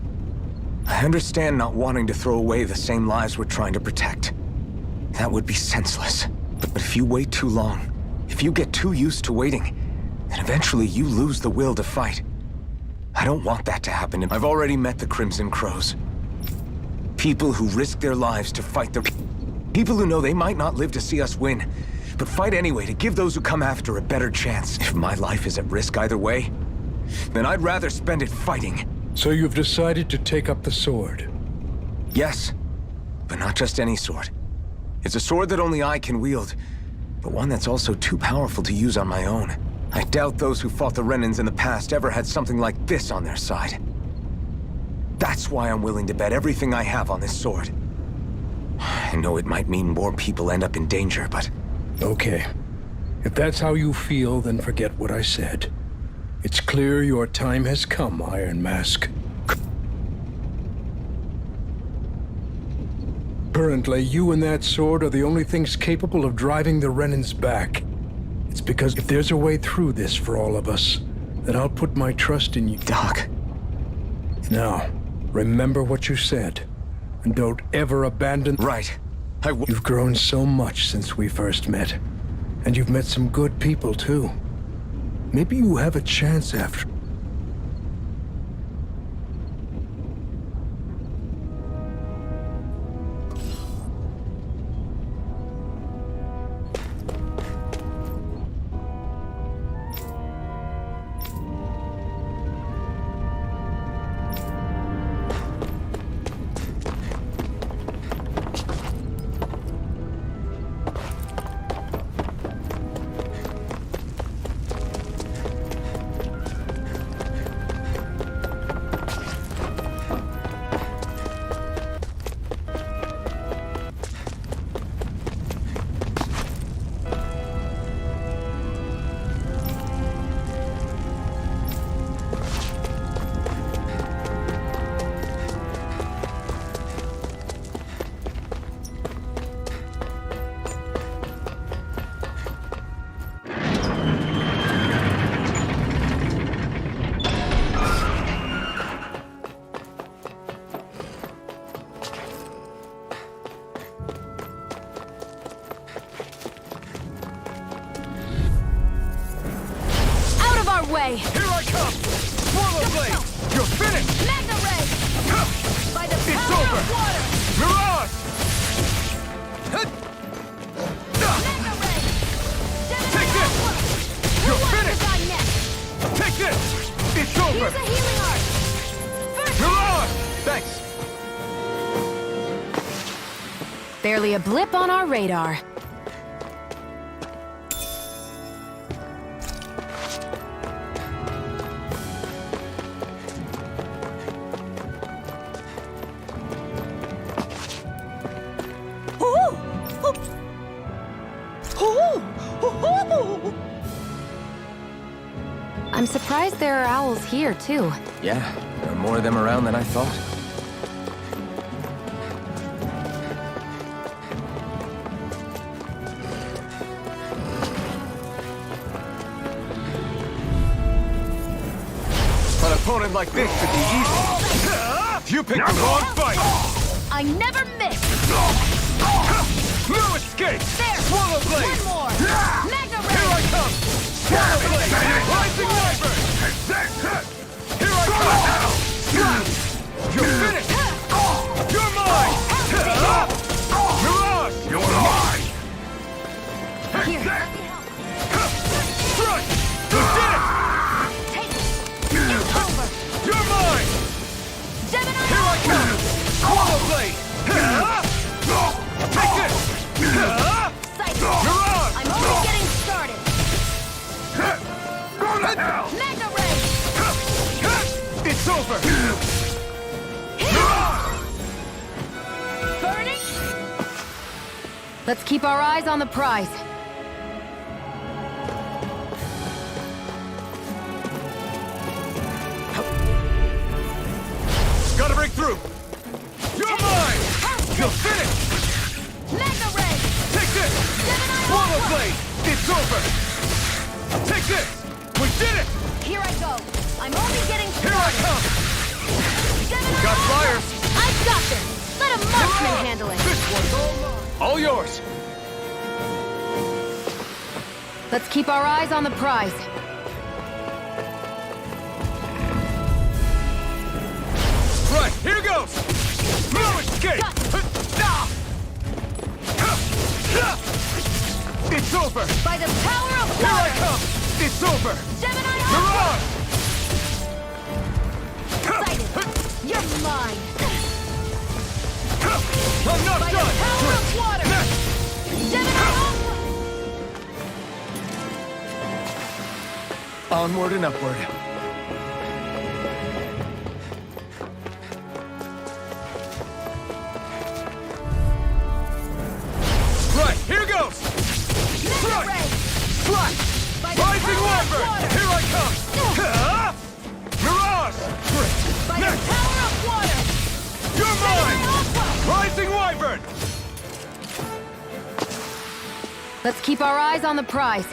I understand not wanting to throw away the same lives we're trying to protect. That would be senseless. But if you wait too long, if you get too used to waiting, then eventually you lose the will to fight. I don't want that to happen. I've already met the Crimson Crows. People who risk their lives to fight the... People who know they might not live to see us win, but fight anyway to give those who come after a better chance. If my life is at risk either way, then I'd rather spend it fighting. So you've decided to take up the sword? Yes, but not just any sword. It's a sword that only I can wield, but one that's also too powerful to use on my own. I doubt those who fought the Renans in the past ever had something like this on their side. That's why I'm willing to bet everything I have on this sword. I know it might mean more people end up in danger, but... Okay. If that's how you feel, then forget what I said. It's clear your time has come, Iron Mask. Currently, you and that sword are the only things capable of driving the Renans back. It's because if there's a way through this for all of us, then I'll put my trust in you. Doc. Now, remember what you said, and don't ever abandon... Right. You've grown so much since we first met, and you've met some good people, too. Maybe you have a chance after... Way. Here I come! Swallow Blade! You're finished! Magna Ray! By the It's power over! of water! Mirage! Magna Ray! Take this! Who You're wants finished! to die next? Take this! It's over! Use a healing art! First Mirage! Thanks! Barely a blip on our radar. I'm surprised there are owls here, too. Yeah, there are more of them around than I thought. An opponent like this should be easy. You picked the wrong fight! I never miss! No escape! There! Swallow Blade! One more! Magna Ray! Here I come! Swallow Blade! Rising Wyvern! Here I come! You're finished! You're mine! Mirage! You're mine! Here, let me help. Crush! You did it! Take it! It's over! You're mine! Gemini! Here I come! Swallow Blade! Take this! Psycho! Mirage! I'm only getting started! Magna Ray! It's over! Burning! Let's keep our eyes on the prize. Gotta break through! You're mine! You're finished! Magna Ray! Take this! Gemini Swallow Aqua! Blade! It's over! Take this! We did it! Here I go! I'm only getting Here I started! come! Gemini Got Aqua! flyers! Got this! Let a marksman handle it! This one's all mine! All yours! Let's keep our eyes on the prize. Right, here goes! No escape! It's over! By the power of Here I water! come! It's over! Gemini Mirage! Sighted! You're mine! I'm not By the done! power of water! Gemini Onward and upward. Right, here goes! Mega Ray! Slash! By the Rising power of Wyvern! water! Here I come! Mirage! By the power of water! You're mine! Aqua! Rising Wyvern! Let's keep our eyes on the prize.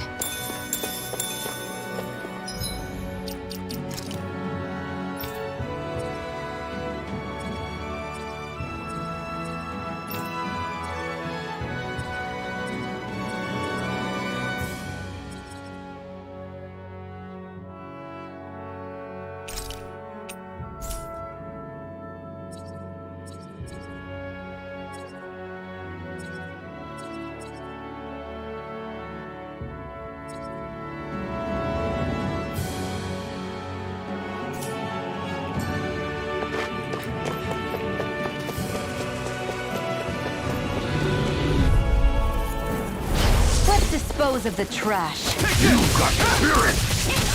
Let's dispose of the trash. You got spirit!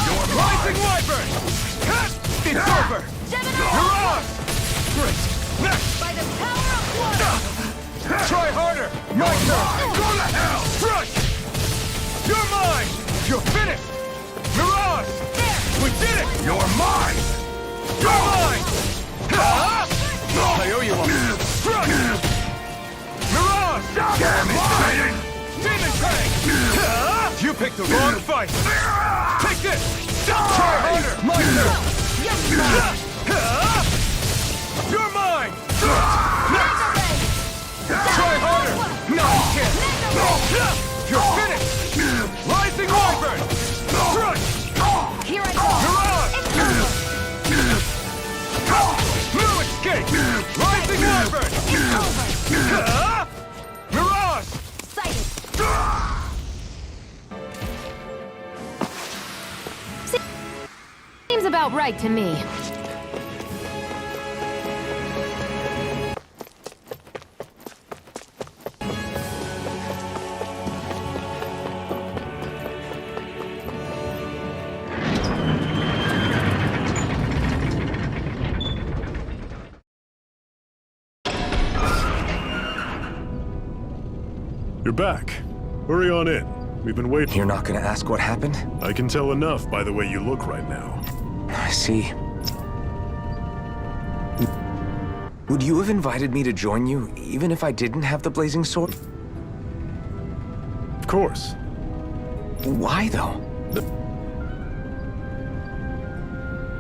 You're Rising Wyvern! It's over! Mirage! By the power of water! Try harder! My turn! Go to hell! Crush! You're mine! You're finished! Mirage! There! We did it! You're mine! You're mine! I owe you one! Crush! Mirage! Damn it, Titan! Demon Fang! You picked the wrong fight! Take this! Try harder! My turn! You're mine! Mega Ray! Try harder! No, you can't! You're finished! Rising Wyvern! Crush! Here I go! Mirage! No escape! Rising Wyvern! Mirage! Sighted! Seems about right to me. You're back. Hurry on in. We've been waiting. You're not gonna ask what happened? I can tell enough by the way you look right now. I see. Would you have invited me to join you, even if I didn't have the blazing sword? Of course. Why, though?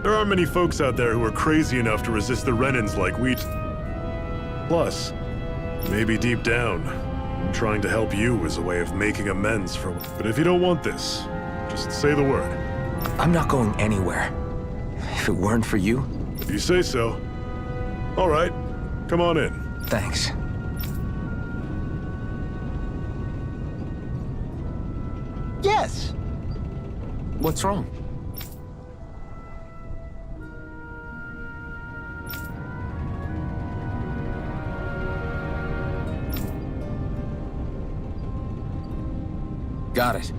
There aren't many folks out there who are crazy enough to resist the Renans like we... Plus, maybe deep down, I'm trying to help you as a way of making amends for... But if you don't want this, just say the word. I'm not going anywhere. If it weren't for you... If you say so. All right, come on in. Thanks. Yes! What's wrong? Got it.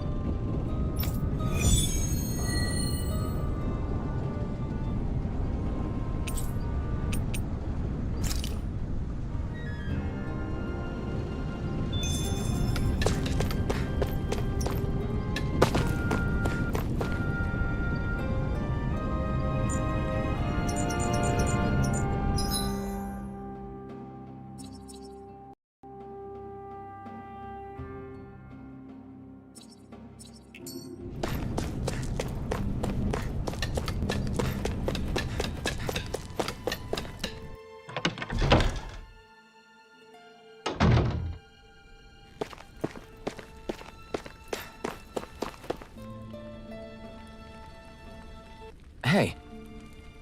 hey.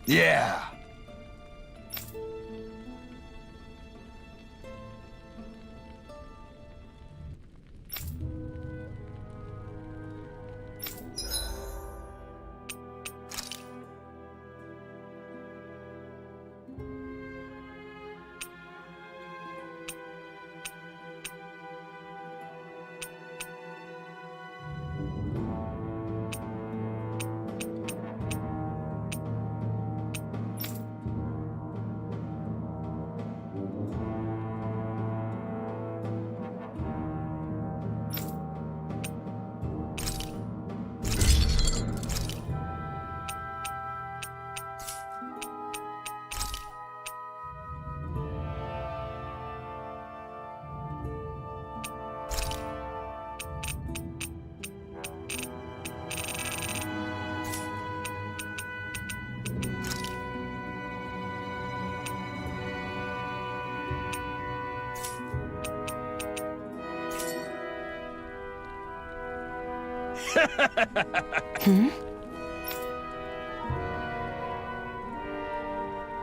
Yeah.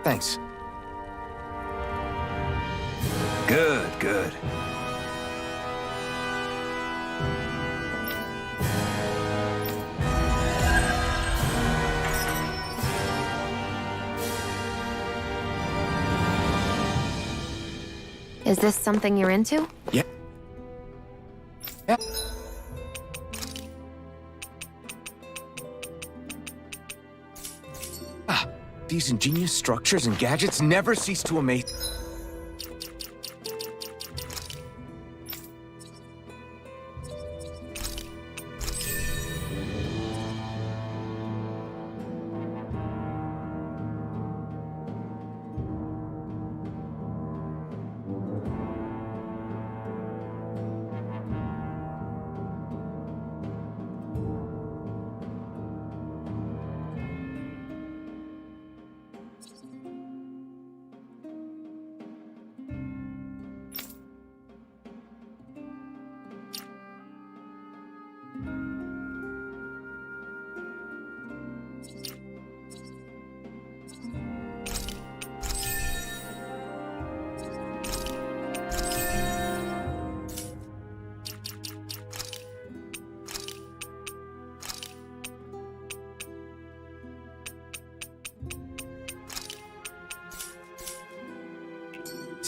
Thanks. Good, good. Is this something you're into? Yeah. Yeah. These ingenious structures and gadgets never cease to amaze.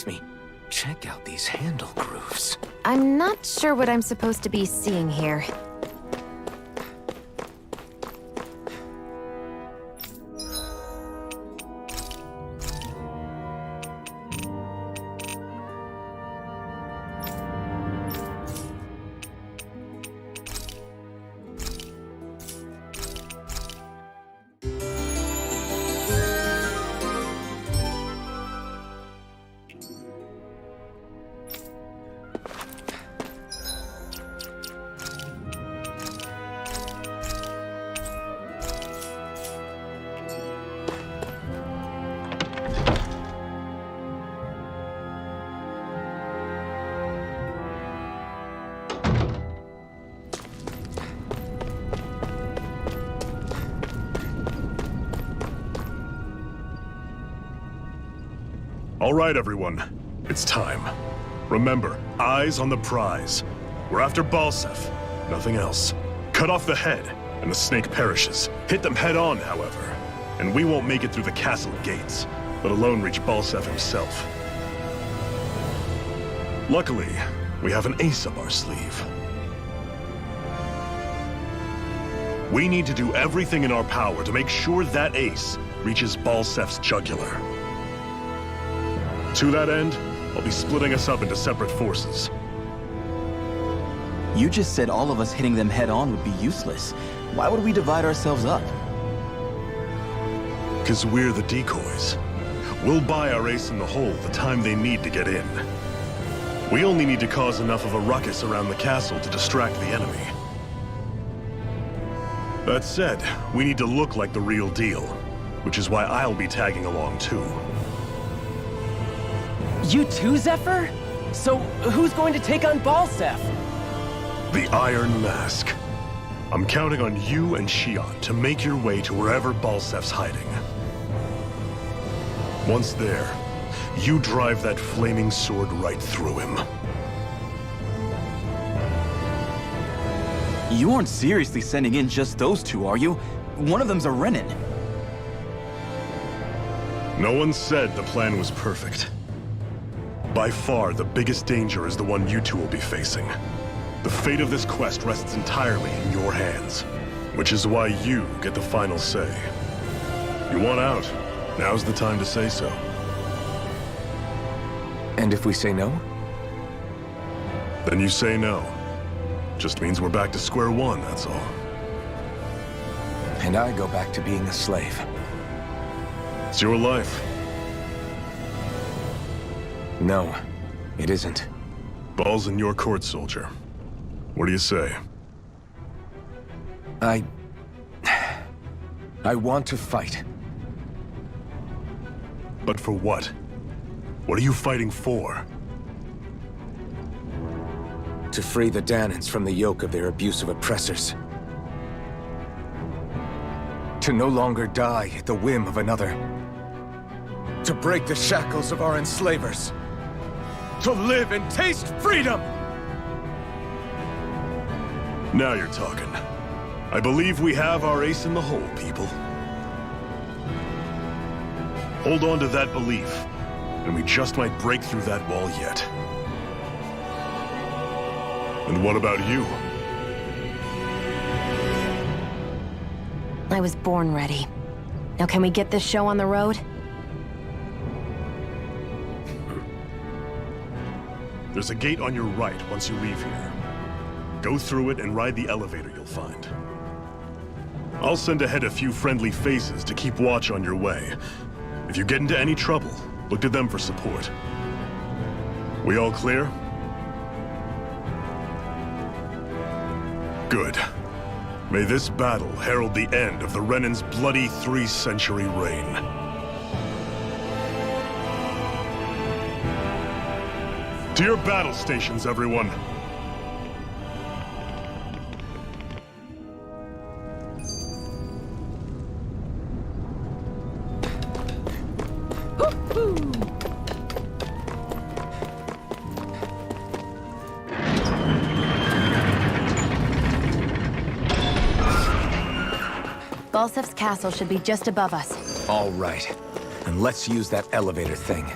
Me. Check out these handle grooves. I'm not sure what I'm supposed to be seeing here. All right, everyone. It's time. Remember, eyes on the prize. We're after Balsef, nothing else. Cut off the head, and the snake perishes. Hit them head on, however, and we won't make it through the castle gates, let alone reach Balsef himself. Luckily, we have an ace up our sleeve. We need to do everything in our power to make sure that ace reaches Balsef's jugular. To that end, I'll be splitting us up into separate forces. You just said all of us hitting them head-on would be useless. Why would we divide ourselves up? 'Cause we're the decoys. We'll buy our ace in the hole the time they need to get in. We only need to cause enough of a ruckus around the castle to distract the enemy. That said, we need to look like the real deal, which is why I'll be tagging along too. You too, Zephyr? So, who's going to take on Balsef? The Iron Mask. I'm counting on you and Shion to make your way to wherever Balsef's hiding. Once there, you drive that flaming sword right through him. You aren't seriously sending in just those two, are you? One of them's a Renin. No one said the plan was perfect. By far, the biggest danger is the one you two will be facing. The fate of this quest rests entirely in your hands, which is why you get the final say. You want out, now's the time to say so. And if we say no? Then you say no. Just means we're back to square one, that's all. And I go back to being a slave. It's your life. No, it isn't. Ball's in your court, soldier. What do you say? I want to fight. But for what? What are you fighting for? To free the Danans from the yoke of their abusive oppressors. To no longer die at the whim of another. To break the shackles of our enslavers. To live and taste freedom! Now you're talking. I believe we have our ace in the hole, people. Hold on to that belief, and we just might break through that wall yet. And what about you? I was born ready. Now can we get this show on the road? There's a gate on your right once you leave here. Go through it and ride the elevator you'll find. I'll send ahead a few friendly faces to keep watch on your way. If you get into any trouble, look to them for support. We all clear? Good. May this battle herald the end of the Renin's bloody 3-century reign. To your battle stations, everyone! Balsef's castle should be just above us. All right. And let's use that elevator thing.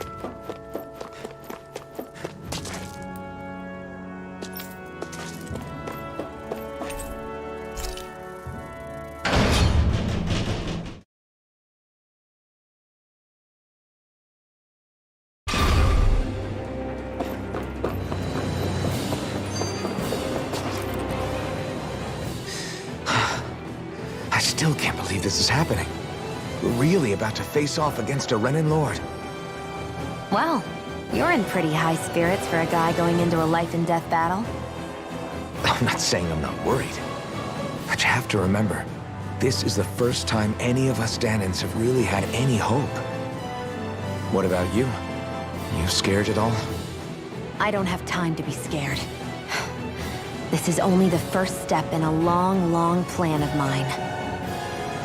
I still can't believe this is happening. We're really about to face off against a Renin Lord. Well, you're in pretty high spirits for a guy going into a life-and-death battle. I'm not saying I'm not worried. But you have to remember, this is the first time any of us Danans have really had any hope. What about you? You scared at all? I don't have time to be scared. This is only the first step in a long, long plan of mine.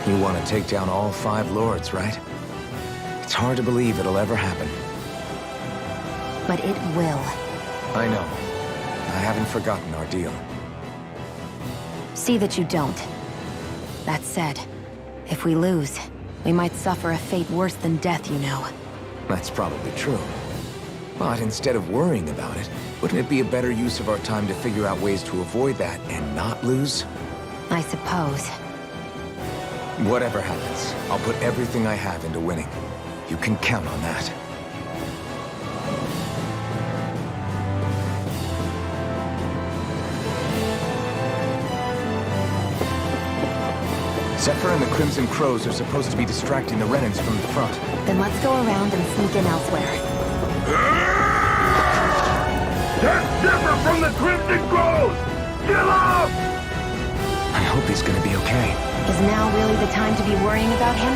You want to take down all 5 lords, right? It's hard to believe it'll ever happen. But it will. I know. I haven't forgotten our deal. See that you don't. That said, if we lose, we might suffer a fate worse than death, you know. That's probably true. But instead of worrying about it, wouldn't it be a better use of our time to figure out ways to avoid that and not lose? I suppose. Whatever happens, I'll put everything I have into winning. You can count on that. Zephyr and the Crimson Crows are supposed to be distracting the Renins from the front. Then let's go around and sneak in elsewhere. That's Zephyr from the Crimson Crows! Get up! I hope he's gonna be okay. Is now really the time to be worrying about him?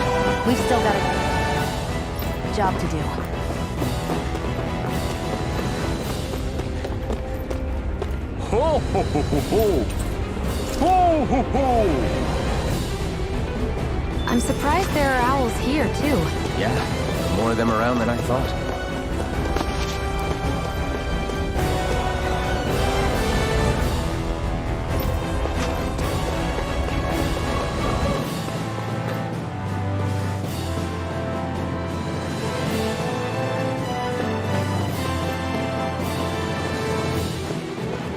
We've still got a job to do. Ho ho ho ho ho! Ho, ho, ho! I'm surprised there are owls here, too. Yeah, more of them around than I thought.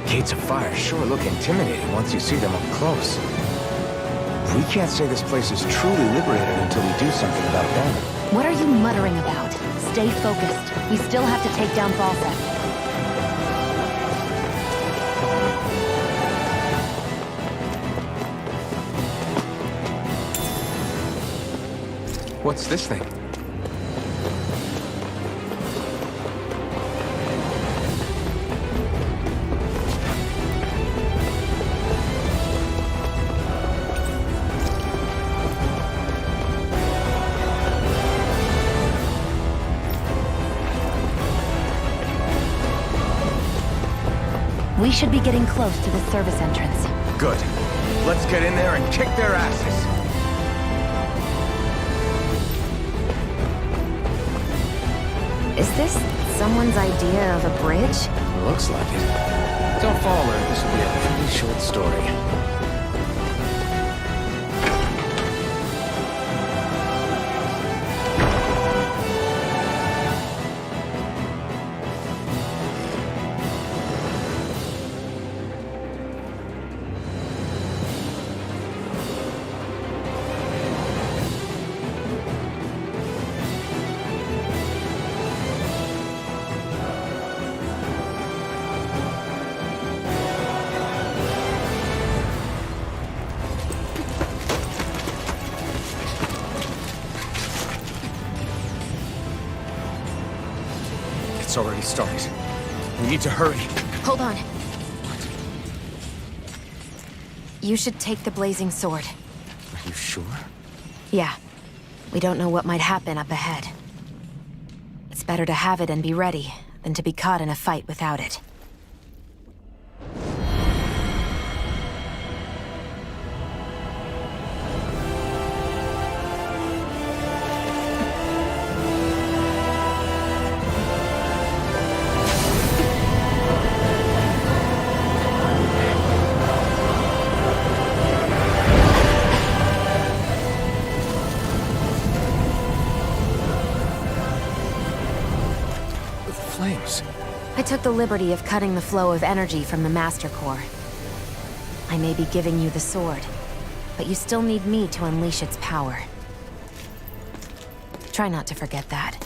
Gates of fire sure look intimidating once you see them up close. We can't say this place is truly liberated until we do something about them. What are you muttering about? Stay focused. We still have to take down Falsec. What's this thing? We should be getting close to the service entrance. Good. Let's get in there and kick their asses. Is this someone's idea of a bridge? Looks like it. Don't fall, or this will be a pretty short story. It's already started. We need to hurry. Hold on. You should take the blazing sword. Are you sure? Yeah. We don't know what might happen up ahead. It's better to have it and be ready than to be caught in a fight without it. Flames. I took the liberty of cutting the flow of energy from the Master Core. I may be giving you the sword, but you still need me to unleash its power. Try not to forget that.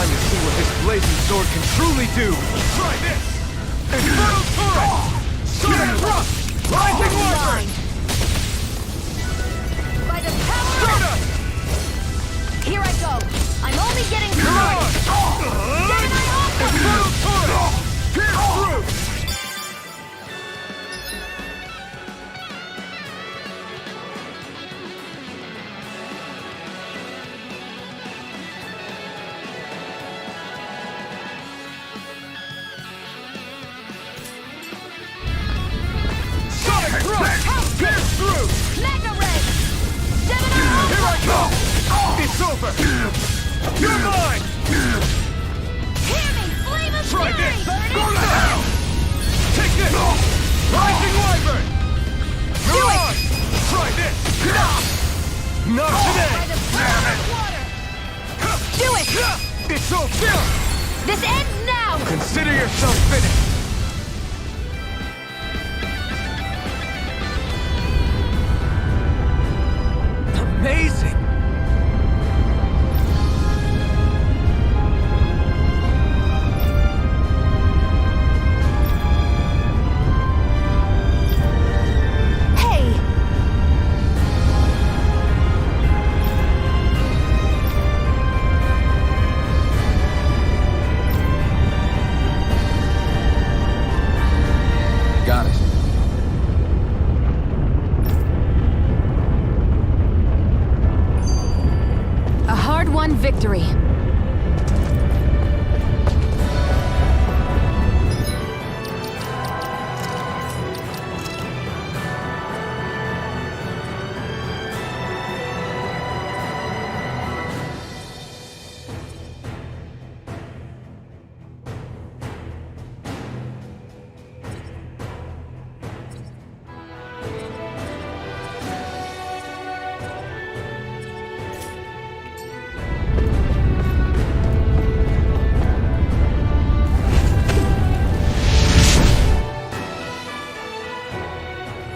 time to see what this blazing sword can truly do! Try this! Infernal Torrent! Sonic Thrust! Rising Wyvern! By the power Stardust! Here I go! I'm only getting Mirage! Gemini Aqua! Infernal Torrent! Pierce through! Sonic Thrust! Pierce through! Mega Ray! Gemini Here I Aqua! go! It's over! You're mine! Hear me! Flame of Try Fury! this! Burn it! Go to hell! Take this! Rising Wyvern! Mirage! Try this! Not By today! the power of water! Do it! It's over! This ends now! Consider yourself finished! Amazing! Hey! Got it. A hard-won victory.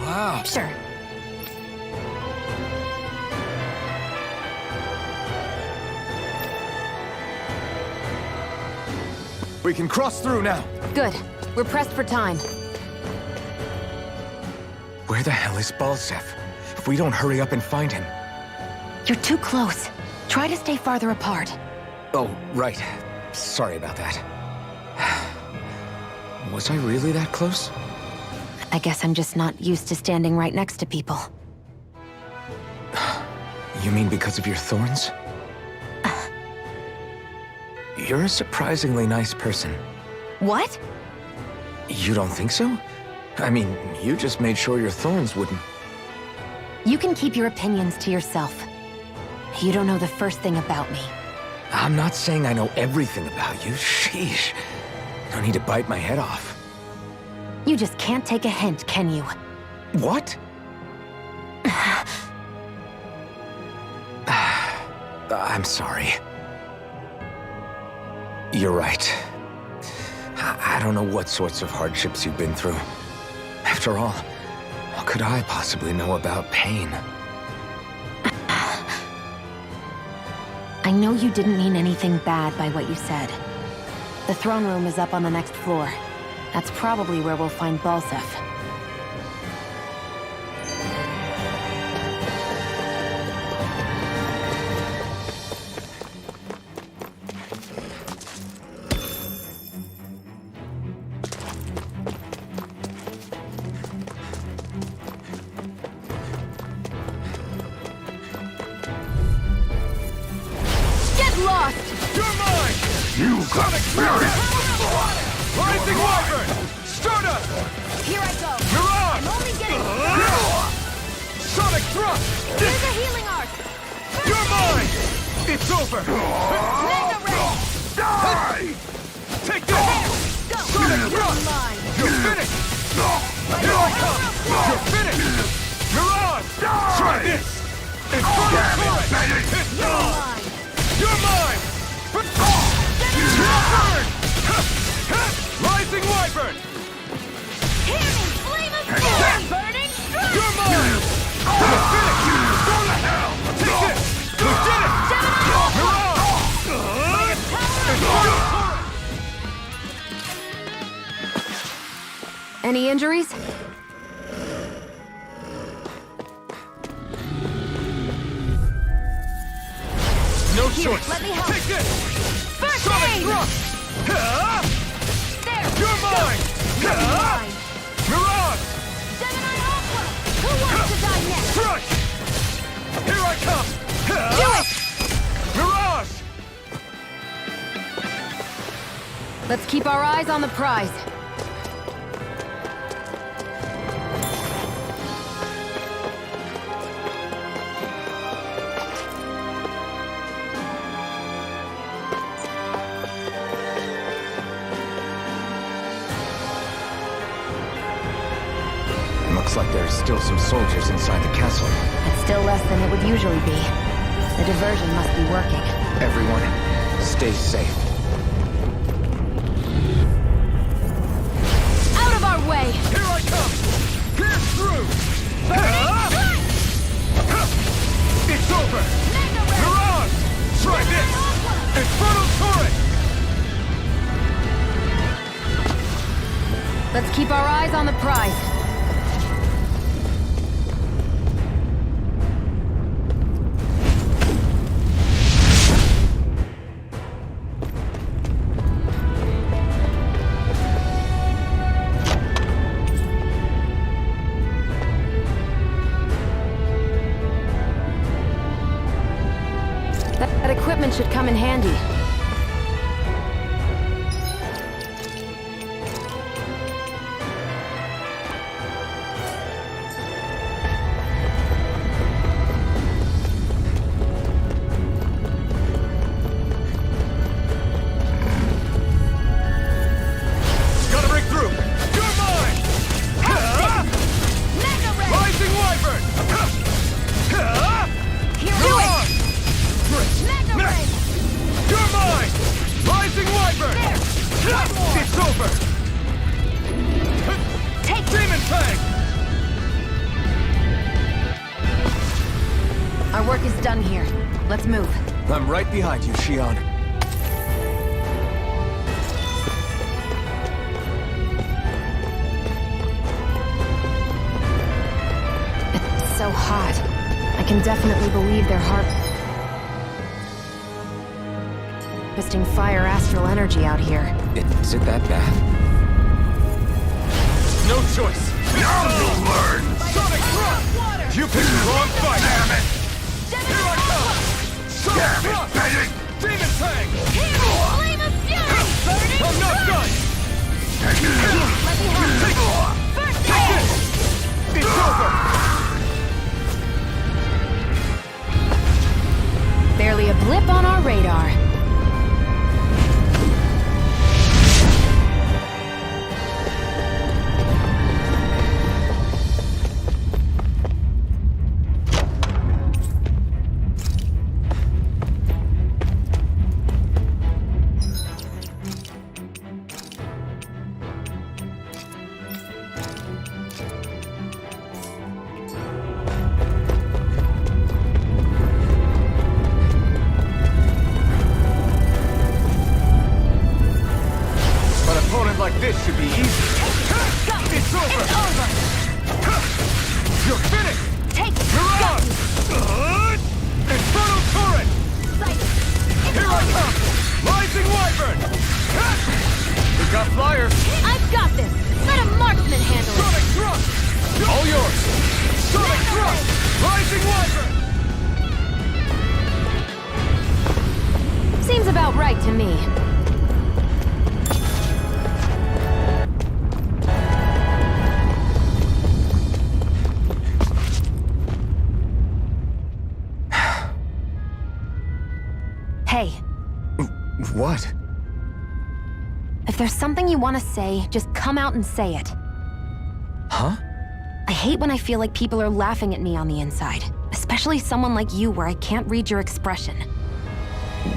Wow! Sure. We can cross through now! Good. We're pressed for time. Where the hell is Balsef? If we don't hurry up and find him... You're too close. Try to stay farther apart. Oh, right. Sorry about that. Was I really that close? I guess I'm just not used to standing right next to people. You mean because of your thorns? You're a surprisingly nice person. What? You don't think so? I mean, you just made sure your thorns wouldn't... You can keep your opinions to yourself. You don't know the first thing about me. I'm not saying I know everything about you. Sheesh. No need to bite my head off. You just can't take a hint, can you? What? I'm sorry. You're right. I don't know what sorts of hardships you've been through. After all, what could I possibly know about pain? I know you didn't mean anything bad by what you said. The throne room is up on the next floor. That's probably where we'll find Balsef. Get lost! You're mine! You got it! Rising Wyvern! Stardust! Here I go! Mirage! I'm only getting... Sonic Thrust! Here's a healing arc! You're mine! It's over! Mega Ray! Die! Take this! Go! Sonic You're Thrust! mine! You're finished! Here I come! You're finished! Mirage! Try this! Infernal Torrent! It's You're on! mine! You're mine! Wyvern! Rising Wyvern! Hear me! Flame of Fury! Burning Strike! You're mine! You're finished! Go to hell! Take this! You did it! Gemini Aqua! Mirage! By the power of Any injuries? No Here, choice. let me help. Take this. First Sonic aid! thrust. There! You're mine. Mine. Mirage. Gemini Aqua! Who wants to die next? Crush. Here I come. Do it! Mirage. Let's keep our eyes on the prize. Looks like there's still some soldiers inside the castle. It's still less than it would usually be. The diversion must be working. Everyone, stay safe. Out of our way! Here I come. Pierce through. It's over. Mirage. Try this. Infernal turret. Let's keep our eyes on the prize. That equipment should come in handy. Gotta break through. You're mine. Rising Wyvern. Mirage. You're mine. Rising Wyvern. It's over. Take Demon Fang. Our work is done here. Let's move. I'm right behind you, Shion. It's so hot. I can definitely believe their harvesting fire astral energy out here. Is it that bad? No choice. Now you'll learn. Sonic thrust. You picked the wrong fight. Damn it. Here I come. Sonic thrust. Demon Fang. Flame of fury! I'm not done. Let me help. First aid! It's over. Barely a blip on our radar. Like this should be easy. It's over. You're finished. Take Mirage. Infernal turret. Here I come. Rising Wyvern. We got flyers. I've got this. Let a marksman handle it. Sonic thrust. All yours. Sonic thrust. Rising Wyvern. Seems about right to me. Hey, What? if there's something you want to say, just come out and say it. Huh? I hate when I feel like people are laughing at me on the inside. Especially someone like you where I can't read your expression.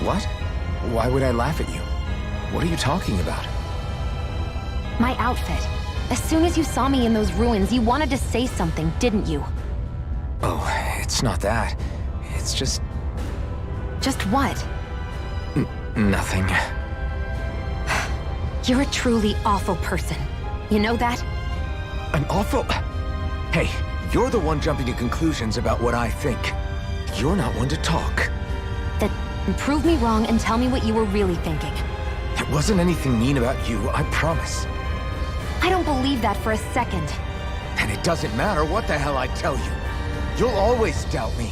What? Why would I laugh at you? What are you talking about? My outfit. As soon as you saw me in those ruins, you wanted to say something, didn't you? Oh, it's not that. It's just... Just what? nothing. You're a truly awful person. You know that? An awful... Hey, you're the one jumping to conclusions about what I think. You're not one to talk. Then prove me wrong and tell me what you were really thinking. It wasn't anything mean about you, I promise. I don't believe that for a second. And it doesn't matter what the hell I tell you. You'll always doubt me.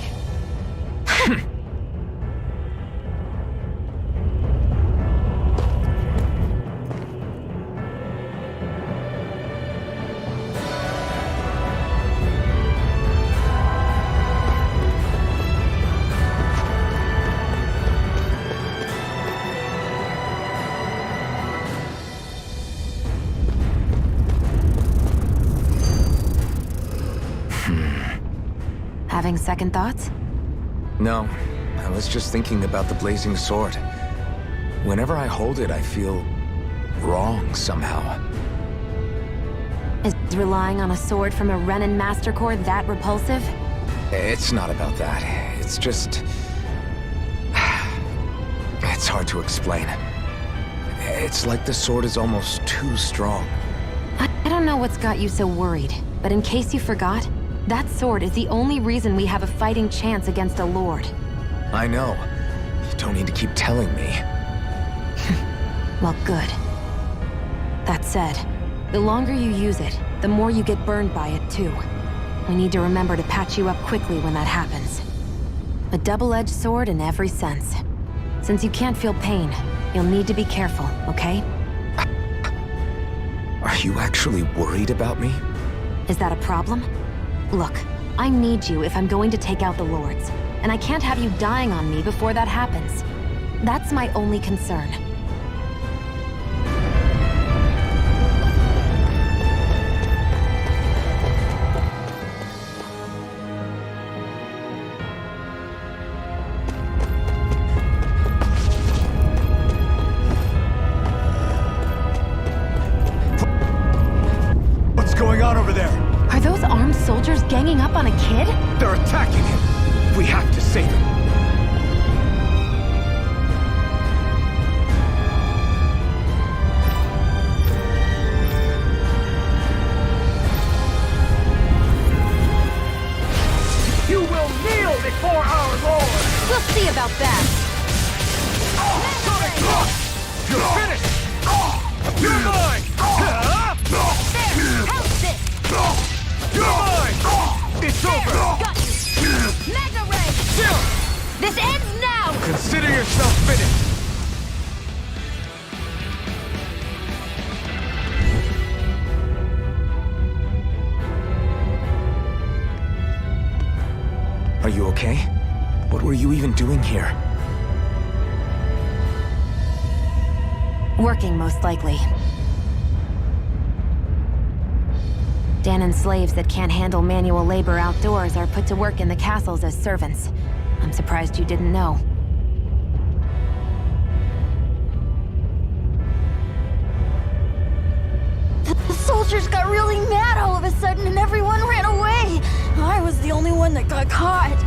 Having second thoughts? No, I was just thinking about the blazing sword. Whenever I hold it, I feel wrong somehow. Is relying on a sword from a Renin Master Core that repulsive? It's not about that. It's just... It's hard to explain. It's like the sword is almost too strong. I don't know what's got you so worried, but in case you forgot, that sword is the only reason we have a fighting chance against a lord. I know. You don't need to keep telling me. Well, good. That said, the longer you use it, the more you get burned by it, too. We need to remember to patch you up quickly when that happens. A double-edged sword in every sense. Since you can't feel pain, you'll need to be careful, okay? Are you actually worried about me? Is that a problem? Look, I need you if I'm going to take out the lords, and I can't have you dying on me before that happens. That's my only concern. What's going on over there? Are those armed soldiers ganging up on a kid? They're attacking him! We have to save him! You will kneel before our Lord! We'll see about that. You're finished! You're mine! There, help this! You're mine! It's over! Got you! Mega Ray! Chill! This ends now! Consider yourself finished! Are you okay? What were you even doing here? Working, most likely. Danon slaves that can't handle manual labor outdoors are put to work in the castles as servants. I'm surprised you didn't know. The soldiers got really mad all of a sudden and everyone ran away. I was the only one that got caught.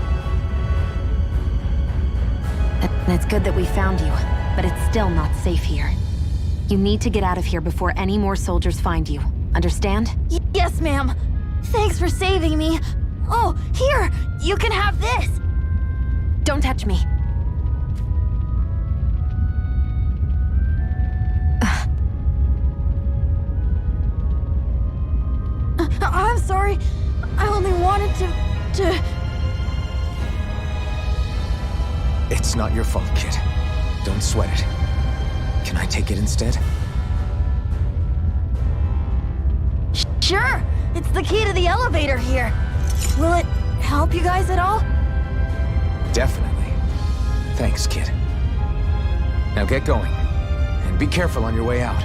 And it's good that we found you, but it's still not safe here. You need to get out of here before any more soldiers find you. Understand? Yes, ma'am. Thanks for saving me. Oh, here! You can have this! Don't touch me. I'm sorry. I only wanted to... It's not your fault, kid. Don't sweat it. Can I take it instead? Sure! It's the key to the elevator here. Will it help you guys at all? Definitely. Thanks, kid. Now get going. And be careful on your way out.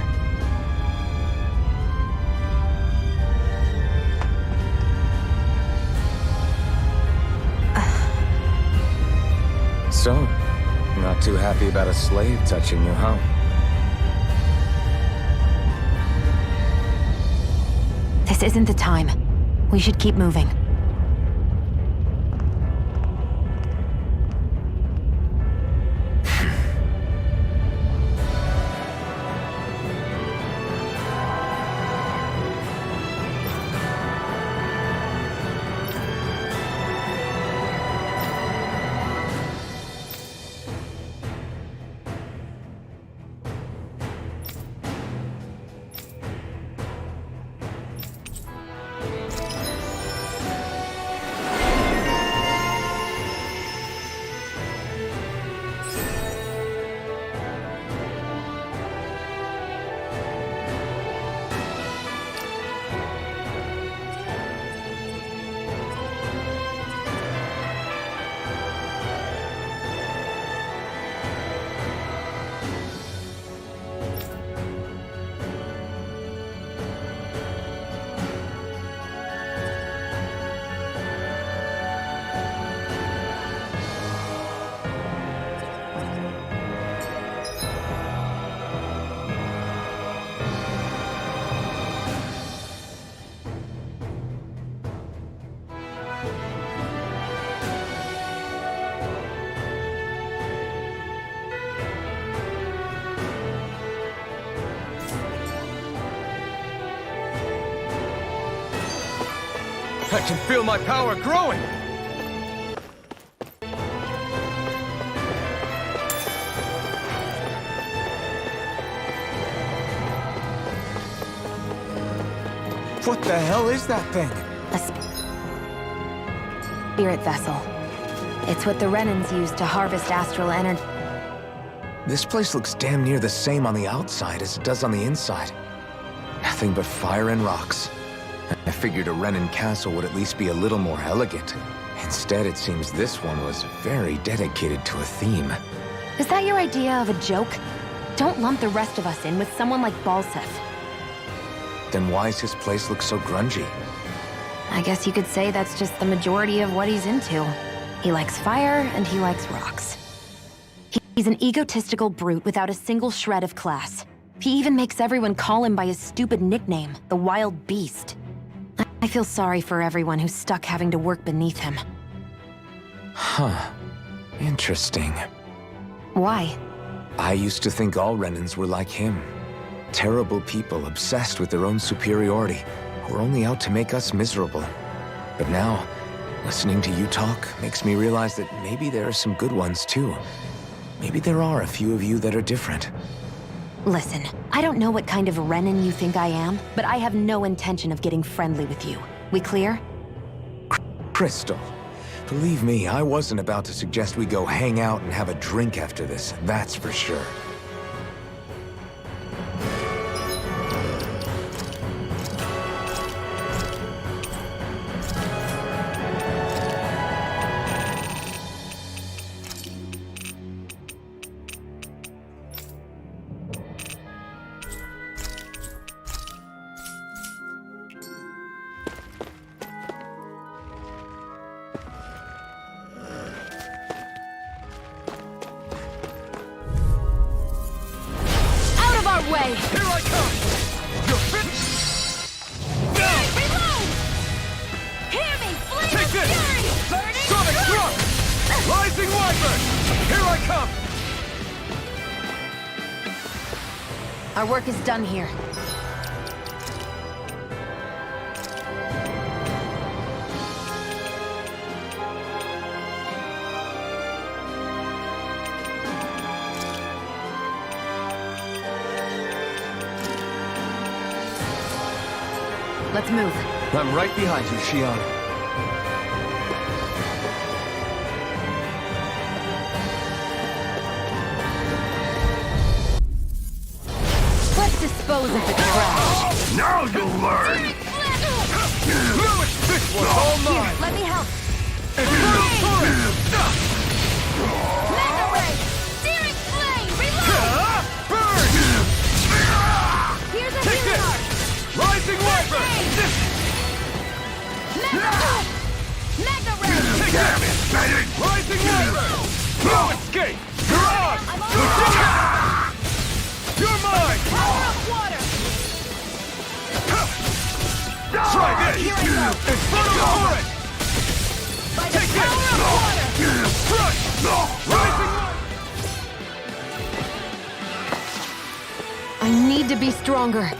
So, not too happy about a slave touching you, huh? This isn't the time. We should keep moving. I can feel my power growing! What the hell is that thing? A spirit vessel. It's what the Renans use to harvest astral energy. This place looks damn near the same on the outside as it does on the inside. Nothing but fire and rocks. I figured a Renan castle would at least be a little more elegant. Instead, it seems this one was very dedicated to a theme. Is that your idea of a joke? Don't lump the rest of us in with someone like Balseth. Then why's his place look so grungy? I guess you could say that's just the majority of what he's into. He likes fire and he likes rocks. He's an egotistical brute without a single shred of class. He even makes everyone call him by his stupid nickname, the Wild Beast. I feel sorry for everyone who's stuck having to work beneath him. Huh. Interesting. Why? I used to think all Renans were like him. Terrible people obsessed with their own superiority, who are only out to make us miserable. But now, listening to you talk makes me realize that maybe there are some good ones too. Maybe there are a few of you that are different. Listen, I don't know what kind of Renan you think I am, but I have no intention of getting friendly with you. We clear? Crystal, believe me, I wasn't about to suggest we go hang out and have a drink after this, that's for sure. Way! Here I come! You're finished! Go! Reload! Hear me! Flame Take of this! fury! Burning Sonic truck! Rock! Rising Wyvern! Here I come! Our work is done here. Let's move. I'm right behind you, Shion. Let's dispose of the trash. Now you'll learn! Lewis, this one's all mine! Let me help. Infernal Torrent! Mega Ray! Searing Flame! Reload! Burn! Here's a Take healing this! arc! Rising Wyvern! Mega Ray! Damn it, Bennett! Rising Wyvern! No escape! You're ours! I'm on You're mine! Power of water! Try this! Here I go! Infernal Torrent! By the Take power this! of water! Crush! Rising I need to be stronger.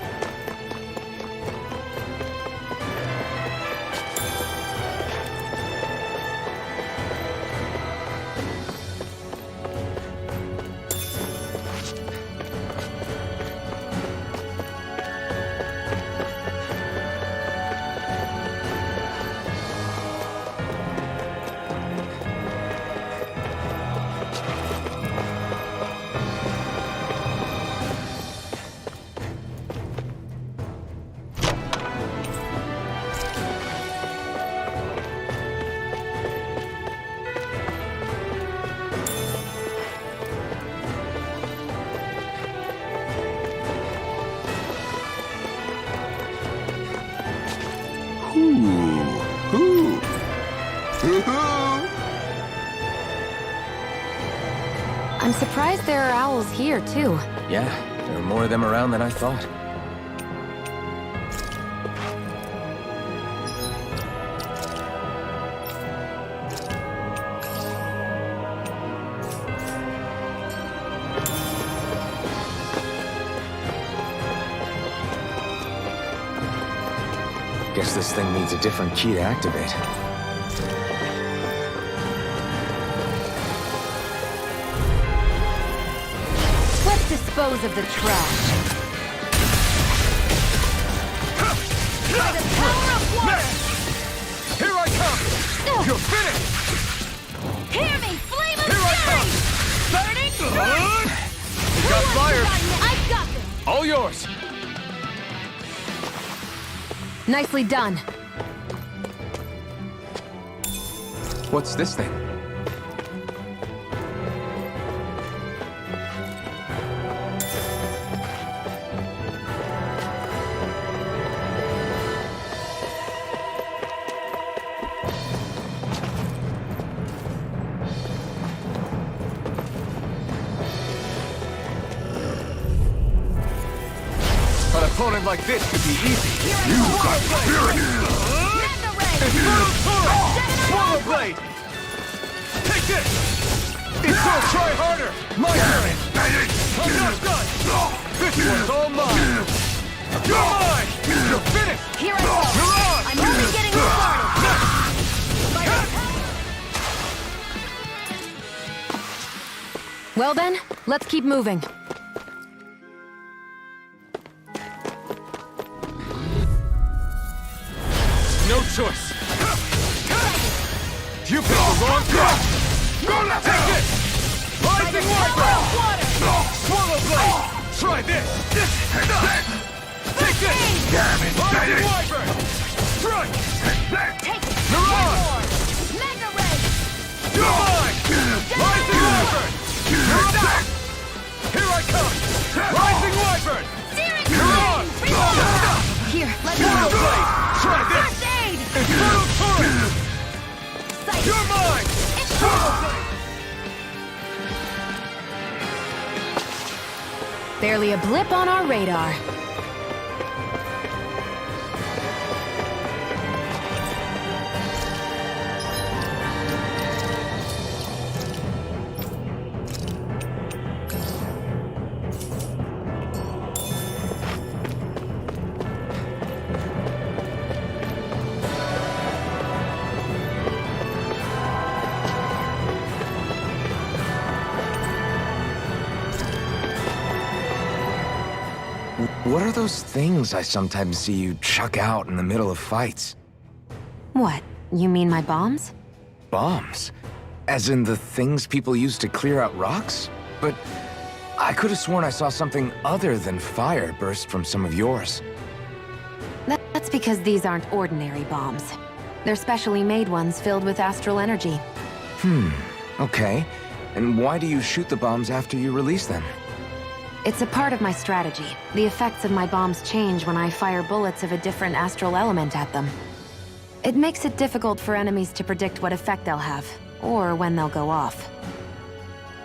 I'm surprised there are owls here, too. Yeah, there are more of them around than I thought. Guess this thing needs a different key to activate. Let's dispose of the trash. By the power of water! Here I come! You're finished! Hear me, flame of Here I fury! come! Burning We got fire! I've got this! All yours! Nicely done. What's this thing? An opponent like this could be easy. You got spirit! Infernal Torrent! Swallow Blade! Take this! It's gonna try harder! My turn! I'm not done! This one's all mine! You're mine! You're finished! Here I go! You're on! I'm only getting started! Well then, let's keep moving. No choice! You picked the wrong path! Take this! Rising Wyvern! Swallow Blade! Try this! Take this! Rising Wyvern! Strike! Take it! Mirage! Mega Ray! You're mine! Rising Wyvern! You're up! Here I come! Rising Wyvern! Searing You're on! Here, let me Swallow go. Blade! Try this! First aid! Infernal Torrent! Sight! You're mine! Barely a blip on our radar. What are those things I sometimes see you chuck out in the middle of fights? What? You mean my bombs? Bombs? As in the things people use to clear out rocks? But I could have sworn I saw something other than fire burst from some of yours. That's because these aren't ordinary bombs. They're specially made ones filled with astral energy. Okay. And why do you shoot the bombs after you release them? It's a part of my strategy. The effects of my bombs change when I fire bullets of a different astral element at them. It makes it difficult for enemies to predict what effect they'll have, or when they'll go off.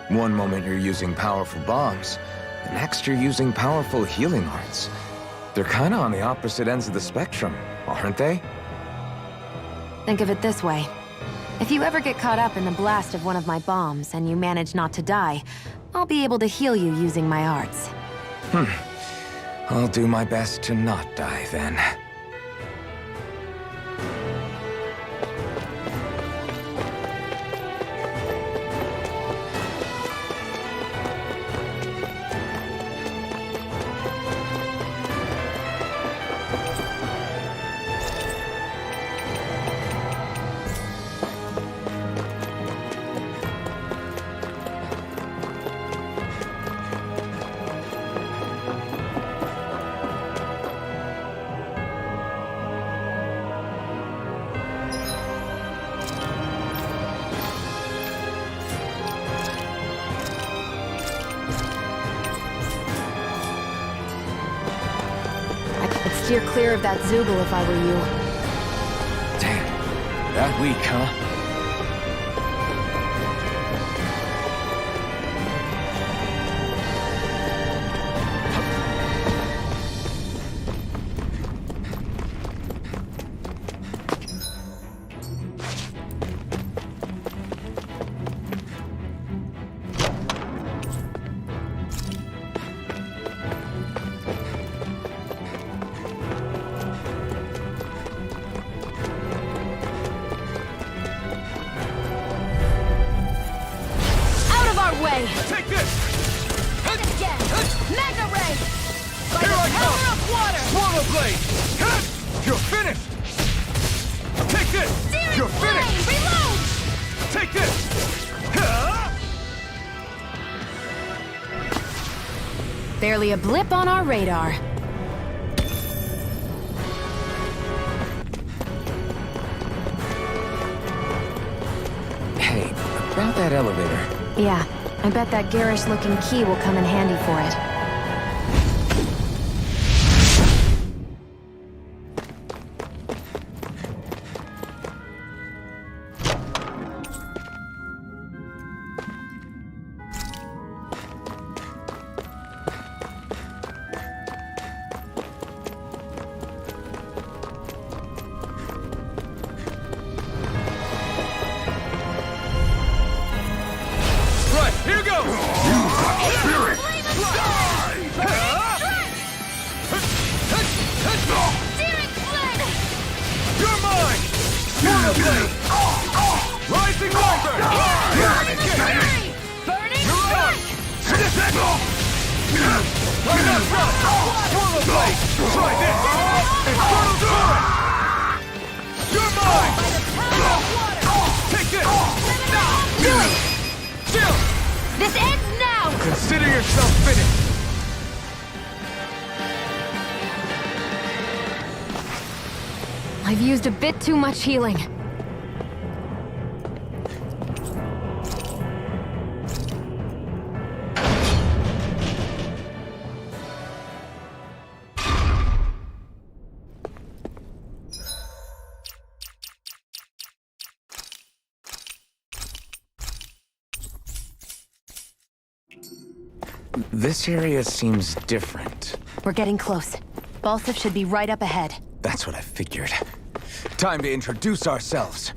One moment you're using powerful bombs, the next you're using powerful healing arts. They're kinda on the opposite ends of the spectrum, aren't they? Think of it this way. If you ever get caught up in the blast of one of my bombs and you manage not to die, I'll be able to heal you using my arts. I'll do my best to not die then. I'd steer clear of that Zoogle if I were you. Damn. That weak, huh? Ray! Take this! And again! Mega Ray! By Here the I power come! of water! Swallow Blade! You're finished! Take this! Searing You're Flame! finished! Reload! Take this! Barely a blip on our radar. Hey, about that elevator. Yeah, I bet that garish-looking key will come in handy for it. Right, here goes! Spirit! Searing Flame! You're mine! Swallow Blade! Rising Wyvern! Burning Strike! Right up front! Swallow Blade! Try this! Infernal Torrent! You're mine! Take this! Do it! Still! This ends now! Consider yourself finished! I've used a bit too much healing. This area seems different. We're getting close. Balsif should be right up ahead. That's what I figured. Time to introduce ourselves.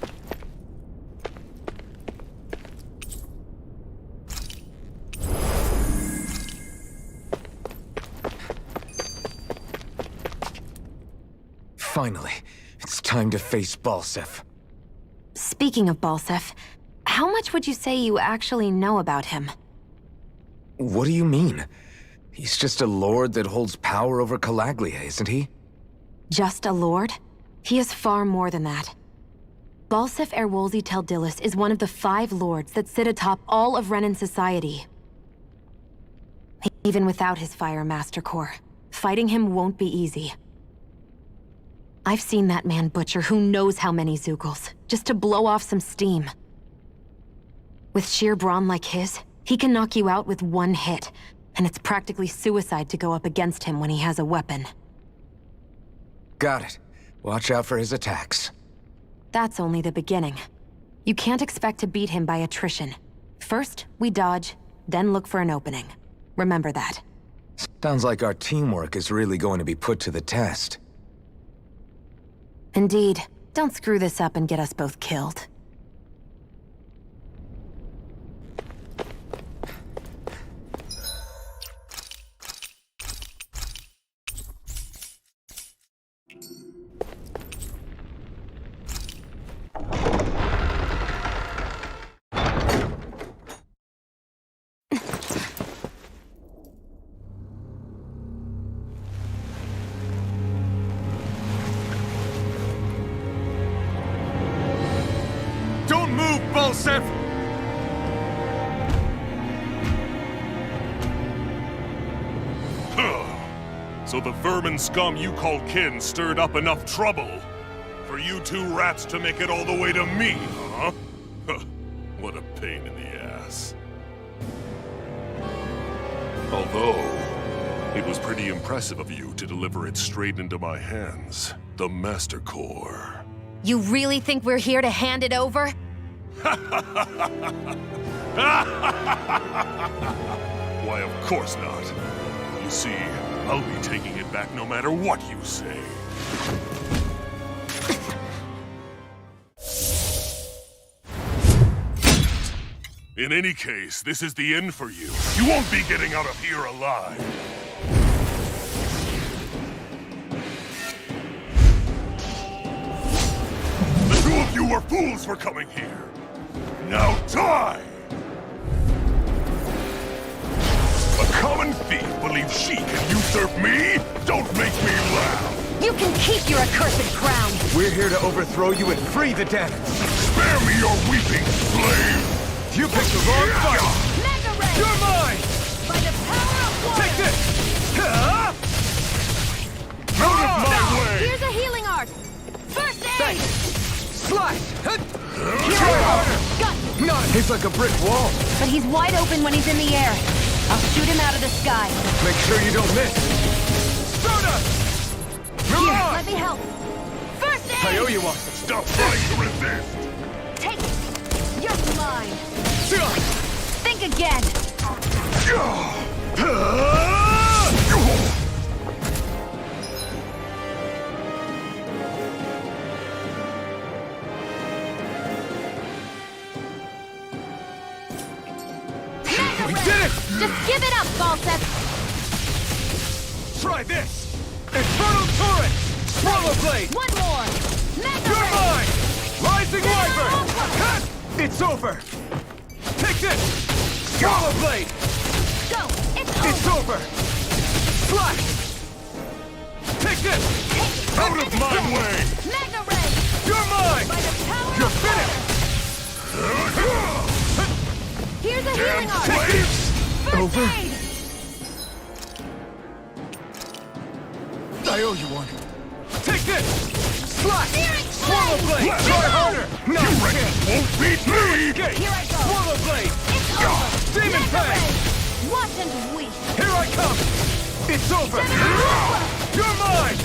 Finally, it's time to face Balsif. Speaking of Balsif, how much would you say you actually know about him? What do you mean? He's just a lord that holds power over Calaglia, isn't he? Just a lord? He is far more than that. Balsif Erwolzi Teldilis is one of the 5 lords that sit atop all of Renan society. Even without his Fire Master Core, fighting him won't be easy. I've seen that man butcher who knows how many Zugals, just to blow off some steam. With sheer brawn like his, he can knock you out with one hit, and it's practically suicide to go up against him when he has a weapon. Got it. Watch out for his attacks. That's only the beginning. You can't expect to beat him by attrition. First, we dodge, then look for an opening. Remember that. Sounds like our teamwork is really going to be put to the test. Indeed. Don't screw this up and get us both killed. Don't move, Balsif! So the vermin scum you call kin stirred up enough trouble for you 2 rats to make it all the way to me, huh? What a pain in the ass. Although, it was pretty impressive of you to deliver it straight into my hands. The Master Core. You really think we're here to hand it over? Why, of course not. You see, I'll be taking it back no matter what you say. In any case, this is the end for you. You won't be getting out of here alive. The 2 of you were fools for coming here. Now die! slave she can usurp me? Don't make me laugh! You can keep your accursed crown! We're here to overthrow you and free the Danons. Spare me your weeping, slave! You picked the wrong fight! Mega Ray! You're mine! By the power of water! Take this! Out of my way! Here's a healing art! First aid! Thanks! Slice! Try harder! Got you! Not he's like a brick wall. But he's wide open when he's in the air. I'll shoot him out of the sky. Make sure you don't miss. Stardust! Here, let me help. First aid! I owe you one. Stop trying to resist! Take it! You're mine! Think again! We did it! Just give it up, Balseth! Try this! Infernal Torrent! Swallow Blade! One more! Mega You're Ray! mine! Rising Wyvern! Cut! It's over! Take this! Swallow Blade! Go! It's over! Slash! Take this! Out of my way! Mega Ray! You're mine! By the power You're of finished! Here's a healing art! Slaves! First Over? aid! I owe you one. Take this! Slash! Searing Swallow Blade! Blade! Try harder! No You chance! won't beat me! Escape! Here I go! Swallow Blade! It's over! Demon Mega Fang! Ray! Watch and weep! Here I come! It's over! You're mine!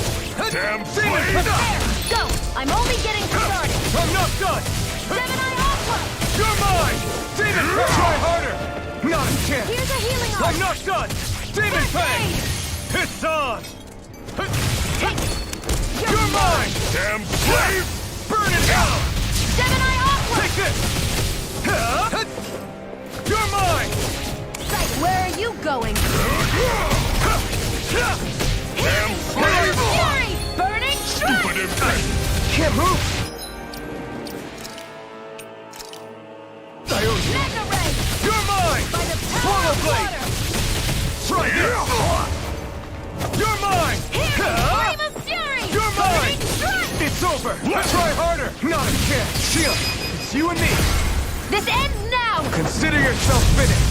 Damn Demon slave! Fang! Go! I'm only getting started! I'm not done! Gemini Aqua! You're mine! Demon Fang! Try harder! Not a chance! Here's a healing art! I'm not done! Demon First Fang! aid! It's on! Take it! You're mine! Damn slave! Burn it down! Gemini Aqua! Take this! You're mine! Where are you going? Damn slave! Fury! Burning Stupid Strike! impact! Can't move! I owe you! Mega Ray! You're mine! By the power Swallow of Blade! water! Try this! You're mine! Here! Flame of Fury! You're mine! Burning Strike! It's over! Try harder! Not a chance! Shield! It's you and me! This ends now! Consider yourself finished!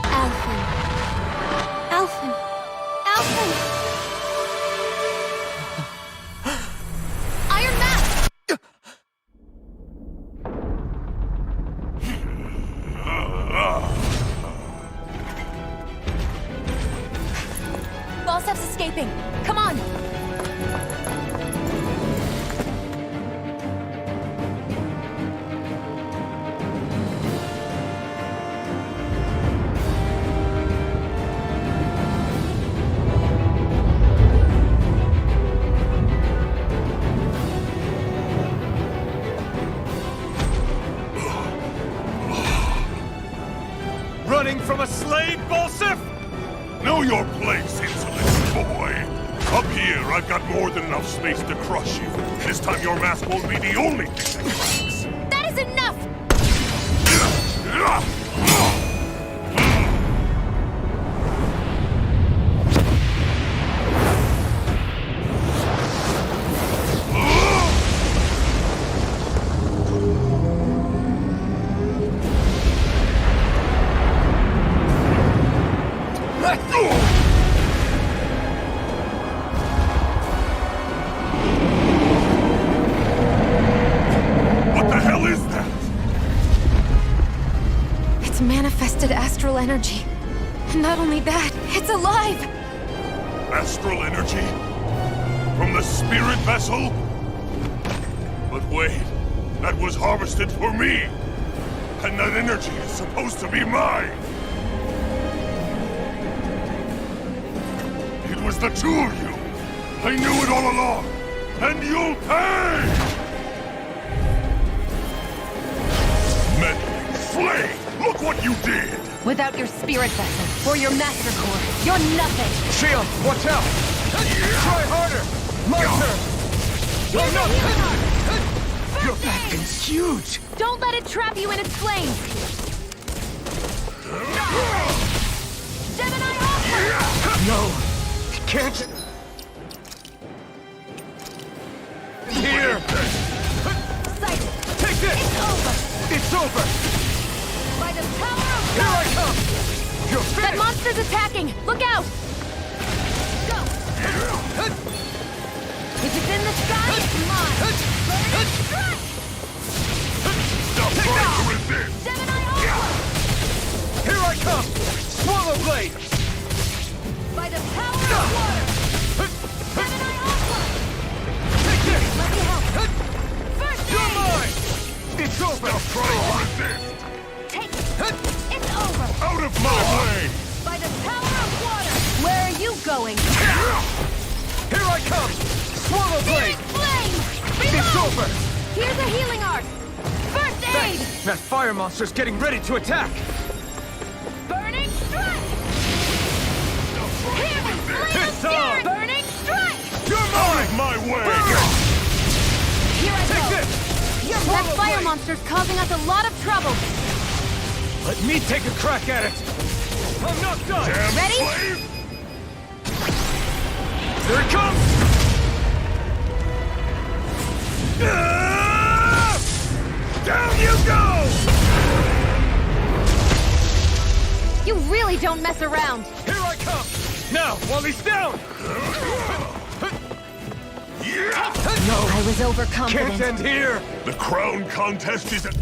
Alphen. Alphen. Alphen! Iron Mask! Balseth's escaping! Come on! Running from a slave, Balseth? Know your place, insolent boy! Up here, I've got more than enough space to crush you. This time your mask won't be the only thing that cracks. That is enough! What the hell is that? It's manifested astral energy. And not only that, it's alive! Astral energy? From the spirit vessel? But wait, that was harvested for me! And that energy is supposed to be mine! It was the two of you! I knew it all along! And you'll pay! Meddling slave! Look what you did! Without your spirit vessel or your master core, you're nothing! Shield, watch out! Try harder! My turn! Here's a healing arm! Your back thing's huge! Don't let it trap you in its flames! Gemini Aqua! No! Can't... Here! Sight! Take this! It's over! It's over! By the power of Here God! I come! You're That finished! monster's attacking! Look out! Go! If it's in the sky, it's mine! Burning strike! Stop trying to resist! Gemini Aqua! Here I come! Swallow blade! By the power of water! Gemini Aqua! Take this! Let me help! First You're aid! mine! It's over! Stop trying to resist! Take it! It's over! Out of my way! By the power of water! Where are you going? Here I come! Swallow blade! Flame! It's Reload! over! Here's a healing art! First aid! Thanks! That fire monster's getting ready to attack! Burning strike! Here we flame It's of on! fury! Burning strike! You're Out mine! of my way! Here I Take go! this! That Swallow fire blade! monster's causing us a lot of trouble! Let me take a crack at it! I'm not done! Damn Ready? slave! Here it comes! Down you go! You really don't mess around! Here I come! Now, while he's down! No! I was overconfident. Can't end here! The crown contest is at...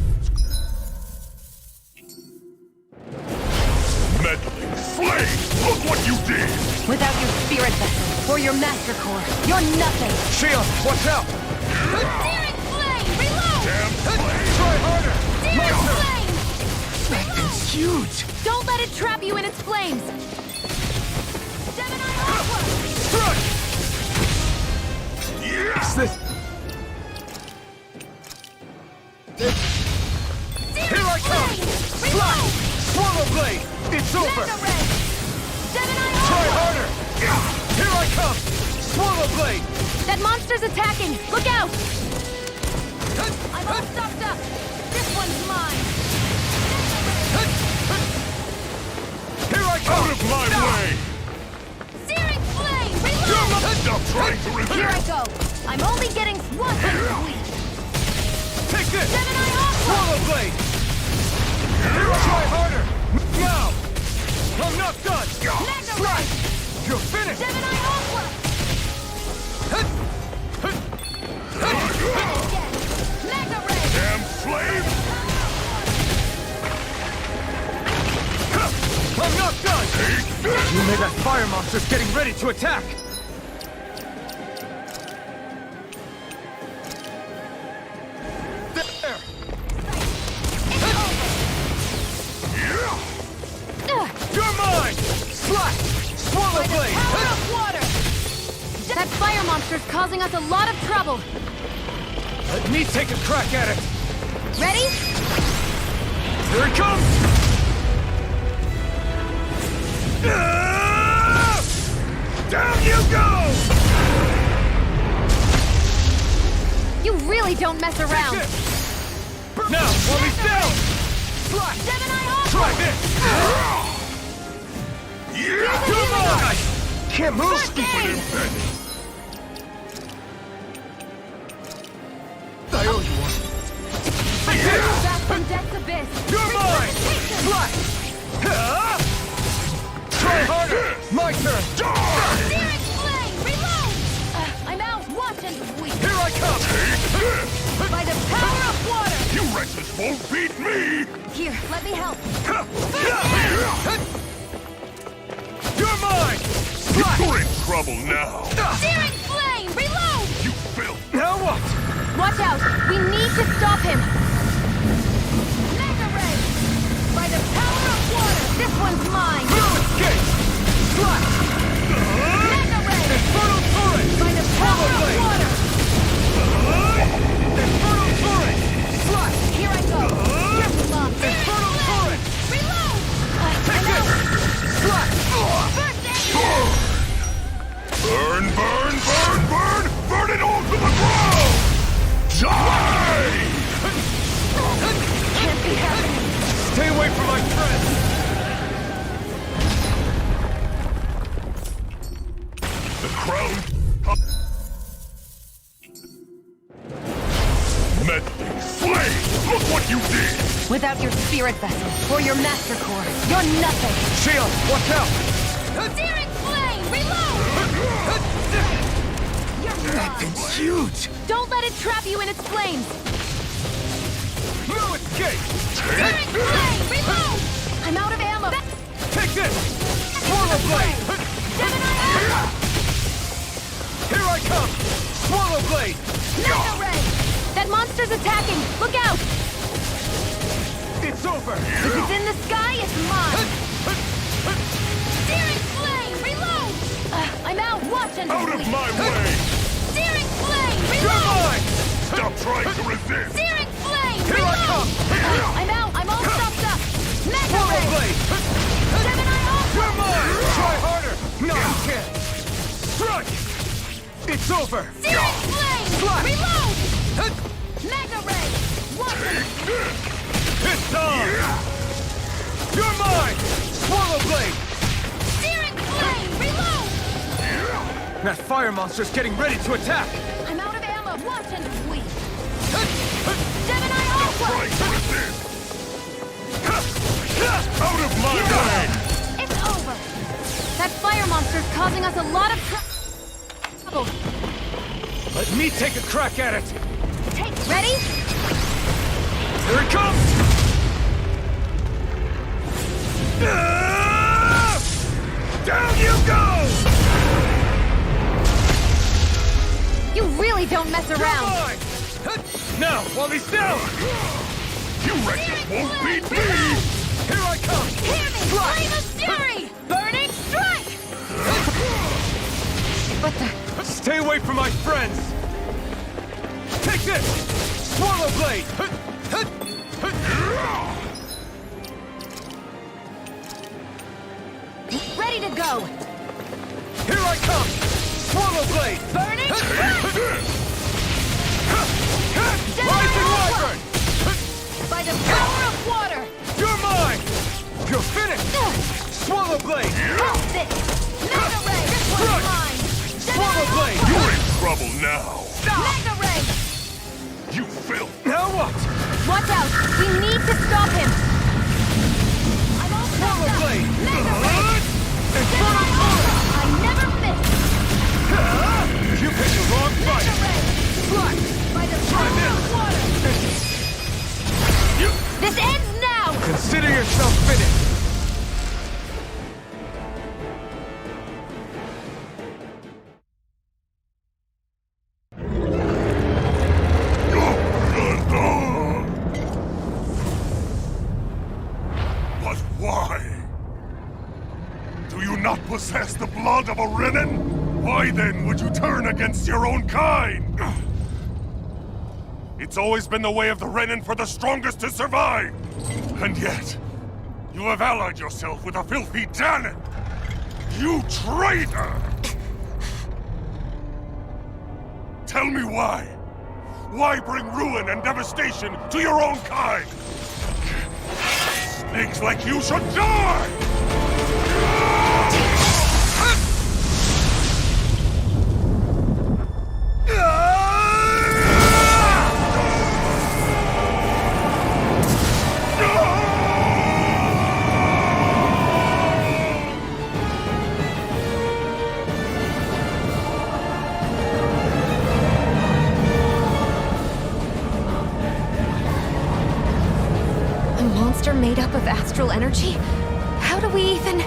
Meddling slave! Look what you did! Without your spirit vessel or your master core, you're nothing! Shield, watch out! Searing flame! Reload! Damn slave! Try harder! Searing flame! That thing's huge! Don't let it trap you in its flames! Gemini Aqua! Strike! Is this... Here I come! Slide! Swallow blade! It's over! Mega Ray! Gemini Try Aqua! harder! Here I come! Swallow blade! That monster's attacking! Look out! I'm all stocked up! This one's mine! Here I come! Out of my way! Searing flame! Reload! Stop trying to resist! Here I go! I'm only getting one complete! Take this! Gemini Aqua! Swallow blade! Try harder! Now! I'm not done! Mega Ray! You're finished! Gemini Aqua! Mega Ray! Damn slave! I'm not done! Take this! You made that fire monster's getting ready to attack! There! You're mine! Slash! Swallow blade! Power of water! That fire monster's causing us a lot of trouble! Let me take a crack at it! Ready? Here it comes! Down you go! You really don't mess around! Now, while he's down! Slash! Gemini Aqua! Try this! You're mine! Can't move! Stupid infant! I owe you one. Back from death's abyss! You're mine! Slash! Try harder! My turn! Searing flame! Reload! I'm out! Watch and weep! Here I come! By the power of water! You wretches won't beat me! Here, let me help! You're mine! Slash! You're in trouble now! Searing flame! Reload! You filth! Now what? Watch out! We need to stop him! Mega Ray! By the power of water! This one's mine! No escape! Slash! Mega Ray! Infernal turret! By the power of water! Infernal turret! Slash! Here I go! Just love! Infernal turret! Reload! Without your spirit vessel or your master core, you're nothing. Shield, watch out! Searing flame, reload! That thing's huge! Don't let it trap you in its flames. No escape! Searing flame, reload! I'm out of ammo. Take this! Swallow blade! Gemini Alpha! Here I come! Swallow blade! Mega ray! That monster's attacking! Look out! It's over! If it's in the sky, it's mine! Searing flame, reload! I'm out! Watch and Out of my way! Searing flame, You're reload! mine! Stop trying to resist! Searing flame, Here I come! I'm out! I'm all stuffed up! Mega Swallow ray! blade! Gemini Alpha! You're mine! Try harder! No, you can't! Strike! It's over! Searing flame, Slash! reload! Hut! Mega ray! Watch it! It's on! You're mine! Swallow blade! Searing flame, reload! That fire monster's getting ready to attack! I'm out of ammo! Watch and sweep! Gemini Alpha! Trying to resist! Out of my way! It's over! That fire monster's causing us a lot of trouble. Let me take a crack at it! Ready? Here it comes! Down you go! You really don't mess around. Mine! Now, while he's down! You wretches won't beat me! Here I come! Hear me! Flame of fury! Burning strike! What the? Stay away from my friends! Take this! Swallow blade! Ready to go! Here I come! Swallow blade! Burning strike! Rising wyvern! By the power of water! You're mine! You're finished! Swallow blade! How's this? Mega ray! This one's Strike! mine! Swallow blade! You're in trouble now! Mega ray! You filth! Now what? Watch out! We need to stop him! I'm all Swallow stuffed up! blade! Mega ray! Infernal order! I never miss! You picked the wrong Mega fight! ray! Slack! By the power of water! This ends now! Consider yourself finished! But why? Do you not possess the blood of a Renin? Why then would you turn against your own kind? It's always been the way of the Renin for the strongest to survive! And yet, you have allied yourself with a filthy Danon! You traitor! Tell me why? Why bring ruin and devastation to your own kind? Snakes like you should die! A monster made up of astral energy? How do we even...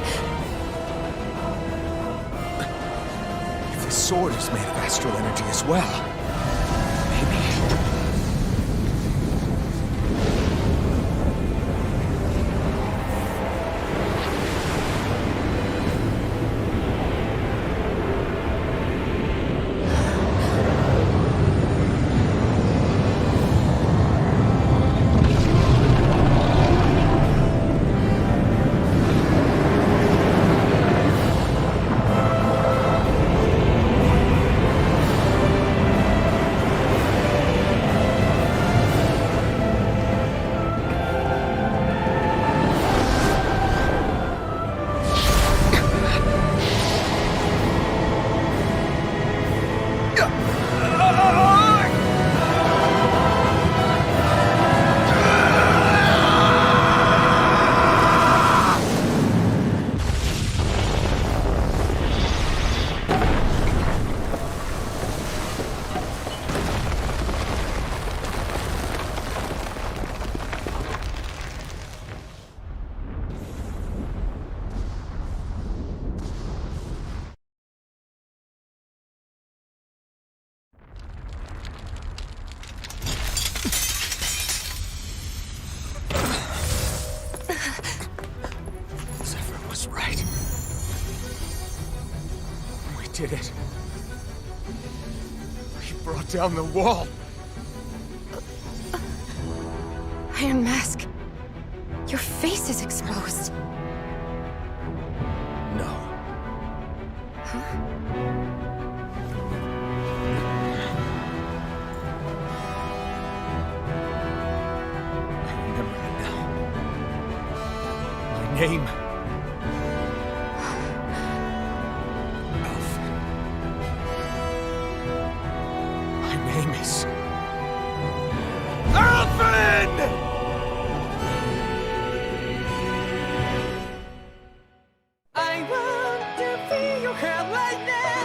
If the sword is made of astral energy as well, maybe... Zephyr was right. We did it. We brought down the wall. Iron Mask. Your face is exposed. No. I remember it now. My name. Alpha. My name is... Alpha! I want to feel your hand right now.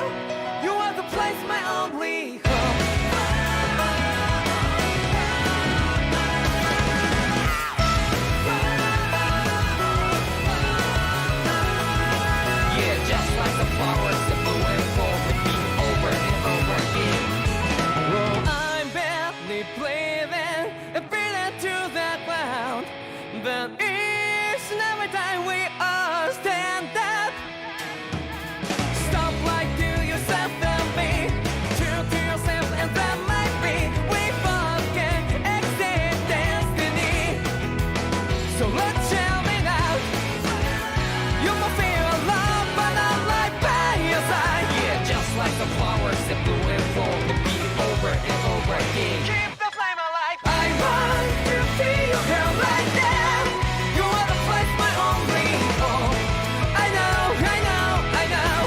You are the place, my only home. Yeah, just like the flowers that blew and fall with me over and over again. I'm barely breathing and feeling to the ground, but it's never time we all stand up. Stop like to yourself and me, true to yourself, and that might be we both can exit destiny. So let's tell me now, you will feel alone, but I'm right by your side. Yeah, just like the flowers that blew and fall to be over and over again. Keep the flame alive. I want to feel your hand right now. You are the place, my only home. I know, I know, I know.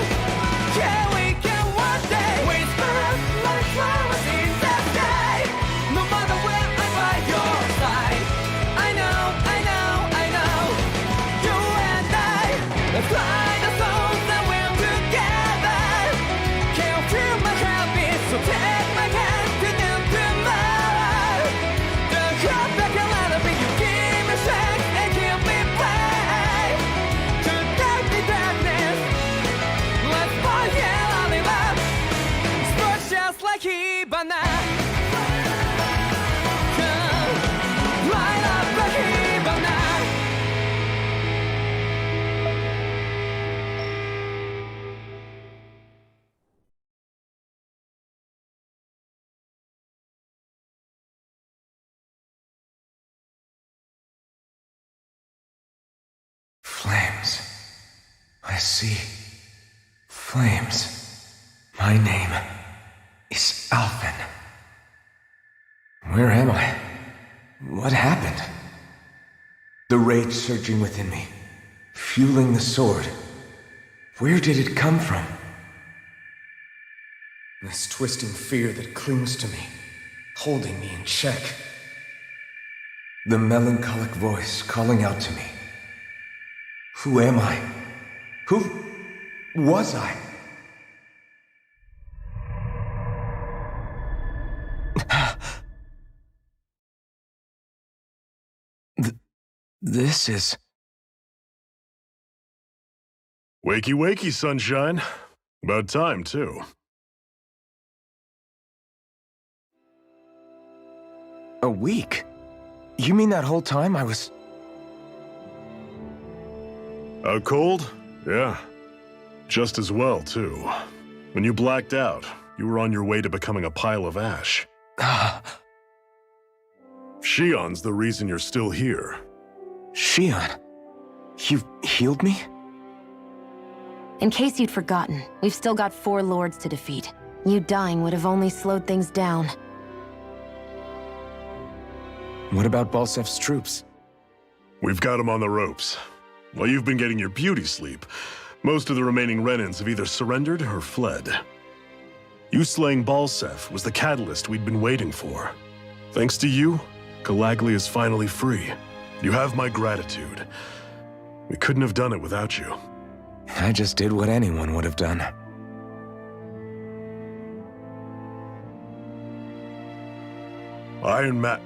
Yeah, we can one day. We spread like flowers in the sky. No matter where I'm by your side. I know, I know, I know. You and I, let's fly the souls that we're together. Can't feel my heartbeat, so take my hand to the tomorrow. The heart that can let it be, you give me strength and give me play. To dark the darkness, let's find it all in love. Sparks just like Hibana. Come, light up like Hibana. Flames. I see. Flames. My name is Alphen. Where am I? What happened? The rage surging within me, fueling the sword. Where did it come from? This twisting fear that clings to me, holding me in check. The melancholic voice calling out to me. Who am I? Who was I? This is... Wakey, wakey, sunshine. About time, too. A week? You mean that whole time I was... Out cold? Yeah. Just as well, too. When you blacked out, you were on your way to becoming a pile of ash. Shion's the reason you're still here. Shion? You've healed me? In case you'd forgotten, we've still got 4 lords to defeat. You dying would have only slowed things down. What about Balsef's troops? We've got them on the ropes. While you've been getting your beauty sleep, most of the remaining Renans have either surrendered or fled. You slaying Balsef was the catalyst we'd been waiting for. Thanks to you, Calaglia is finally free. You have my gratitude. We couldn't have done it without you. I just did what anyone would have done. Iron Man...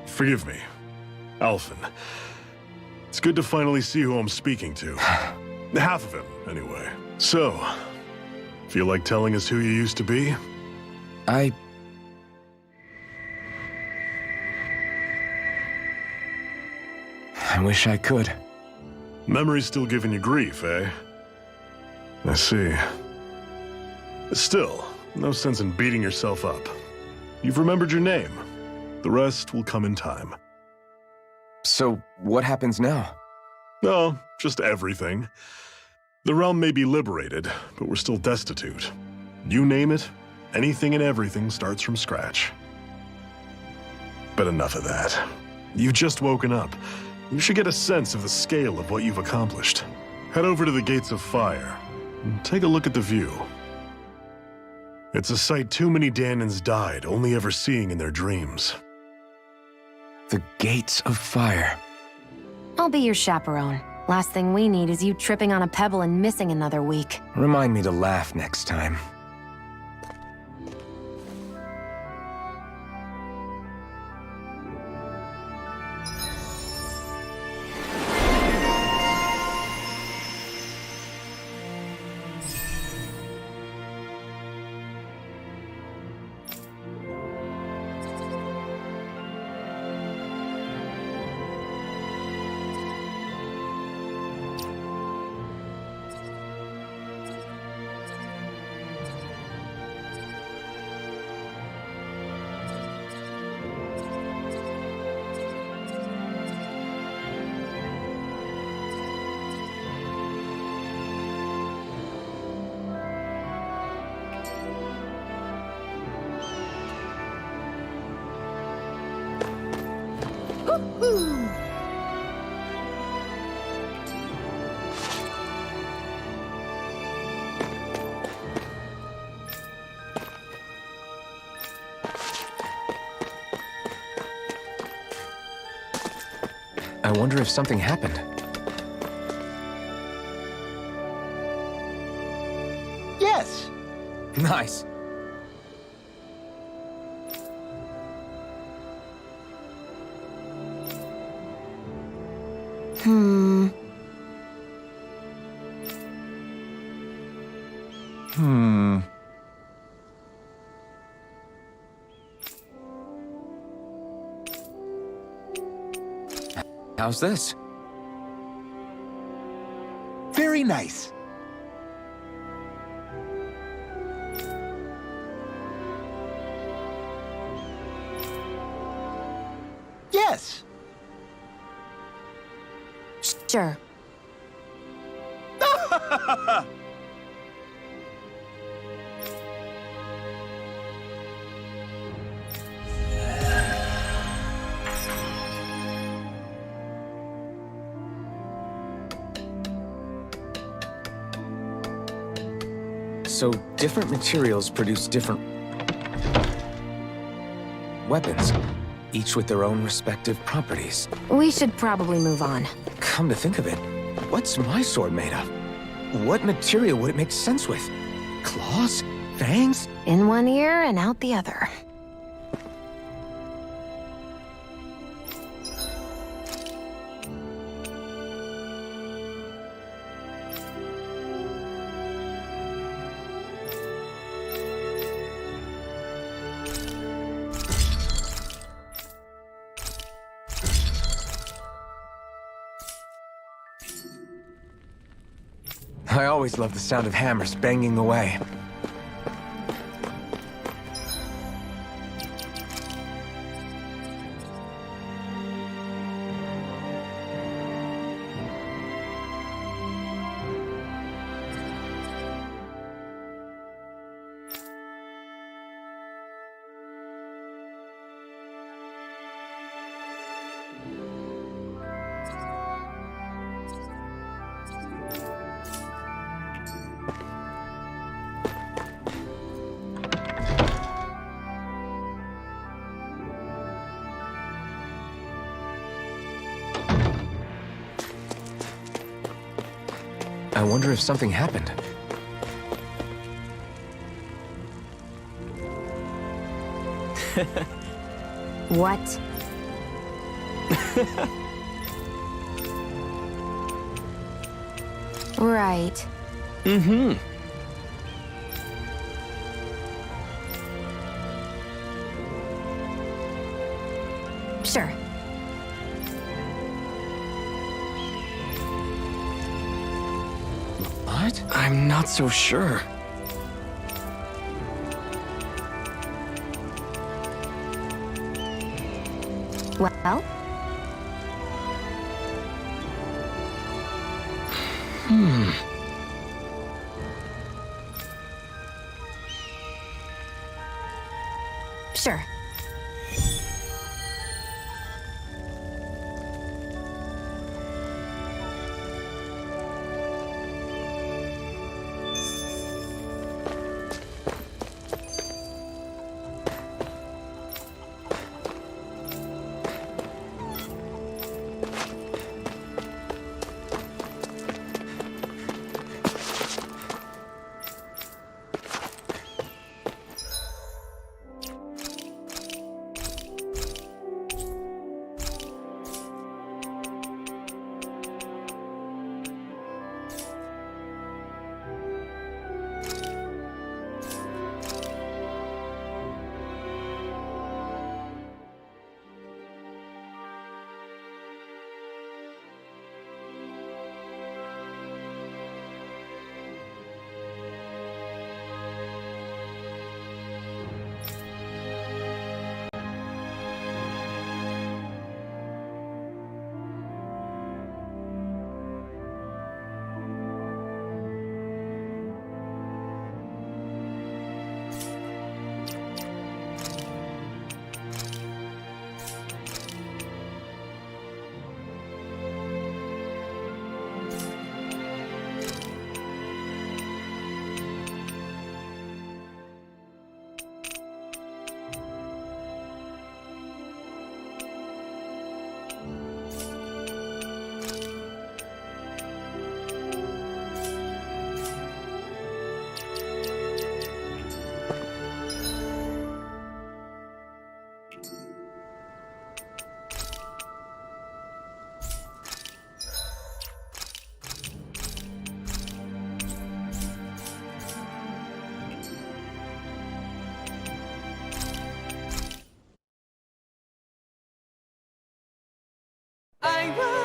Forgive me. Alphen. It's good to finally see who I'm speaking to. Half of him, anyway. So, feel like telling us who you used to be? I wish I could. Memory's still giving you grief, eh? I see. Still, no sense in beating yourself up. You've remembered your name. The rest will come in time. So, what happens now? No, just everything. The realm may be liberated, but we're still destitute. You name it, anything and everything starts from scratch. But enough of that. You've just woken up. You should get a sense of the scale of what you've accomplished. Head over to the Gates of Fire and take a look at the view. It's a sight too many Danans died only ever seeing in their dreams. The Gates of Fire. I'll be your chaperone. Last thing we need is you tripping on a pebble and missing another week. Remind me to laugh next time. I wonder if something happened. Yes! Nice. How's this? Very nice. Yes. Sure. So, different materials produce different weapons, each with their own respective properties. We should probably move on. Come to think of it, what's my sword made of? What material would it make sense with? Claws? Fangs? In one ear and out the other. I always love the sound of hammers banging away. I wonder if something happened. What? Right. Mm-hmm. Sure. What? I'm not so sure. Well? Sure. I will